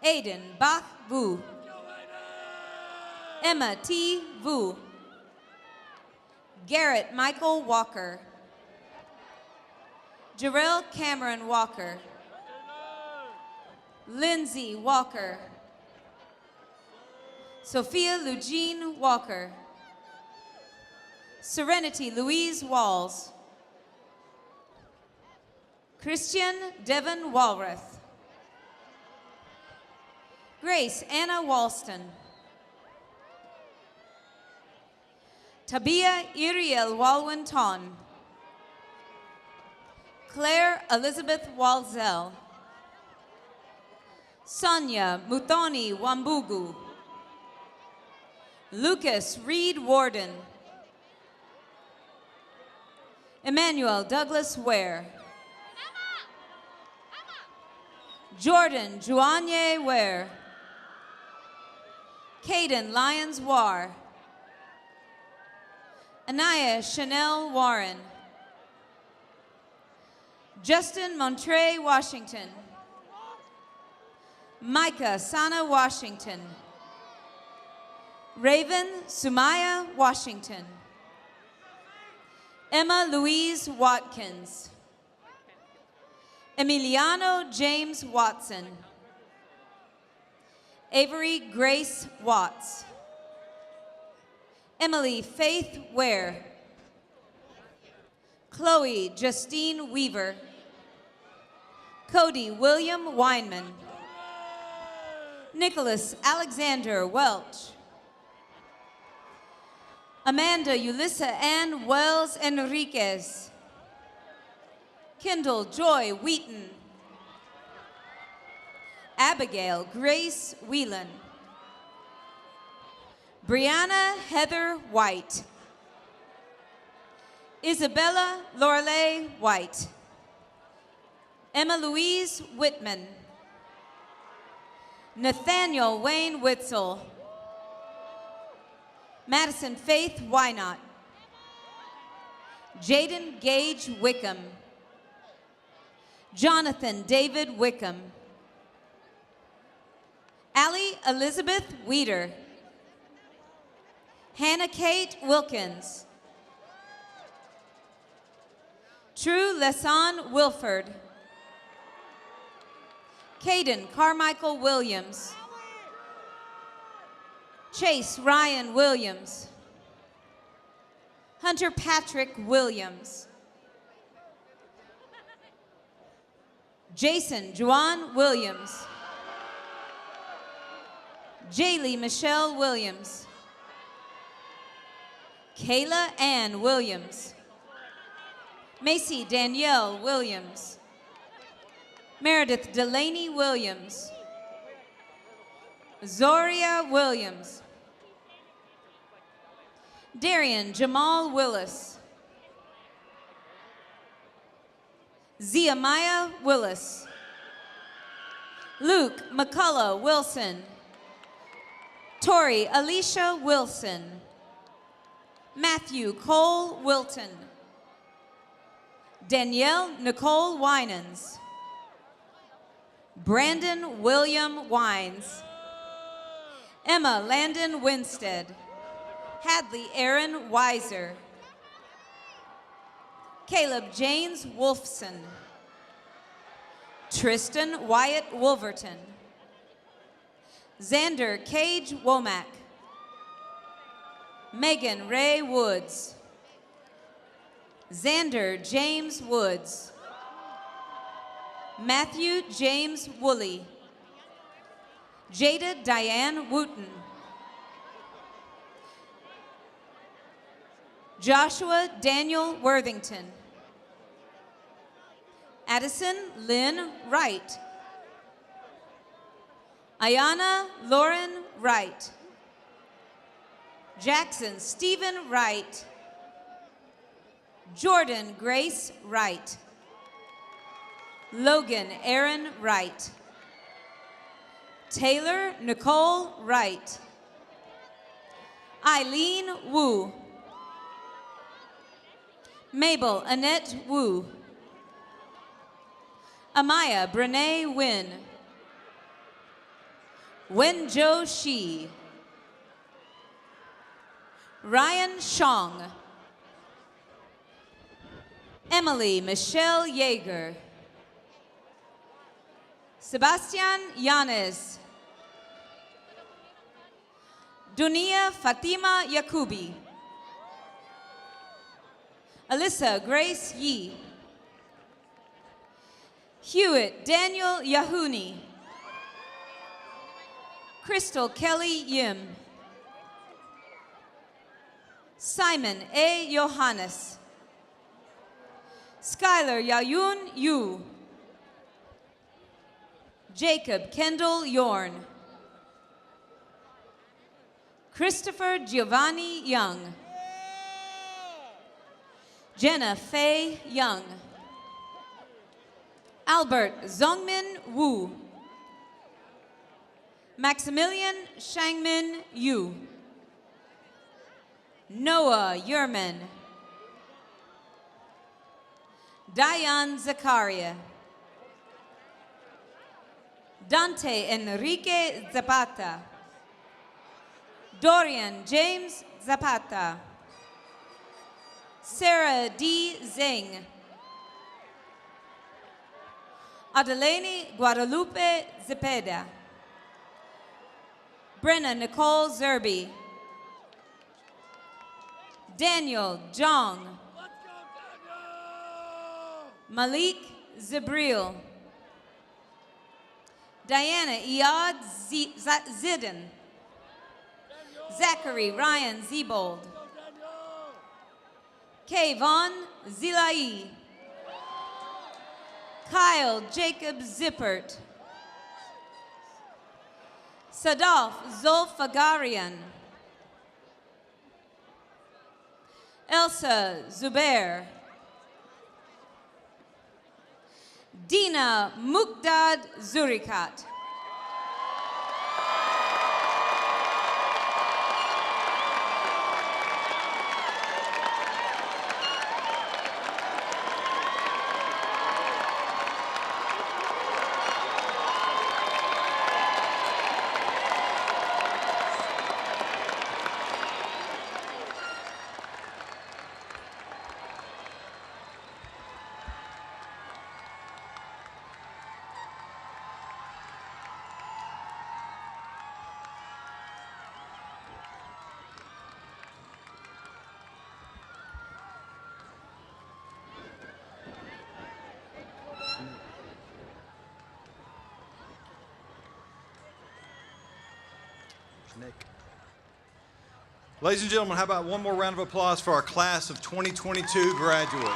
Aiden Bach Vu. Emma T. Vu. Garrett Michael Walker. Jarrell Cameron Walker. Lindsay Walker. Sophia Lugene Walker. Serenity Louise Walls. Christian Devon Walrath. Grace Anna Walston. Tabia Iriel Walwinton. Claire Elizabeth Walzell. Sonia Muthoni Wambugu. Lucas Reed Warden. Emmanuel Douglas Ware. Jordan Juanye Ware. Caden Lyons War. Anaya Chanel Warren. Justin Montre Washington. Micah Sana Washington. Raven Sumaya Washington. Emma Louise Watkins. Emiliano James Watson. Avery Grace Watts. Emily Faith Ware. Chloe Justine Weaver. Cody William Weinman. Nicholas Alexander Welch. Amanda Ulissa Ann Wells Enriquez. Kendall Joy Wheaton. Abigail Grace Whelan. Brianna Heather White. Isabella Lorelei White. Emma Louise Whitman. Nathaniel Wayne Witzel. Madison Faith Wynot. Jaden Gage Wickham. Jonathan David Wickham. Allie Elizabeth Weeder. Hannah Kate Wilkins. True Lesan Wilford. Caden Carmichael Williams. Chase Ryan Williams. Hunter Patrick Williams. Jason Juan Williams. Jaylee Michelle Williams. Kayla Ann Williams. Macy Danielle Williams. Meredith Delaney Williams. Zoria Williams. Darian Jamal Willis. Ziamaya Willis. Luke McCullough Wilson. Tori Alicia Wilson. Matthew Cole Wilton. Danielle Nicole Winans. Brandon William Wines. Emma Landon Winstead. Hadley Aaron Weiser. Caleb James Wolfson. Tristan Wyatt Wolverton. Xander Cage Womack. Megan Ray Woods. Xander James Woods. Matthew James Woolley. Jada Diane Wooten. Joshua Daniel Worthington. Addison Lynn Wright. Ayana Lauren Wright. Jackson Stephen Wright. Jordan Grace Wright. Logan Aaron Wright. Taylor Nicole Wright. Eileen Wu. Mabel Annette Wu. Amaya Brene Wynn. Wenjo Shi. Ryan Shong. Emily Michelle Yeager. Sebastian Yanes. Dunia Fatima Yakubi. Alyssa Grace Yee. Hewitt Daniel Yahuni. Crystal Kelly Yim. Simon A. Johannes. Skylar Yayun Yu. Jacob Kendall Yorn. Christopher Giovanni Young. Jenna Faye Young. Albert Zongmin Wu. Maximilian Shangmin Yu. Noah Yerman. Diane Zakaria. Dante Enrique Zapata. Dorian James Zapata. Sarah D. Zeng. Adelene Guadalupe Zepeda. Brenna Nicole Zerby. Daniel Jong. Malik Zibril. Diana Iad Zidden. Zachary Ryan Zebold. Kayvon Zilai. Kyle Jacob Zippert. Sadaf Zolfagarian. Elsa Zubair. Dina Mukdad Zurikat. Nick. Ladies and gentlemen, how about one more round of applause for our class of 2022 graduates?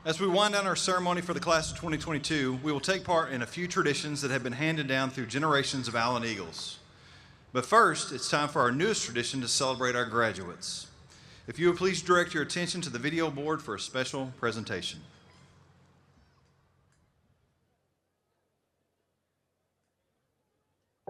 As we wind down our ceremony for the class of 2022, we will take part in a few traditions that have been handed down through generations of Allen Eagles. But first, it's time for our newest tradition to celebrate our graduates. If you would please direct your attention to the video board for a special presentation.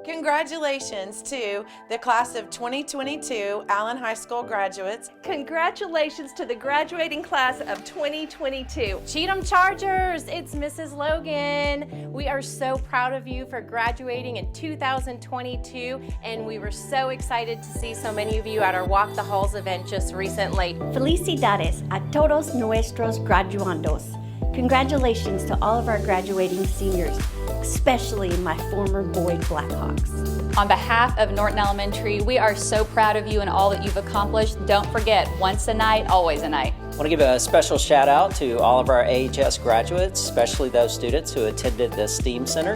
Congratulations to the class of 2022 Allen High School graduates. Congratulations to the graduating class of 2022. Cheatham Chargers, it's Mrs. Logan. We are so proud of you for graduating in 2022, and we were so excited to see so many of you at our Walk the Halls event just recently. Felicidades a todos nuestros graduandos. Congratulations to all of our graduating seniors, especially my former Boyd Blackhawks. On behalf of Norton Elementary, we are so proud of you and all that you've accomplished. Don't forget, once a night, always a night. I want to give a special shout out to all of our AHS graduates, especially those students who attended the STEAM Center.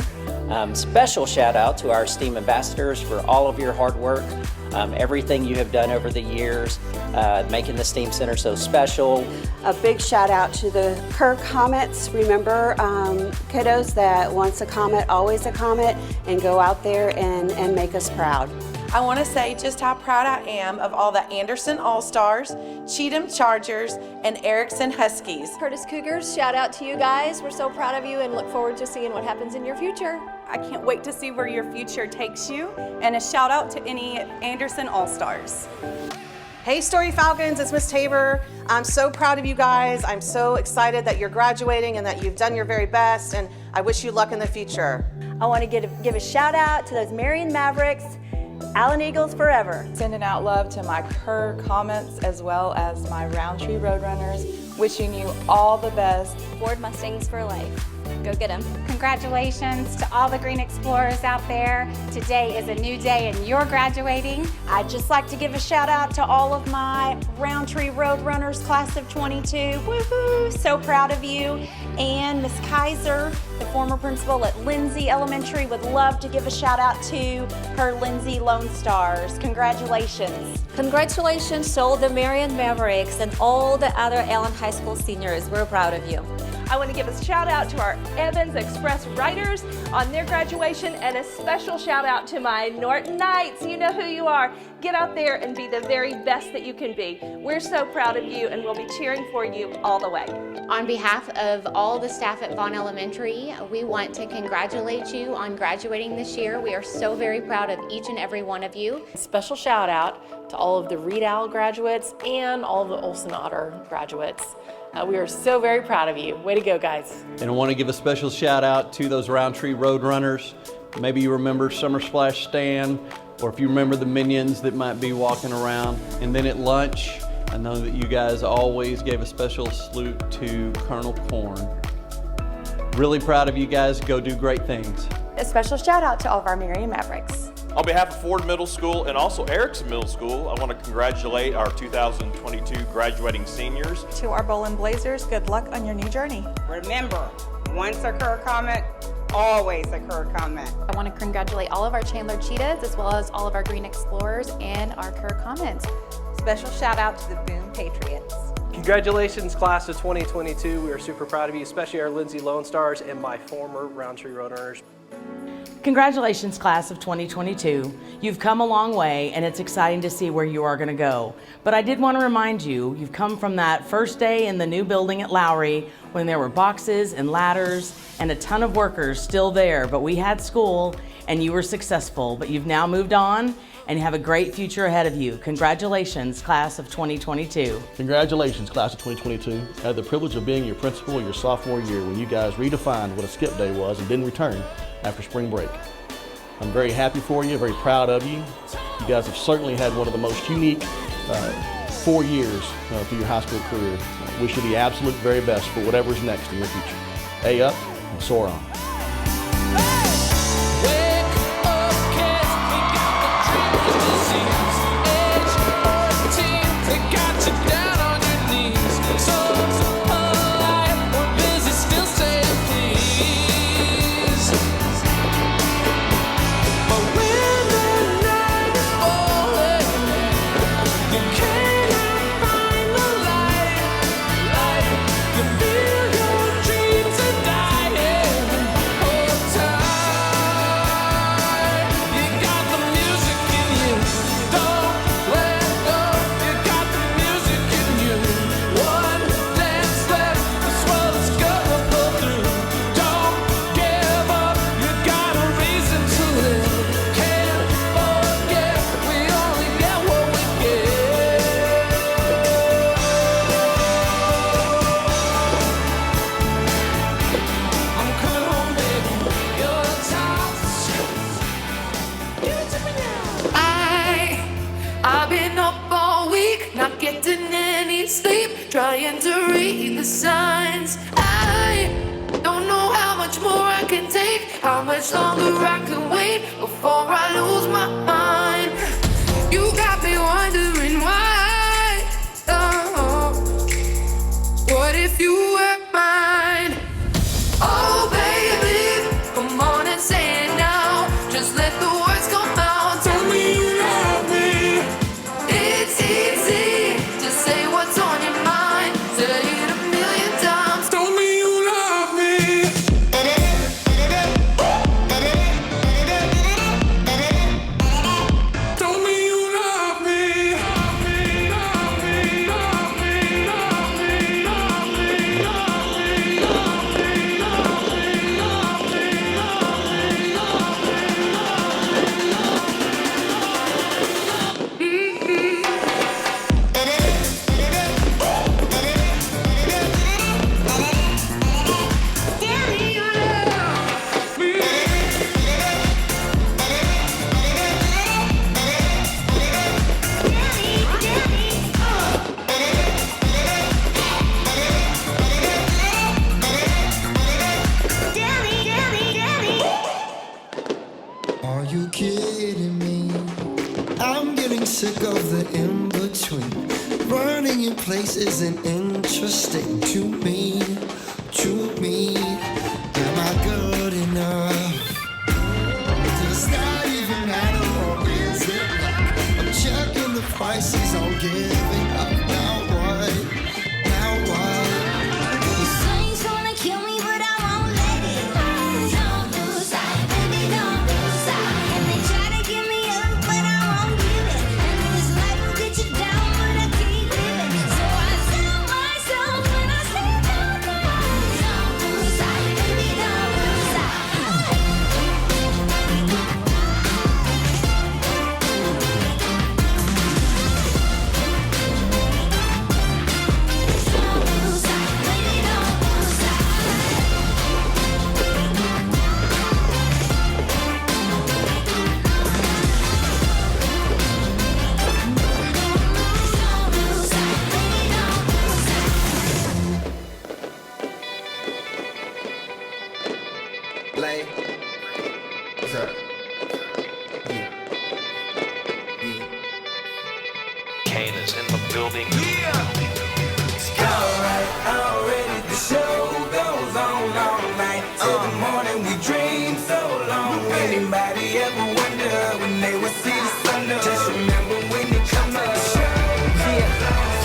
Special shout out to our STEAM ambassadors for all of your hard work, everything you have done over the years, making the STEAM Center so special. A big shout out to the Kerr Comets. Remember, kiddos, that once a comet, always a comet, and go out there and make us proud. I want to say just how proud I am of all the Anderson All-Stars, Cheatham Chargers, and Erickson Huskies. Curtis Cougars, shout out to you guys. We're so proud of you and look forward to seeing what happens in your future. I can't wait to see where your future takes you. And a shout out to any Anderson All-Stars. Hey Story Falcons, it's Miss Tabor. I'm so proud of you guys. I'm so excited that you're graduating and that you've done your very best, and I wish you luck in the future. I want to give a shout out to those Marion Mavericks, Allen Eagles forever. Sending out love to my Kerr Comets as well as my Roundtree Roadrunners. Wishing you all the best. Ford Mustangs for life. Go get them. Congratulations to all the Green Explorers out there. Today is a new day and you're graduating. I'd just like to give a shout out to all of my Roundtree Roadrunners class of 22. Woohoo! So proud of you. And Miss Kaiser, the former principal at Lindsay Elementary, would love to give a shout out to her Lindsay Lone Stars. Congratulations. Congratulations to all the Marion Mavericks and all the other Allen High School seniors. We're proud of you. I want to give a shout out to our Evans Express Riders on their graduation, and a special shout out to my Norton Knights. You know who you are. Get out there and be the very best that you can be. We're so proud of you and we'll be cheering for you all the way. On behalf of all the staff at Vaughn Elementary, we want to congratulate you on graduating this year. We are so very proud of each and every one of you. Special shout out to all of the Reed Owl graduates and all of the Olson Otter graduates. We are so very proud of you. Way to go, guys. And I want to give a special shout out to those Roundtree Roadrunners. Maybe you remember Summer Splash Stan, or if you remember the minions that might be walking around. And then at lunch, I know that you guys always gave a special salute to Colonel Corn. Really proud of you guys. Go do great things. A special shout out to all of our Marion Mavericks. On behalf of Ford Middle School and also Erickson Middle School, I want to congratulate our 2022 graduating seniors. To our Bowling Blazers, good luck on your new journey. Remember, once a Kerr Comet, always a Kerr Comet. I want to congratulate all of our Chandler Cheetahs as well as all of our Green Explorers and our Kerr Comets. Special shout out to the Boone Patriots. Congratulations, class of 2022. We are super proud of you, especially our Lindsay Lone Stars and my former Roundtree Roadrunners. Congratulations, class of 2022. You've come a long way, and it's exciting to see where you are going to go. But I did want to remind you, you've come from that first day in the new building at Lowry when there were boxes and ladders and a ton of workers still there, but we had school and you were successful. But you've now moved on and you have a great future ahead of you. Congratulations, class of 2022. Congratulations, class of 2022. I had the privilege of being your principal your sophomore year when you guys redefined what a skip day was and didn't return after spring break. I'm very happy for you, very proud of you. You guys have certainly had one of the most unique 4 years through your high school career. Wish you the absolute very best for whatever's next in your future. A up and soar on. Wake up, kids, we got the dream of disease. the signs. I don't know how much more I can take, how much longer I can wait before I lose my mind. You got me wondering why. Oh, what if you were mine? Oh baby, come on and say it now. Just let the words come out. Tell me you love me. It's easy to say what's on your mind. Say it a million times. Tell me you love me. Tell me you love me. Love me, love me, love me, love me, love me, love me, love me, love me, Are you kidding me? I'm getting sick of the in-between. Running in place isn't interesting to me, to me. Am I good enough? Does that even matter, or is it luck? I'm checking the prices on giving up. Now what? Now what? You say you wanna kill me, but I won't let it. Don't lose sight, baby, don't lose sight. And they try to give me up, but I won't give it. And this life will get you down, but I keep living. So I tell myself when I say don't lose sight, baby, don't lose sight. Lay. What's up? Kane is in the building. Alright, already the show goes on all night. Till the morning we dream so long. Anybody ever wonder when they would see the sun? Just remember when you come up.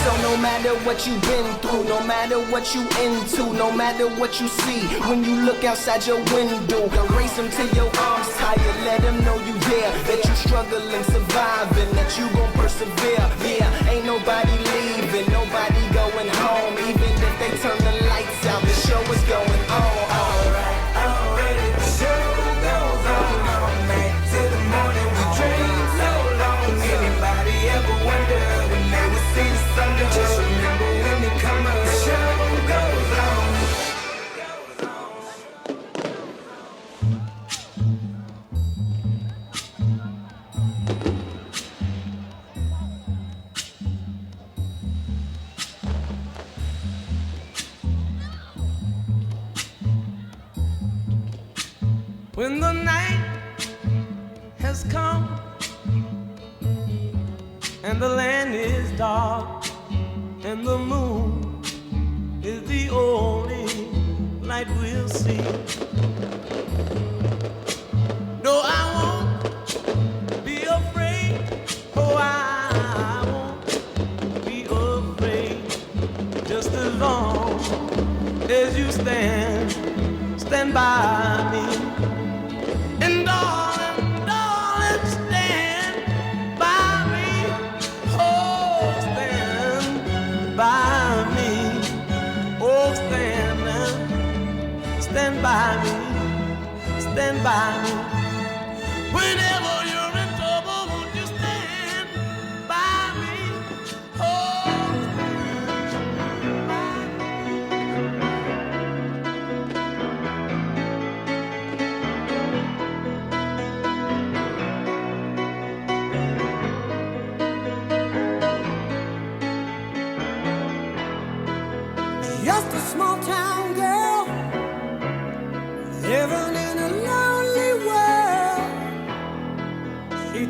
So no matter what you've been through, no matter what you into, no matter what you see, when you look outside your window, erase them till your arms tired, let them know you there, that you struggling, surviving, that you gon' persevere. Yeah, ain't nobody leaving, nobody going home, even if they turn the lights out, the show is going on. Alright, already the show goes on all night. Till the morning we dream so long. Anybody ever wonder when they would see the sun? Just remember when they come up. The show goes on. When the night has come and the land is dark and the moon is the only light we'll see. No, I won't be afraid. Oh, I won't be afraid. Just as long as you stand by me. And darling, darling, stand by me. Oh, stand by me. Oh, stand by me. Stand by me. Whenever you're in trouble, won't you stand by me? Oh, stand by me.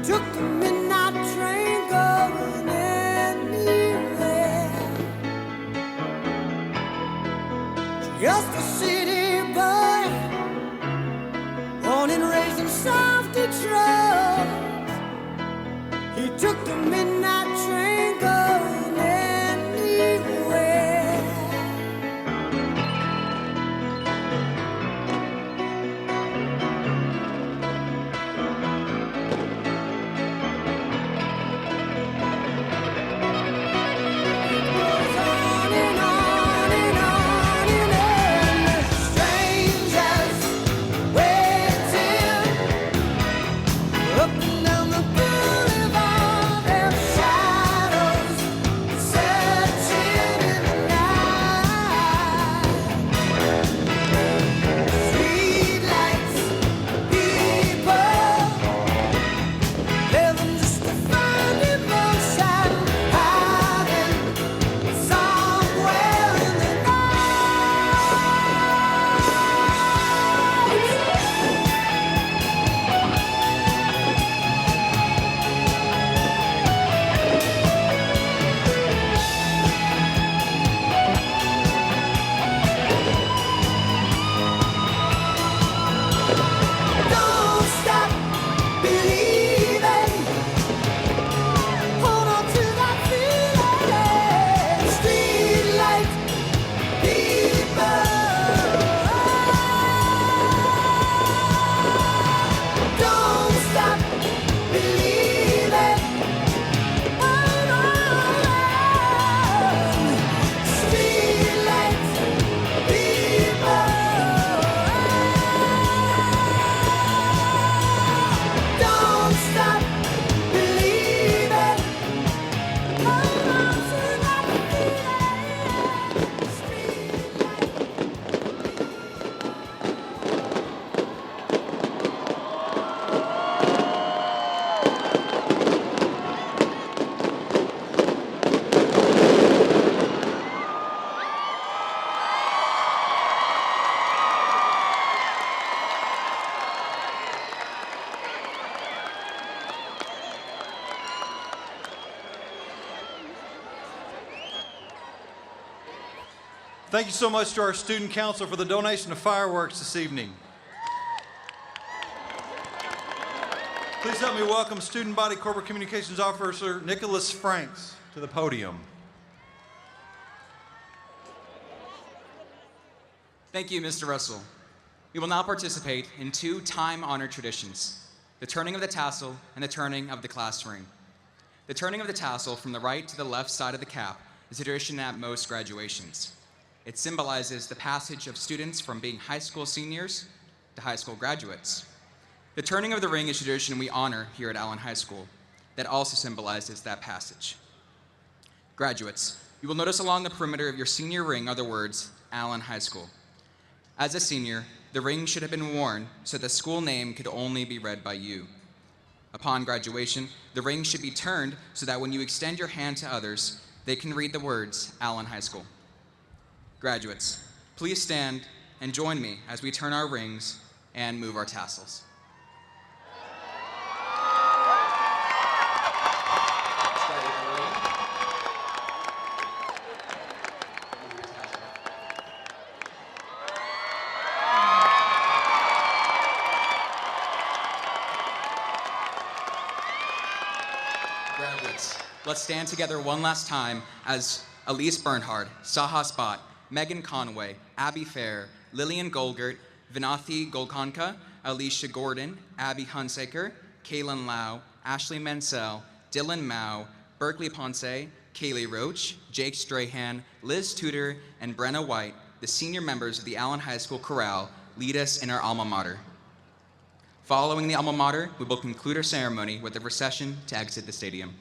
took the midnight train going anywhere. Just a city boy, born and raised in South Detroit. He took the midnight train going anywhere. Strangers waiting up and down the boulevard, their shadows searching in the night. Streetlights, people living just to find emotion, hiding somewhere in the Don't stop believing. Hold on to that feeling. Streetlight people. Don't stop believing. Hold on. Streetlight people. Don't stop believing. Hold on to that Thank you so much to our student council for the donation of fireworks this evening. Please help me welcome Student Body Corporate Communications Officer Nicholas Franks to the podium. Thank you, Mr. Russell. We will now participate in two time-honored traditions, the turning of the tassel and the turning of the class ring. The turning of the tassel from the right to the left side of the cap is a tradition at most graduations. It symbolizes the passage of students from being high school seniors to high school graduates. The turning of the ring is a tradition we honor here at Allen High School that also symbolizes that passage. Graduates, you will notice along the perimeter of your senior ring are the words Allen High School. As a senior, the ring should have been worn so the school name could only be read by you. Upon graduation, the ring should be turned so that when you extend your hand to others, they can read the words Allen High School. Graduates, please stand and join me as we turn our rings and move our tassels. Graduates, let's stand together one last time as Elise Bernhard, Saha Spot, Megan Conway, Abby Fair, Lillian Golgert, Vinathi Golkonka, Alicia Gordon, Abby Hunsaker, Kaylin Lau, Ashley Mansell, Dylan Mao, Berkeley Ponce, Kaylee Roach, Jake Strahan, Liz Tudor, and Brenna White, the senior members of the Allen High School Chorale, lead us in our alma mater. Following the alma mater, we will conclude our ceremony with a recession to exit the stadium.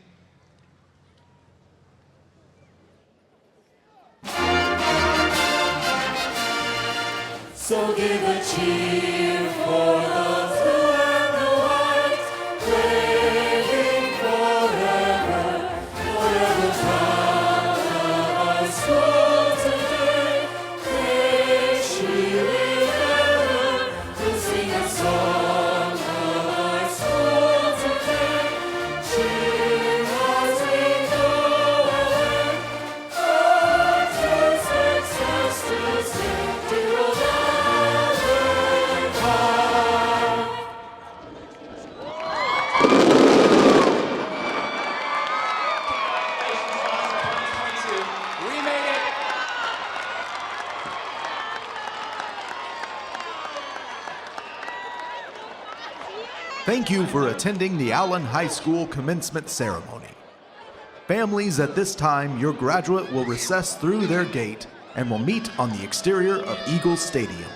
So give a cheer for those who wear the white, waving forever, forever proud of our school today. May she live ever to sing a song of our school today. Thank you for attending the Allen High School commencement ceremony. Families, at this time, your graduate will recess through their gate and will meet on the exterior of Eagles Stadium.